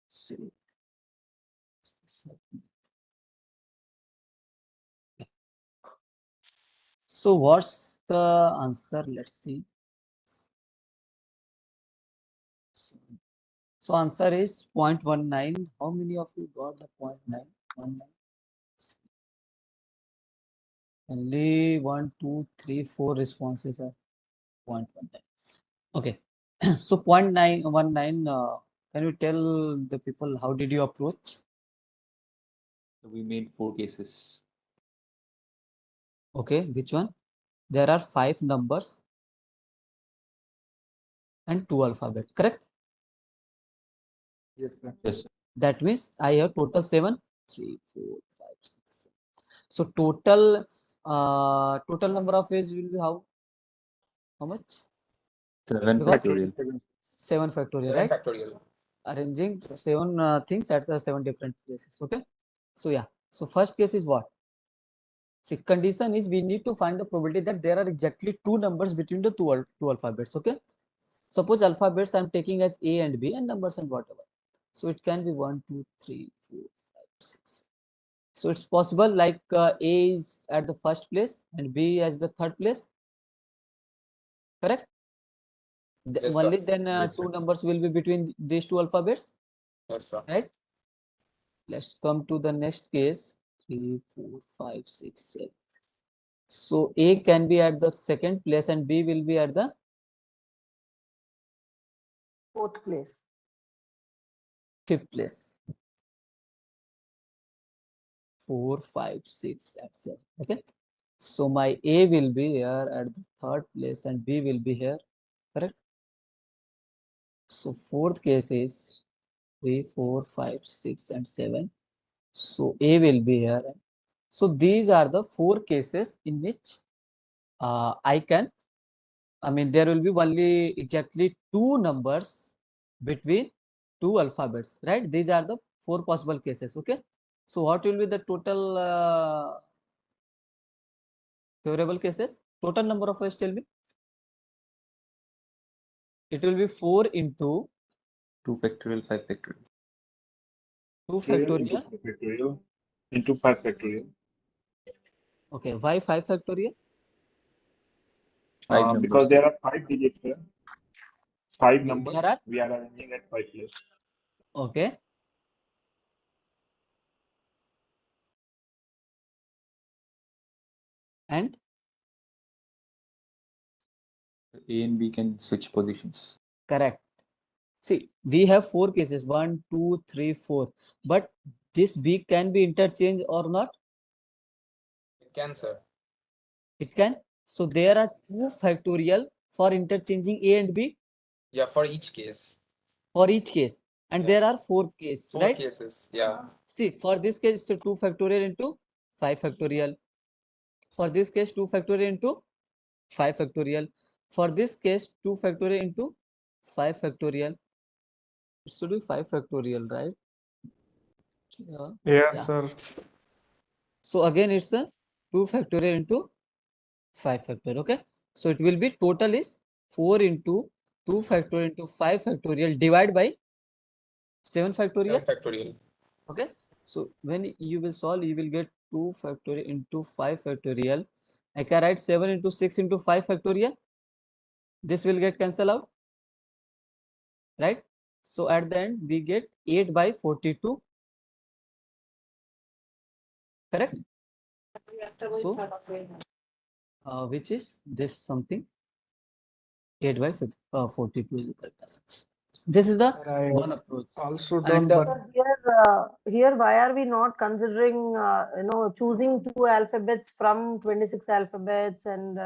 See. So what's the answer? Let's see. So answer is 0.19. How many of you got the 0.919? Only 1, 2, 3, 4 responses are 0.19. Okay. So 0.919, can you tell the people how did you approach? We made 4 cases. Okay, which one? There are 5 numbers and 2 alphabets, correct? Yes, sir. Yes. That means I have total 7, 3, 4, 5, 6, 7. So total number of ways will be how much? 7 Because factorial. 7 factorial, 7 right? factorial. Arranging 7 things at the 7 different places. Okay. So yeah. So first case is what? See, condition is we need to find the probability that there are exactly 2 numbers between the two alphabets. Okay. Suppose alphabets I'm taking as A and B and numbers and whatever. So it can be 1, 2, 3, 4, 5, 6. So it's possible like A is at the first place and B as the third place. Correct? Yes, Only sir. then 2 numbers will be between these 2 alphabets. Yes, sir. Right? Let's come to the next case. 3, 4, 5, 6, 7. So A can be at the second place and B will be at the Fourth place. fifth place. 4, 5, 6, and 7. Okay. So my A will be here at the third place and B will be here. Correct? So fourth case is 3, 4, 5, 6, and 7. So A will be here. So these are the 4 cases in which there will be only exactly 2 numbers between 2 alphabets, right? These are the 4 possible cases. Okay. So what will be the total favorable cases? Total number of ways, tell me. It will be 4 into 2 factorial, 5 factorial. 2 Factorial into factorial. 4 factorial into 5 factorial. Okay, why 5 factorial? 5 numbers. Because there are 5 digits here. 5 There numbers. are? We are arranging at 5 place. Okay. And A and B can switch positions. correct. See, we have 4 cases, 1, 2, 3, 4. But this B can be interchanged or not? It can, sir. It can. So there are 2 factorial for interchanging A and B. Yeah, for each case. For each case. And Yeah. there are 4 cases, 4 right? cases. Yeah. See, for this case, it's 2 factorial into 5 factorial. For this case, 2 factorial into 5 factorial. For this case, 2 factorial into 5 factorial. It should be 5 factorial, right? Yeah. Yes, Yeah. sir. So again, it's a 2 factorial into 5 factorial. Okay. So it will be total is 4 into 2 factorial into 5 factorial divided by 7 factorial. 7 factorial. Okay. So when you will solve, you will get 2 factorial into 5 factorial. I can write 7 into 6 into 5 factorial. This will get cancelled out. Right? So at the end, we get 8 by 42. Correct? So, which is this something? 8 by 42 is the correct answer. This is the I one approach. also And done, but Sir, here, why are we not considering, choosing 2 alphabets from 26 alphabets and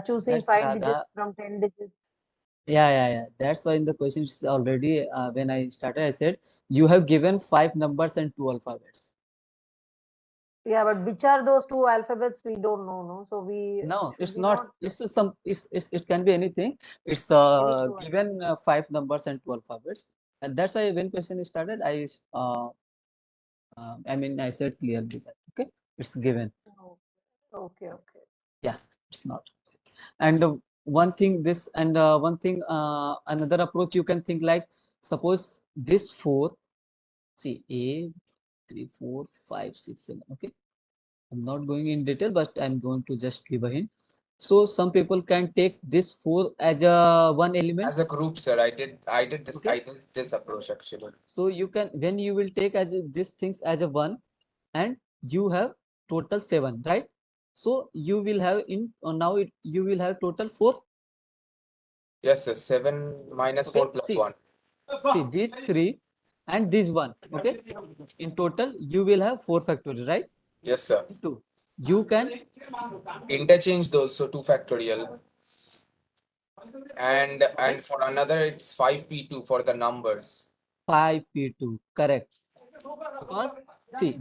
choosing That's 5 digits Radha. from 10 digits. Yeah. That's why in the question it's already when I started, I said you have given 5 numbers and 2 alphabets. Yeah, but which are those 2 alphabets? We don't know, no? So No, should it's we not. not It's the some. It can be anything. It's any 2? given 5 numbers and 2 alphabets, and that's why when question started, I mean I said clearly that okay, it's given. Oh, okay. Yeah, it's not. And one thing this and one thing another approach you can think like suppose this four. See A 3 4 5 6 7. Okay, I'm not going in detail, but I'm going to just give a hint. So some people can take this four as a one element. As a group, sir, Okay. I did this approach actually. So you can when you will take as these things as a one, and you have total 7, right? So you will have in now you will have total 4. Yes, sir. 7 minus Okay. 4 plus 1. See these three and this one. Okay. In total you will have 4 factorial, right? Yes, sir. Two. You can Interchange those, so 2 factorial. And for another, it's 5p2 for the numbers. 5p2, correct.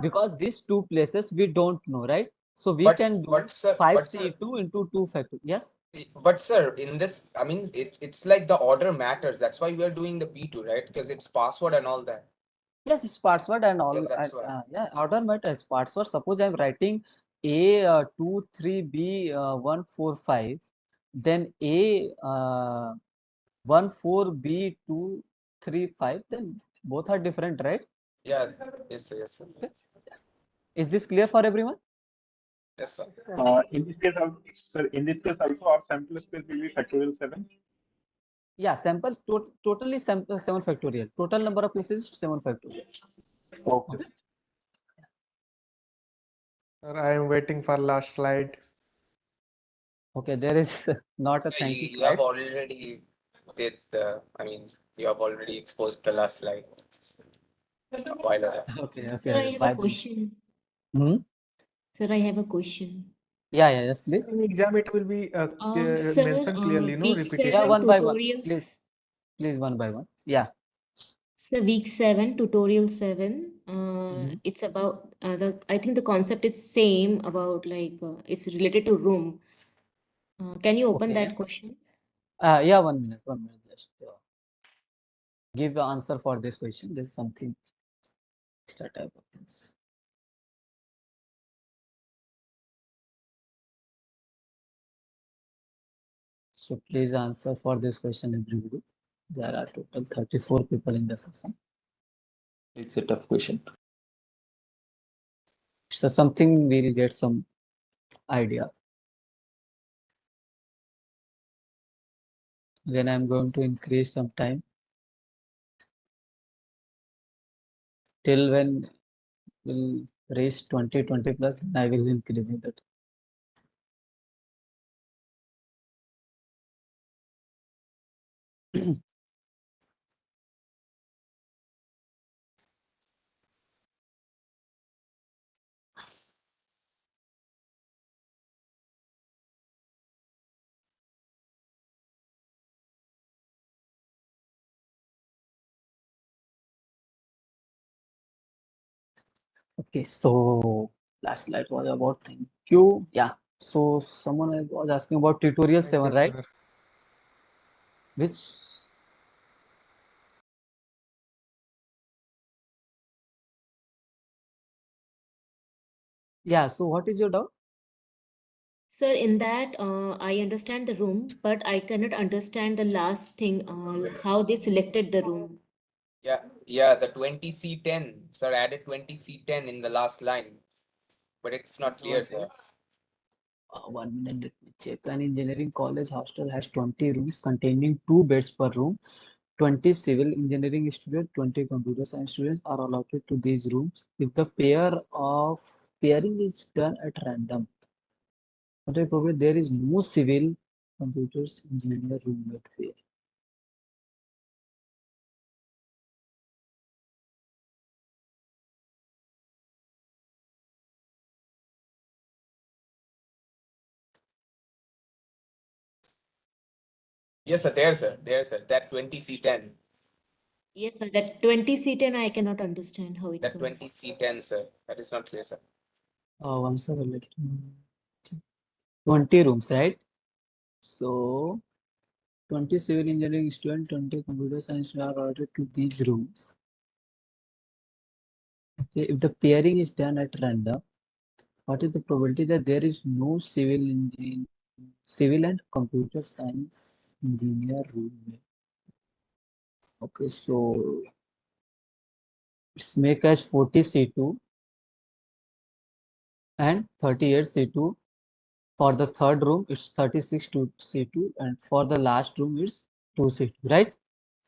Because these two places we don't know, right? So we can do Sir, 5c2 into 2 factor. Yes? but sir, in this, I mean, it's like the order matters. That's why we are doing the p2, right? Because it's password and all that. Yes, it's password and Yeah, all. that's And, why. yeah, order matters. Password. Suppose I'm writing A 2, 3, B 1, 4, 5. Then A 1, 4, B 2, 3, 5. Then both are different, right? Yeah, yes, sir, yes, sir. Okay. Is this clear for everyone? Yes, sir. In this case, sir, in this case also our sample space will be factorial 7. Yeah, samples totally sample 7 factorial. Total number of places is 7 factorial. Okay. Okay. Sir, I am waiting for last slide. Okay, there is not a So thank you you have slides. already did the, I mean, you have already exposed the last slide a while ago. Okay, Sir, I have a by then. question. Hmm? Sir, I have a question. Yeah, yes, please. In exam, it will be Sir, mentioned clearly, no week Yeah, repetition. 7 one by one. Please, tutorials. please, one by one. Yeah. So week 7, tutorial 7, Mhm. it's about I think the concept is same about it's related to room. Can you open Okay. that question? Yeah, 1 minute, 1 minute. Just give the answer for this question. This is something extra type of things. So please answer for this question, everybody. There are total 34 people in the session. It's a tough question. So something we'll get some idea. Then I'm going to increase some time till when we'll reach 20 plus, then I will increasing that. Okay, so last slide was about thank you. Yeah. So someone was asking about tutorial Thank 7, you, right? sir. Which yeah, so what is your doubt? Sir, in that I understand the room, but I cannot understand the last thing, how they selected the room. Yeah, the 20C10. Sir added 20C10 in the last line, but it's not clear, sir. 1 minute, let me check. An engineering college hostel has 20 rooms containing 2 beds per room. 20 civil engineering students, 20 computer science students are allotted to these rooms. If the pairing is done at random, probably there is no civil computers engineer roommate pair. Yes, sir. There, sir. There, sir. That 20C10. Yes, sir. That 20C10, I cannot understand how it That comes. 20C10, sir. That is not clear, sir. One second, let me 20 rooms, right? So 20 civil engineering student, 20 computer science student are allotted to these rooms. Okay, if the pairing is done at random, what is the probability that there is no civil and computer science engineer room? Okay, so it's make as 40 C2 and 38 C2. For the third room, it's 36 to C2, and for the last room, it's 2 C2, right?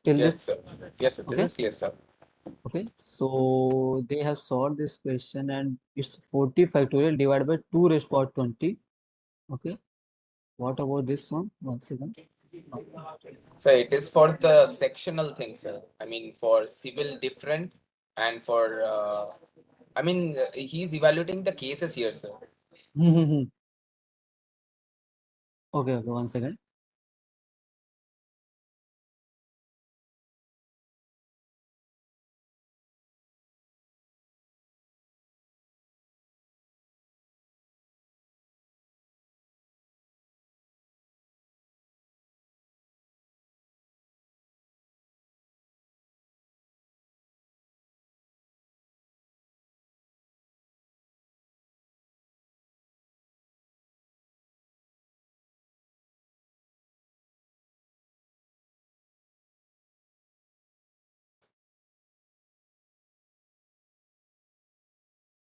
Till Yes, this, sir. Yes, sir. This okay? is clear, sir. Okay, so they have solved this question, and it's 40 factorial divided by 2 raised to power 20. Okay, what about this one? One second. So it is for the sectional thing, sir. I mean, for civil different and for, he's evaluating the cases here, sir. Okay, one second.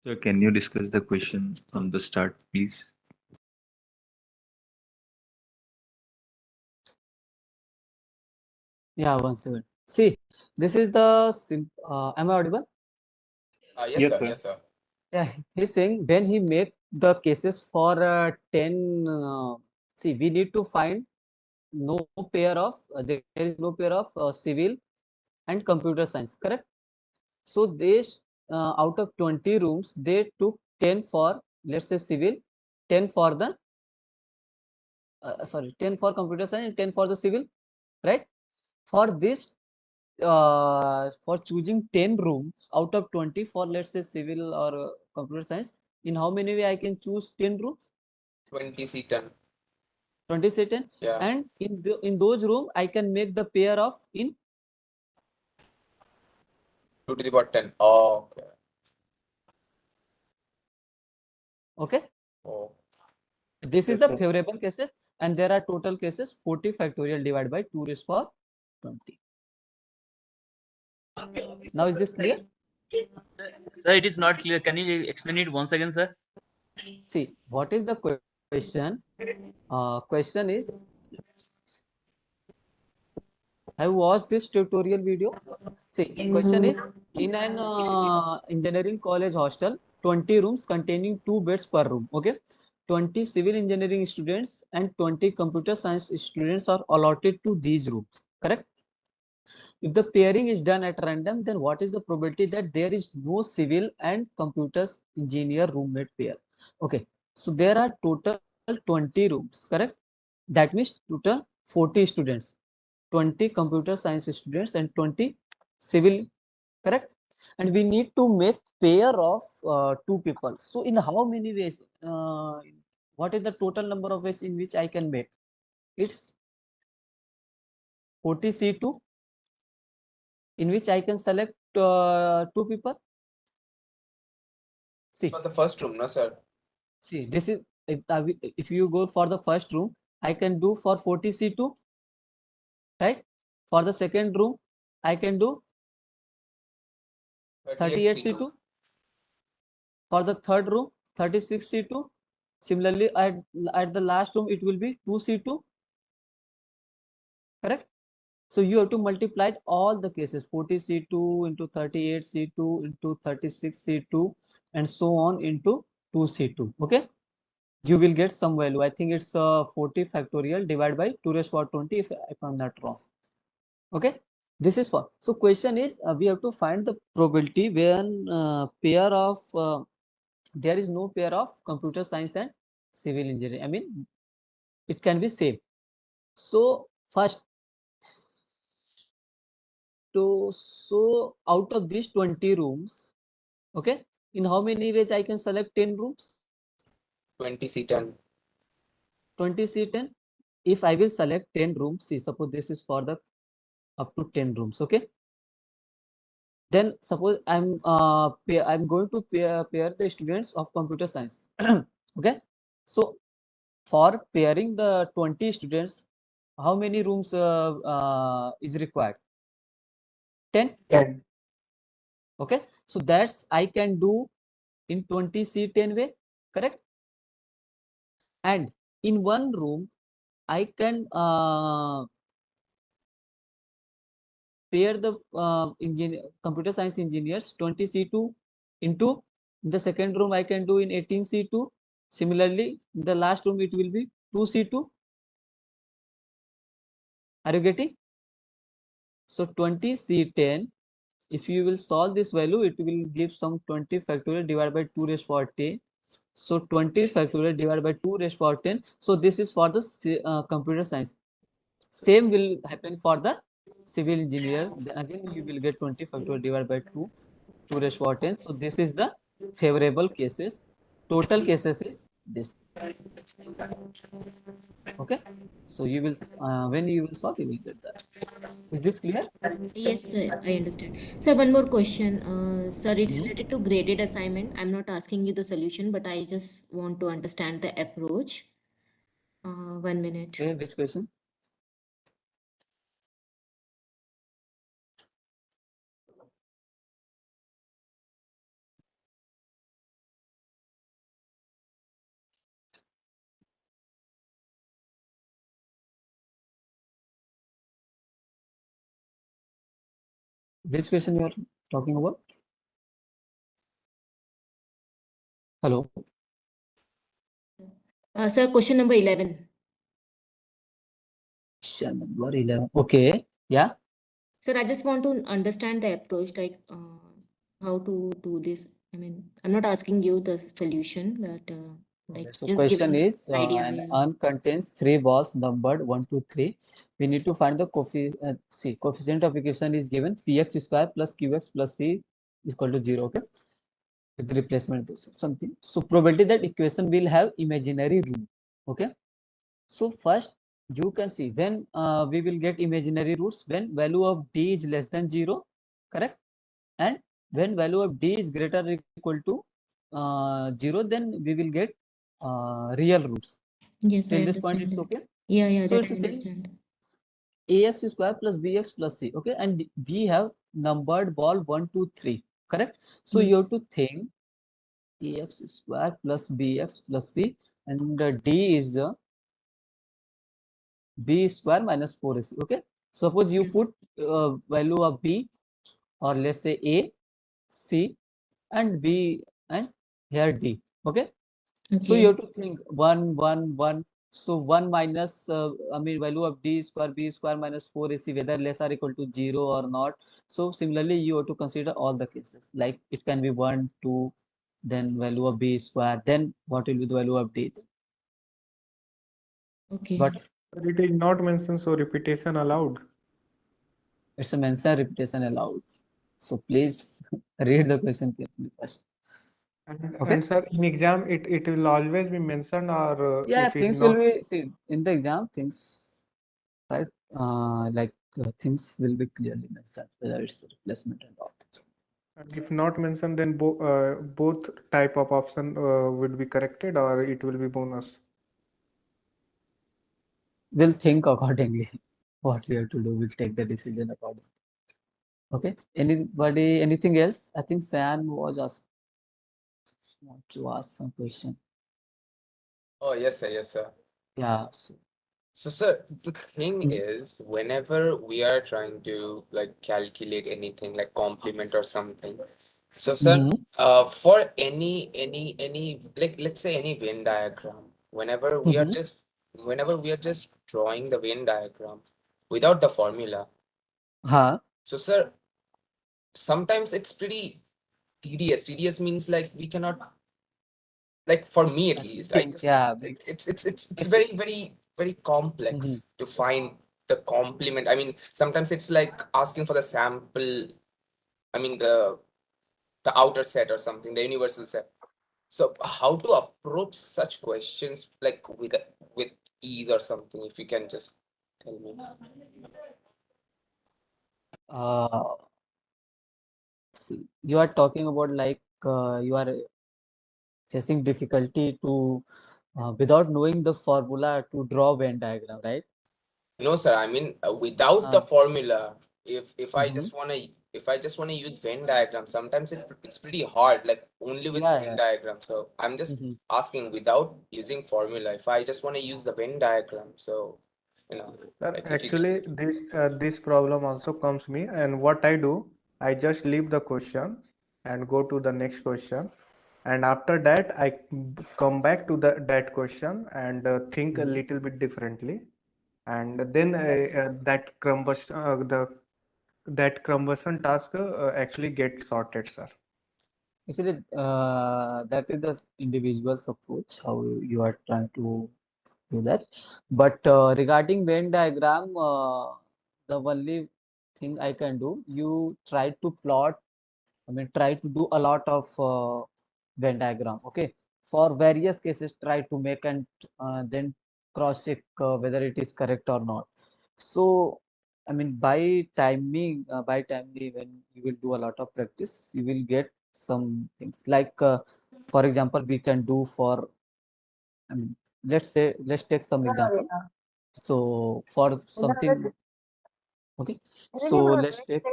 So can you discuss the question from the start, please? Yeah, one second. See, this is the am I audible? Yes, Yes, sir. sir. Yes, sir. Yeah, he's saying when he make the cases for 10, see, we need to find no pair of, there is no pair of civil and computer science, correct? So they, out of 20 rooms, they took 10 for, let's say, civil, 10 for the, sorry, 10 for computer science and 10 for the civil, right? For this, for choosing 10 rooms out of 20 for, let's say, civil or computer science, in how many way I can choose 10 rooms? 20C10. 20 say 10. Yeah. And in those room, I can make the pair of in 2 to the power 10. Oh, okay. okay. Oh. This is Yes, the sir. favorable cases, and there are total cases 40 factorial divided by 2 raised power 20. Now is this clear? Sir, it is not clear. Can you explain it once again, sir? See, what is the question? Question is, have you watched this tutorial video? See, question is, in an engineering college hostel, 20 rooms containing 2 beds per room. Okay, 20 civil engineering students and 20 computer science students are allotted to these rooms. Correct? If the pairing is done at random, then what is the probability that there is no civil and computers engineer roommate pair? Okay, so there are total 20 rooms, correct? That means total 40 students, 20 computer science students and 20 civil, correct? And we need to make pair of 2 people. So in how many ways? What is the total number of ways in which I can make? It's 40C2, in which I can select 2 people. See, For the first room, no, sir. see, this is, if you go for the first room, I can do for 40C2, right? For the second room, I can do 38C2. 38C2. For the third room, 36C2. Similarly, at the last room, it will be 2C2, correct? So you have to multiply all the cases, 40C2 into 38C2 into 36C2 and so on into 2C2, okay? You will get some value. I think it's 40 factorial divided by 2 raised to power 20 if I'm not wrong. Okay, this is for. So question is, we have to find the probability when pair of there is no pair of computer science and civil engineering. I mean, it can be same. So first, so out of these 20 rooms, okay, in how many ways I can select 10 rooms? 20C10. 20C10. If I will select 10 rooms, see, suppose this is for the up to 10 rooms, okay. Then suppose I'm going to pair the students of computer science. Okay. So for pairing the 20 students, how many rooms is required? 10. 10. Okay. So that's I can do in 20C10 way, correct? And in one room, I can pair the computer science engineers 20C2 into the second room I can do in 18C2. Similarly, in the last room it will be 2C2. Are you getting? So 20C10, if you will solve this value, it will give some 20 factorial divided by 2 raised power 10. So 20 factorial divided by 2 raised power 10. So this is for the computer science. Same will happen for the civil engineer. Then again, you will get 20 factorial divided by 2 raised power 10. So this is the favorable cases. Total cases is this. Okay. So you will when you will solve, you will get that. Is this clear? Yes, sir, I understand. Sir, one more question. Sir, it's Mhm. related to graded assignment. I'm not asking you the solution, but I just want to understand the approach. 1 minute. Okay, which question? Which question you are talking about? Hello. Sir, question number 11. Question number 11. Okay. Yeah. Sir, I just want to understand the approach, like how to do this. I mean, I'm not asking you the solution, but like Okay. So just question giving is idea. an Yeah. urn contains 3 balls numbered 1, 2, 3. We need to find the coefficient. See, coefficient of equation is given px square plus qx plus c is equal to 0. Okay. With replacement something. So probability that equation will have imaginary root. Okay. So first you can see when we will get imaginary roots when value of d is less than 0, correct? And when value of d is greater or equal to 0, then we will get real roots. Yes, I Till this point understand it's that. okay. Yeah, So that it's I the same understand. ax square plus bx plus c. Okay, and we have numbered ball 1, 2, 3, correct? So you have Yes. to think ax square plus bx plus c, and d is b square minus 4ac. Okay, suppose you Yeah. put value of b, or let's say a, c, and b, and here d. Okay, so you Okay. have to think 1, 1, 1. So 1 minus I mean value of d square b square minus 4ac, whether less or equal to 0 or not. So similarly you have to consider all the cases, like it can be 1, 2, then value of b square, then what will be the value of d. Okay. But But it is not mentioned, so repetition allowed. it's a mention repetition allowed. So please read the question carefully first. Okay. And sir, in exam, it will always be mentioned, or Yeah, if it things will not. be, see, in the exam, things, right? Like things will be clearly mentioned, whether it's replacement and all. And if not mentioned, then both type of option would be corrected, or it will be bonus. We'll think accordingly what we have to do. We'll take the decision accordingly. Okay. Anybody, anything else? I think San was asked, want to ask some question. Oh, yes, sir. Yes, sir. Yeah. So, So, sir, the thing Mhm. is, whenever we are trying to like calculate anything like complement or something, so, sir, Mhm. for any like let's say any Venn diagram, Mhm. whenever we are just drawing the Venn diagram without the formula, Huh. so, sir, sometimes it's pretty tedious. Tedious means like we cannot, like for me at I least, I think, just yeah, it's it's very very Mhm. complex to find the complement. I mean, sometimes it's like asking for the sample. I mean, the outer set or something, the universal set. So how to approach such questions like with ease or something? If you can just tell me. Uh, See, you are talking about like you are facing difficulty to without knowing the formula to draw Venn diagram, right? No, sir. I mean, without the Uh, formula, if I mhm. just wanna use Venn diagram, sometimes it's pretty hard, like only with Yeah, Venn yeah. diagram. So I'm just Mhm. asking without using formula. If I just wanna use the Venn diagram, so Sir, like if you can. actually, this problem also comes me, and what I do, I just leave the question and go to the next question, and after that, I come back to that question and think a Mhm. little bit differently, and then That is that cumbersome task actually gets sorted, sir. actually that is the individual's approach how you are trying to do that. But regarding Venn diagram, the only thing I can do, you try to plot. I mean, try to do a lot of Venn diagram. Okay, for various cases, try to make and then cross check whether it is correct or not. So, I mean, by timing, when you will do a lot of practice, you will get some things like, for example, we can do for. I mean, let's take some example. So for something, okay. So let's take,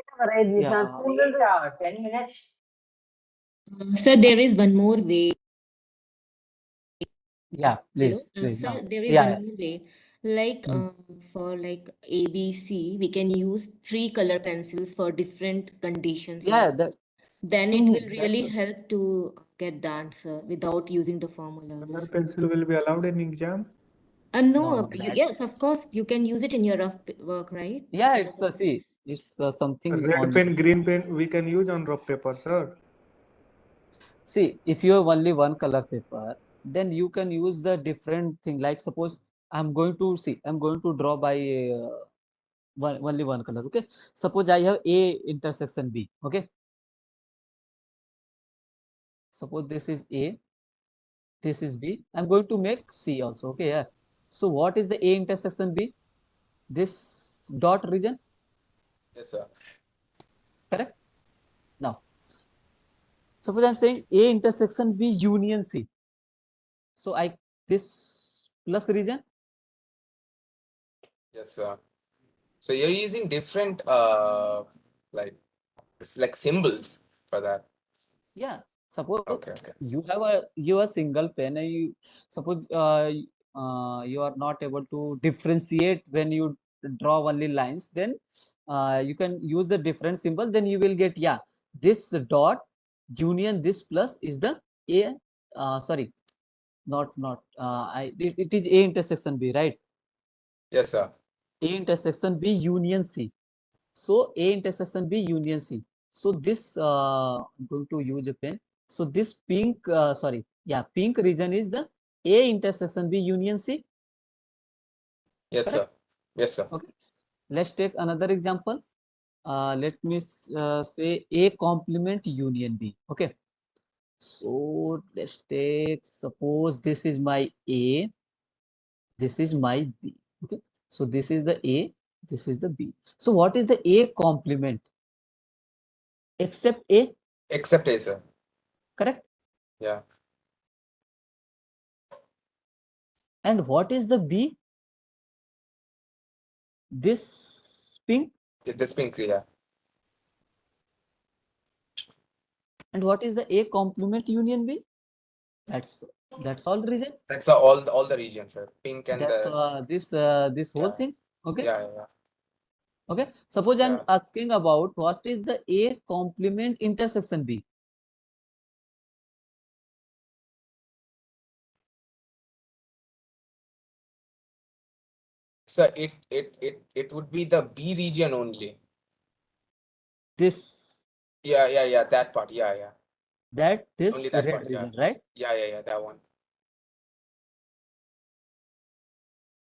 yeah, Sir, there is one more way. yeah. Hello, Please sir, now. there is Yeah, one yeah. more way. Like Mm. for like ABC, we can use three color pencils for different conditions, Yeah, that Then it will that's really help to get the answer without using the Color formulas. pencil will be allowed in exam. No, no that yes, of course, you can use it in your work, right? yeah. In It's your the see. office. It's something Red on. pen, green pen, we can use on rough paper, sir. See, if you have only one color paper, then you can use the different thing. Like suppose I'm going to see. I'm going to draw by only one color. Okay. Suppose I have A intersection B. Okay. Suppose this is A. This is B. I'm going to make C also. Okay. Yeah. So what is the A intersection B? This dot region. Yes, sir. Correct. Now, suppose I'm saying A intersection B union C. So I this plus region. Yes, sir. So you're using different like it's like symbols for that. Yeah. Suppose Okay, okay. you a single pen and you suppose you are not able to differentiate when you draw only lines, then you can use the different symbol, then you will get, yeah, this dot union this plus is the A, sorry, not it is A intersection B, right? Yes, sir. A intersection B union C. So A intersection B union C. So this I'm going to use a pen. So this pink, pink region is the A intersection B union C. Yes, Correct. sir. Yes, sir. Okay. Let's take another example. Let me say A complement union B. Okay. So let's take, suppose this is my A, this is my B. Okay. So this is the A, this is the B. So what is the A complement? Except A, Except A, sir. correct? Yeah. And what is the B? This pink. This pink, yeah. And what is the A complement union B? That's that's all region. That's all the regions, sir. Pink and That's the this whole yeah, things. Okay. yeah. Okay. Suppose I'm Yeah. asking about what is the A complement intersection B. So it would be the B region only. This Yeah. That part. Yeah. that Only this that red part. Yeah. region, right? Yeah. That one.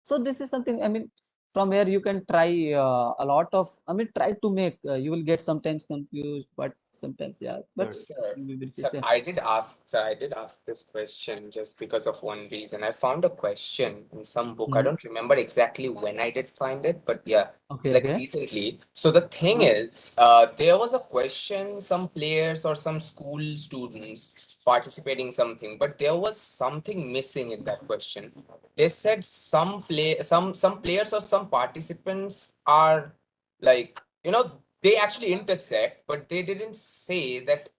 So this is something. I mean, from here you can try a lot of, I mean, try to make, you will get sometimes confused, but sometimes, yeah, but Sir, we will sir, face I did ask this question just because of one reason. I found a question in some book. I Mhm. don't remember exactly when I did find it, but yeah, Okay, like okay. recently. So the thing Uh-huh. is, there was a question, some players or some school students participating something, but there was something missing in that question. They said some players or some participants are like, they actually intersect, but they didn't say that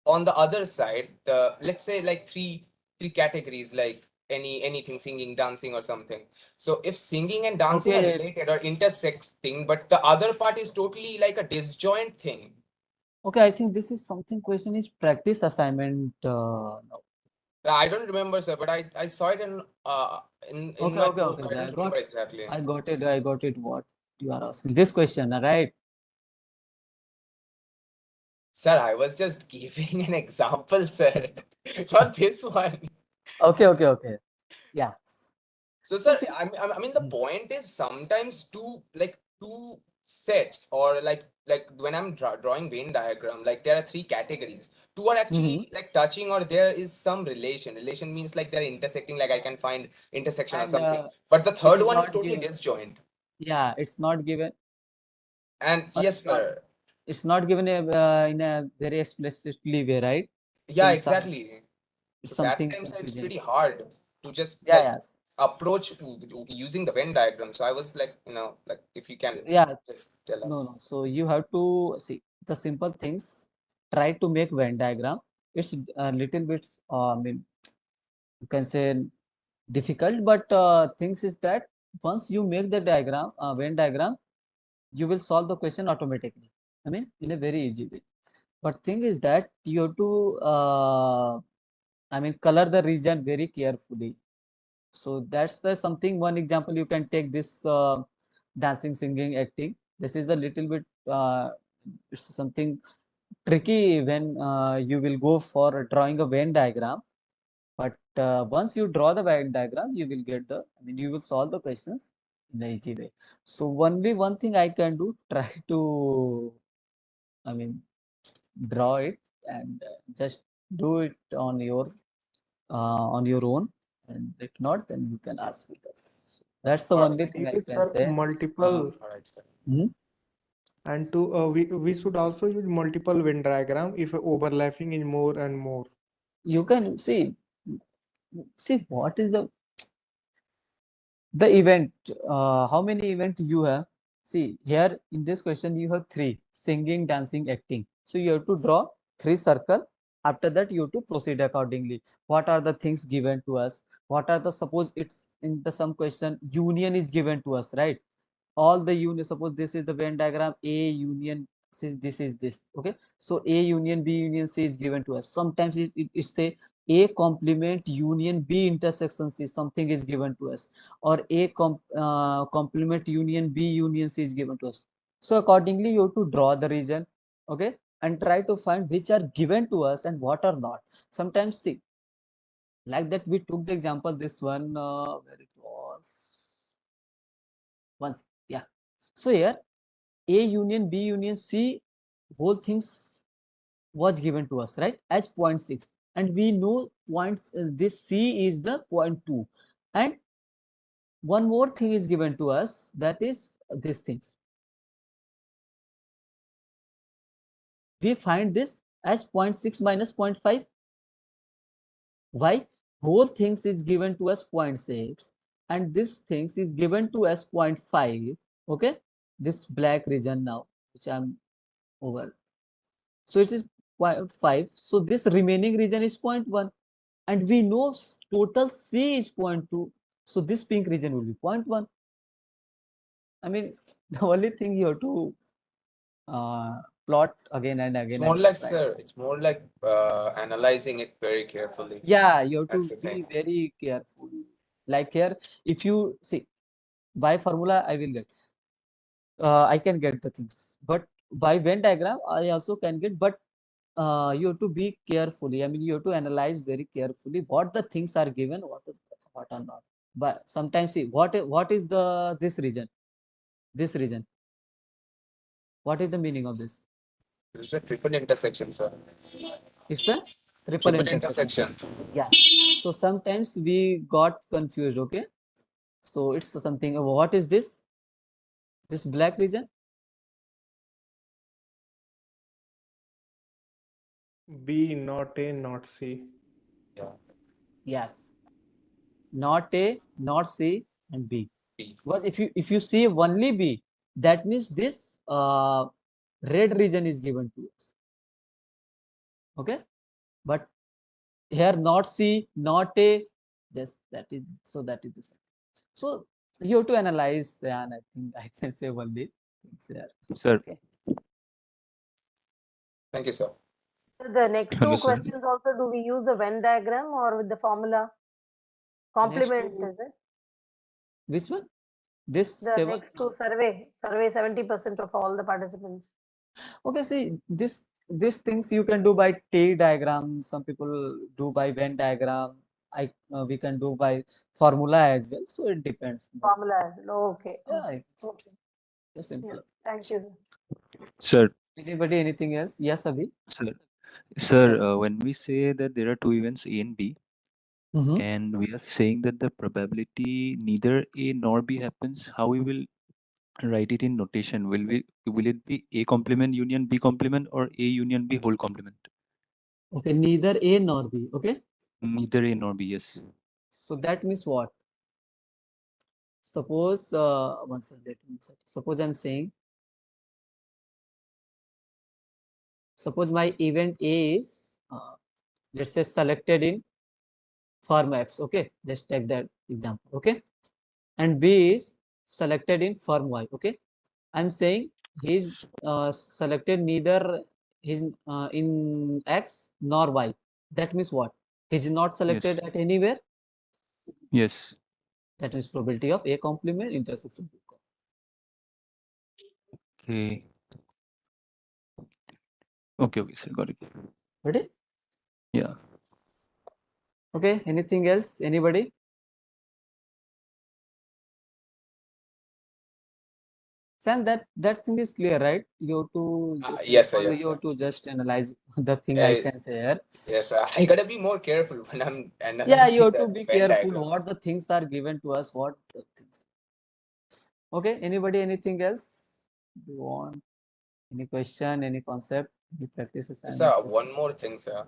on the other side, the let's say like three categories, like anything, singing, dancing, or something. So if singing and dancing are Okay, related or intersecting, but the other part is totally like a disjoint thing. okay, I think this is something question is practice assignment. No. I don't remember, sir, but I saw it in Okay, my okay, book. okay. I don't remember exactly. I got it. What you are asking this question, right? Sir, I was just giving an example, sir. Not this one. Okay, okay, okay. Yeah. So, So sir, see, I mean, the point is sometimes two sets, or like when I'm drawing Venn diagram, like there are three categories. Two are mm-hmm. actually like touching, or there is some relation. Relation means like they're intersecting, like I can find intersection or And something. But the it third is one is not totally given. disjoint. Yeah, it's not given, And or yes, sir. it's not given in a very explicitly way, right? Yeah, Things are, exactly. it's So that something times it's confusing. pretty hard to just Yeah, like yes. approach using the Venn diagram. So I was like, like if you can Yeah, just tell no, no. us. So you have to see the simple things. Try to make Venn diagram. It's a little bit, I mean, you can say difficult, but things is that once you make the diagram, Venn diagram, you will solve the question automatically. I mean, in a very easy way. But thing is that you have to, I mean, color the region very carefully. So that's the something. One example you can take this dancing, singing, acting. This is a little bit it's something tricky when you will go for drawing a Venn diagram. But once you draw the Venn diagram, you will get the. I mean, you will solve the questions in a easy way. So only one thing I can do, try to, I mean, draw it and just do it on your own, and if not, then you can ask with us. That's the All right, only sir. thing I Use, can sir, say. multiple, All right, sir. Mhm. and we should also use multiple Venn diagram if overlapping is more and more. You can see what is the event. How many event you have? See here in this question you have three: singing, dancing, acting. So you have to draw three circle. After that you have to proceed accordingly. What are the things given to us? What are the, suppose it's in the some question union is given to us, right? All the union, suppose this is the Venn diagram, A union says this is this, okay? So A union B union C is given to us. Sometimes it say A complement union B intersection C, something is given to us, or complement union B union C is given to us. So accordingly you have to draw the region, okay, and try to find which are given to us and what are not. Sometimes see, like that we took the example, this one where it was once, yeah. So here A union B union C, whole things was given to us, right, as 0.6, and we know point this C is the 0.2, and one more thing is given to us, that is these things. We find this as 0.6 minus 0.5. Why? Whole things is given to us 0.6, and this things is given to us 0.5. Okay, this black region now, which I'm over. So it is 0.5. So this remaining region is 0.1, and we know total C is 0.2. So this pink region will be 0.1. I mean, the only thing you have to plot again and It's again more and like, try. sir, it's more like analyzing it very carefully. Yeah, you have That's to the thing. be very careful. Like here, if you see by formula, I will get, I can get the things, but by Venn diagram, I also can get, but you have to be carefully. I mean, you have to analyze very carefully what the things are given, what are not. But sometimes see what is the this region. this region. What is the meaning of this? It's a triple intersection, sir. It's a triple intersection. Yeah. So sometimes we got confused. Okay. So it's something. What is this? This black region? B, not A, not C. Yeah. Yes. Not A, not C, and B. B. Because if you see only B, that means this red region is given to us. Okay. But here not C, not A. This that is so that is the same. So you have to analyze, and I think I can say only things there. Sir. Okay. Thank you, sir. The next Hello, two sir. questions also, do we use the Venn diagram or with the formula? Complement, two- is it? Which one? This The 7? next two survey 70% of all the participants. Okay, see these things you can do by T diagram. Some people do by Venn diagram. We can do by formula as well. So it depends. Formula. Okay. Yeah, Okay. it's Okay. just simple. Yeah. Thank you. Sir. Anybody, anything else? Yes, Abhi. Sir, when we say that there are two events A and B, Mm-hmm. and we are saying that the probability neither A nor B happens, how we will write it in notation? Will it be A complement union B complement or A union B whole complement? Okay, neither A nor B. Okay. Neither A nor B, yes. So that means what? Suppose one second, let me check. Suppose I'm saying, suppose my event A is let's say selected in form X. Okay, let's take that example. Okay, and B is selected in form Y. Okay, I'm saying he's selected neither he's in X nor Y. That means what? He's not selected Yes. at anywhere. Yes. That means probability of A complement intersection B. Okay. Okay, sir, got it. Ready? Yeah. Okay, anything else? Anybody? Sam, that thing is clear, right? You have to just Yes, sir. simple, Yes, you have sir. to just analyze the thing I can say here. Yes, sir. I gotta be more careful when I'm Yeah, you analyzing have to the be Venn careful diagram. what the things are given to us, what the things. Okay, anybody, anything else? Do you want any question, any concept, any practices? Sir, one more thing, sir.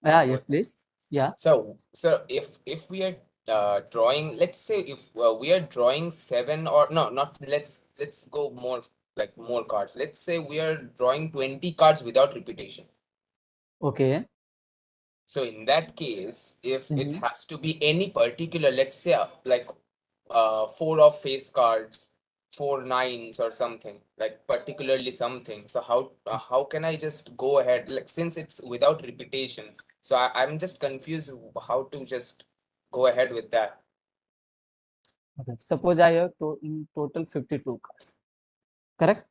Yeah, yes, please. Yeah. So, sir, if we are drawing, let's say if we are drawing 7 or no, not let's go more like more cards. Let's say we are drawing 20 cards without repetition. Okay. So in that case, if it has to be any particular, let's say like 4 of face cards, 4 nines or something, like particularly something. So how can I just go ahead, like since it's without repetition? So I'm just confused how to just go ahead with that. Okay. Suppose I have in total 52 cards. Correct?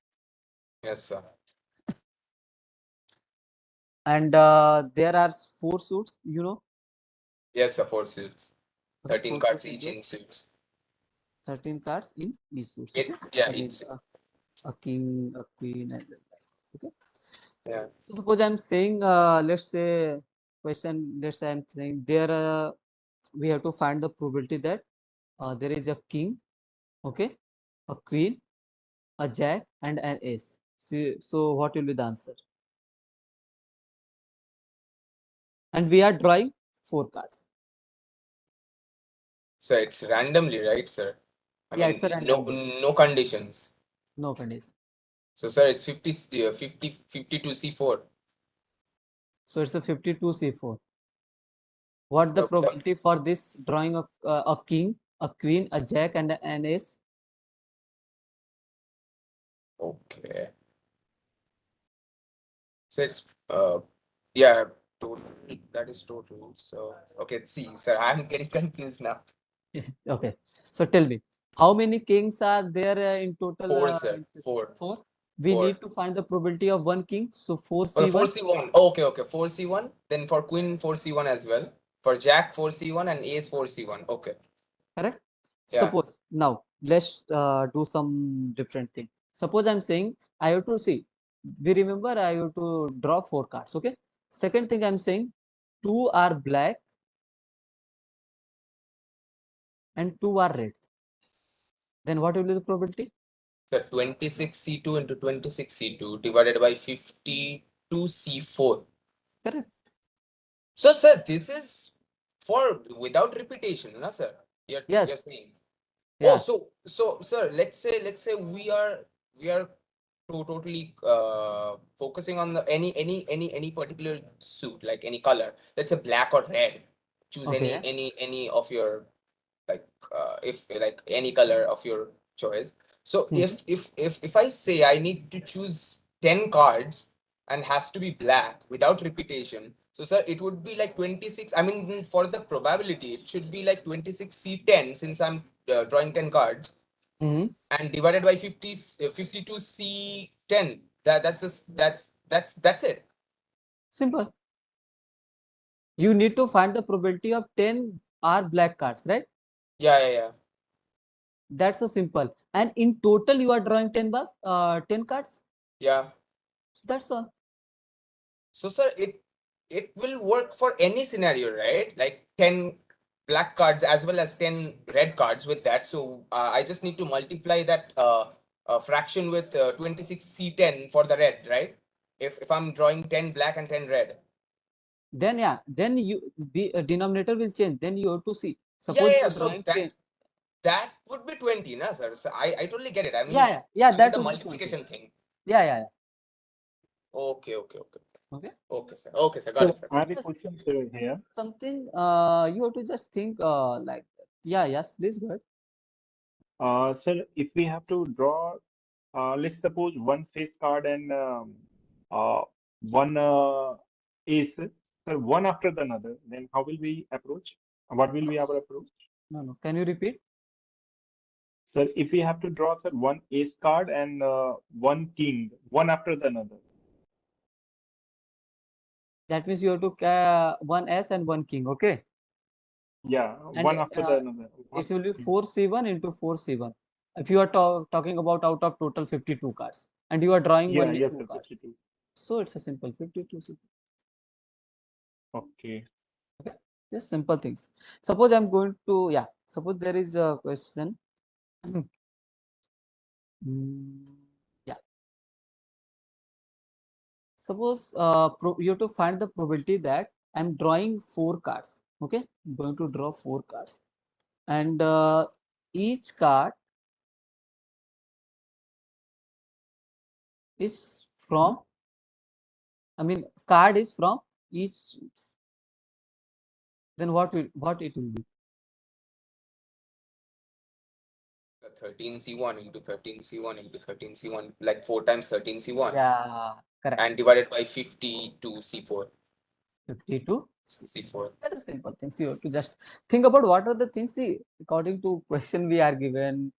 Yes, sir. And there are 4 suits, you know? Yes, sir, 4 suits. Okay, 13 4 cards suits each include in suits. 13 cards in each suits. It, Okay. yeah, I mean, each. a king, a queen, and okay. Yeah. So suppose I'm saying, let's say question. Let's say I'm saying there we have to find the probability that there is a king, okay, a queen, a jack, and an ace. So what will be the answer? And we are drawing 4 cards. So it's randomly, right, sir? I Yeah, mean, it's a random. no conditions. No condition. So, sir, it's 52 C4. So it's a 52 C4. What the probability for this drawing a king, a queen, a jack, and an ace? Okay. So it's yeah, total, that is total. So okay, see, sir, I'm getting confused now. Okay. So tell me, how many kings are there in total? 4, sir. 4. 4. We 4. need to find the probability of 1 king. So 4C1. 4C1. Okay, okay. 4C1. Then for queen 4C1 as well. For jack 4C1 and ace 4C1. Okay. Correct. Yeah. Suppose now let's do some different thing. Suppose I'm saying I have to see. We remember I have to draw 4 cards. Okay. Second thing I'm saying 2 are black and 2 are red. Then what will be the probability? So 26C2 into 26C2 divided by 52C4. Correct. So, sir, this is for without repetition, no, sir? You're Yes. saying. Oh, Yeah. so, sir, let's say we are totally focusing on the any particular suit, like any color. Let's say black or red. Choose Okay. any of your, like if like any color of your choice. So Mhm. if I say I need to choose 10 cards and has to be black without repetition, so sir, it would be like 26. I mean, for the probability it should be like 26C10, since I'm drawing 10 cards, Mhm. and divided by 52C10. That's it. Simple. You need to find the probability of 10 are black cards, right? Yeah. That's a simple. And in total, you are drawing 10 cards. Yeah. That's all. So, sir, it will work for any scenario, right? Like 10 black cards as well as 10 red cards with that. So, I just need to multiply that fraction with 26C10 for the red, right? If I'm drawing 10 black and 10 red. Then yeah, then you be denominator will change. Then you have to see. Yeah, Suppose you yeah. are So drawing 10. that would be 20, na, sir? So I totally get it. Yeah, I mean that the would be 20. multiplication thing. Yeah. Okay. Okay. Okay, sir. Got So it, sir. I Got have it. a Yes. question, sir, here. Something you have to just think like that. Yes, please go ahead. Sir, if we have to draw, let's suppose one face card and uh, one ace, sir, one after the another, then how will we approach? What will be our approach? No. Can you repeat? Sir, if we have to draw, sir, one ace card and one king, one after the another. That means you have to one S and one king. Okay. Yeah, And one after the another. it will be 4C1 into 4C1. If you are talking about out of total 52 cards and you are drawing Yeah, only yes, two sir, cards. 52. So it's a simple 52. Okay. Okay. Just simple things. Suppose I'm going to, suppose there is a question. Mm, yeah. Suppose you have to find the probability that I'm drawing 4 cards. Okay. I'm going to draw 4 cards. And each card is from, card is from each suits. Then what it will be? 13C1 into 13C1 into 13C1, like 4 times 13C1. Yeah, correct. And divided by 52C4. 52. C4. That is simple things. You have to just think about what are the things. See, according to question we are given,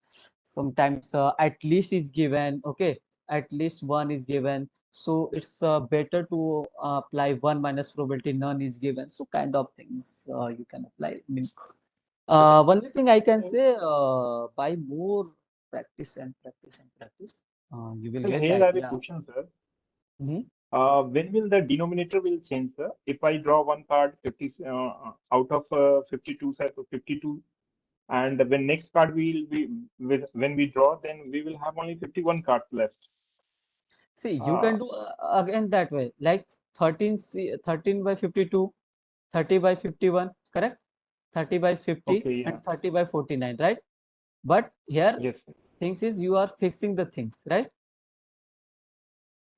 sometimes at least is given. Okay, at least one is given. So it's better to apply one minus probability none is given. So kind of things you can apply. So, sir, One thing I can say, by more practice and practice, you will Sir, get here I have a idea. question, sir. Mhm. When will the denominator will change, sir? If I draw one card 50 out of 52, sir, so 52, and when next card will be with when we draw, then we will have only 51 cards left. See, you Uh, can do again that way, like 13 by 52, 30 by 51, correct? 30 by 50 okay, yeah, and 30 by 49, right? But here yes, sir. things is you are fixing the things, right?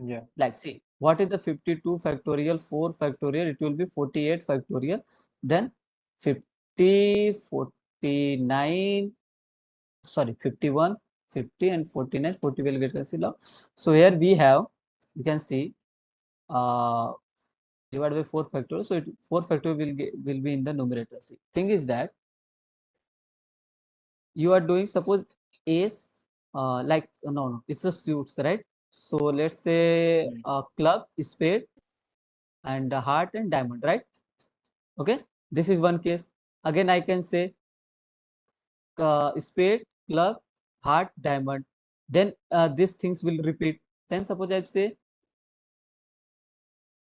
Yeah, Like, see, what is the 52 factorial, 4 factorial? It will be 48 factorial. Then 50, 49, sorry, 51, 50 and 49, 40 will get cancelled out. So here we have, you can see, uh, divided by 4 factorial. So 4 factorial will be in the numerator. See, thing is that you are doing, suppose ace, like no, it's a suits, right? So let's say yeah, club, spade, and heart and diamond, right? Okay, this is one case. Again, I can say spade, club, heart, diamond, then these things will repeat. Then suppose I say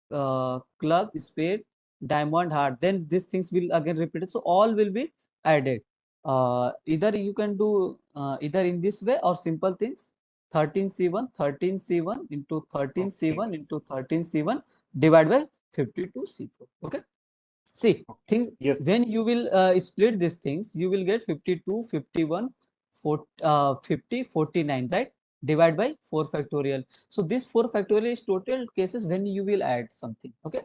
club, spade, diamond, heart, then these things will again repeat it. So all will be added. Either you can do either in this way or simple things. 13C1, 13C1 into 13C1 into 13C1 divided by 52C4. Okay. See, things Yes. when you will split these things, you will get 52, 51, 50, 49, right? Divide by 4 factorial. So this 4 factorial is total cases when you will add something. Okay.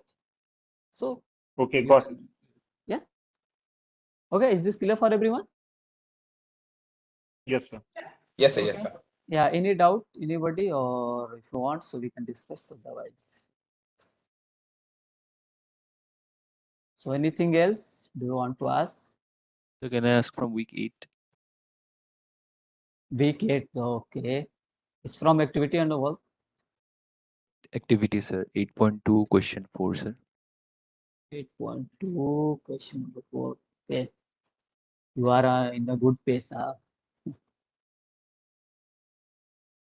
So Okay, you got it. can, yeah. Okay, is this clear for everyone? Yes, sir. Yes, sir. Yes, Okay. sir. Yeah, any doubt, anybody, or if you want, so we can discuss otherwise. So anything else do you want to ask? So can I ask from week 8? Week 8, okay. It's from activity and work. Activity, sir. 8.2, question 4, sir. 8.2, question number 4. Okay. You are in a good pace.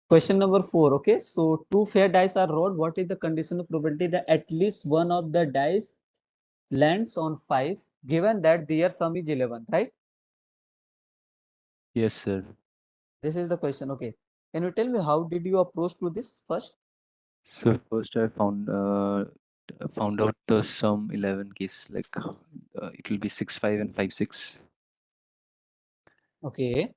Question number 4. Okay. So two fair dice are rolled. What is the conditional probability that at least one of the dice lands on 5, given that their sum is 11, right? Yes, sir. This is the question. Okay. Can you tell me how did you approach to this first? So first I found out the sum 11 case, like it will be 6, 5 and 5, 6. Okay.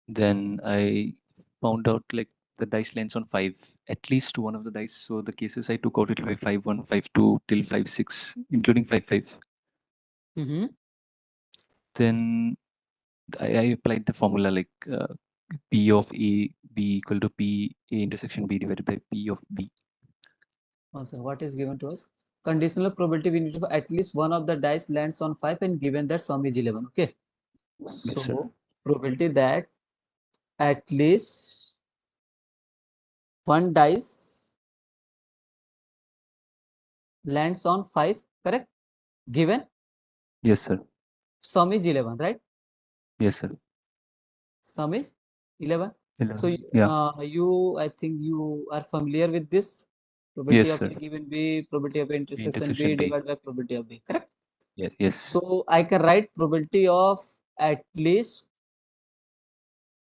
Then I found out like the dice lands on 5, at least one of the dice. So the cases I took out, it will be 5, 1, 5, 2 till 5, 6, including 5, 5. Mm-hmm. Then I applied the formula like P of A B equal to P A intersection B divided by P of B. So what is given to us? Conditional probability we need to at least one of the dice lands on 5 and given that sum is 11. Okay. Yes, sir. So probability that at least one dice lands on 5, correct? Given Yes, sir. sum is 11, right? Yes, sir. Sum is 11. So 11. Yeah. I think you are familiar with this probability Yes, of sir. A given B, probability of intersection B Intersection B. divided by probability of B, correct? Yeah. Yes. So I can write probability of at least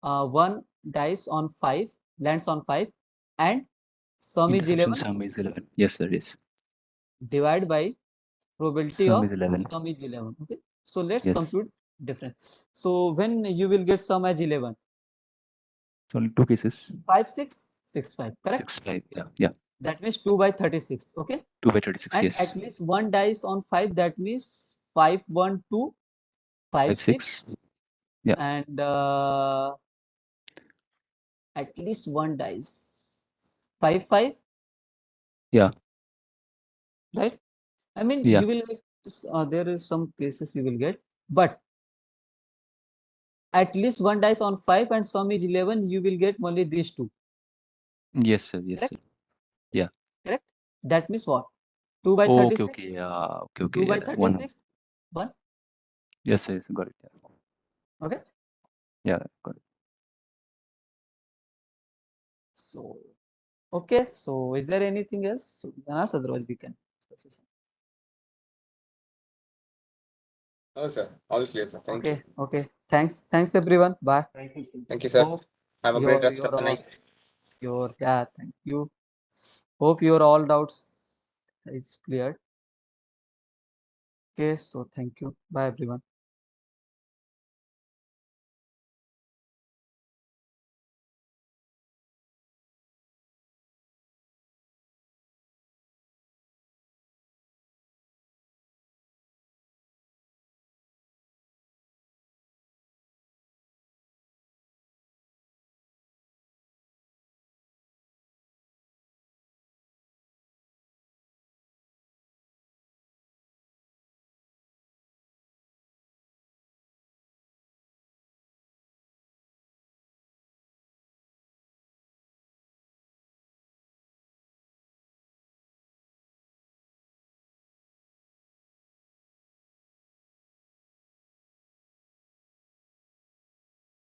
one dice on 5 lands on 5 and sum is Intersection 11 sum is 11. Yes, sir. Yes. divided by probability Sum of is 11. sum is 11. Okay. So let's Yes. compute difference. So when you will get sum as 11, Only two cases. 5, 6, 6, 5, correct? 6, 5. Yeah. Yeah. That means 2 by 36. Okay. 2 by 36. And Yes. at least one dice on 5, that means 5, 1, 2, 5, 5, 6. 6. Yeah. And at least one dice 5, 5. Yeah. Right. I mean, Yeah. you will get, there is some cases you will get, but at least one dice on 5 and sum is 11, you will get only these two. Yes, sir. Yes, Correct? sir. Yeah. Correct? That means what? 2 by Oh, okay. 36? Okay. Yeah. Okay. 2 Okay. by Yeah. One. 36? 1. Yes, sir. Yes, got it. Yeah. Okay. Yeah. Got it. So, okay. So, is there anything else? You can ask, otherwise we can. No, sir. All clear, sir. Thank you. Okay. Okay. Thanks everyone. Bye. Thank you, sir. Thank you, sir. Hope Have a great rest of the night. yeah, thank you. Hope your all doubts is cleared. Okay, so thank you. Bye everyone.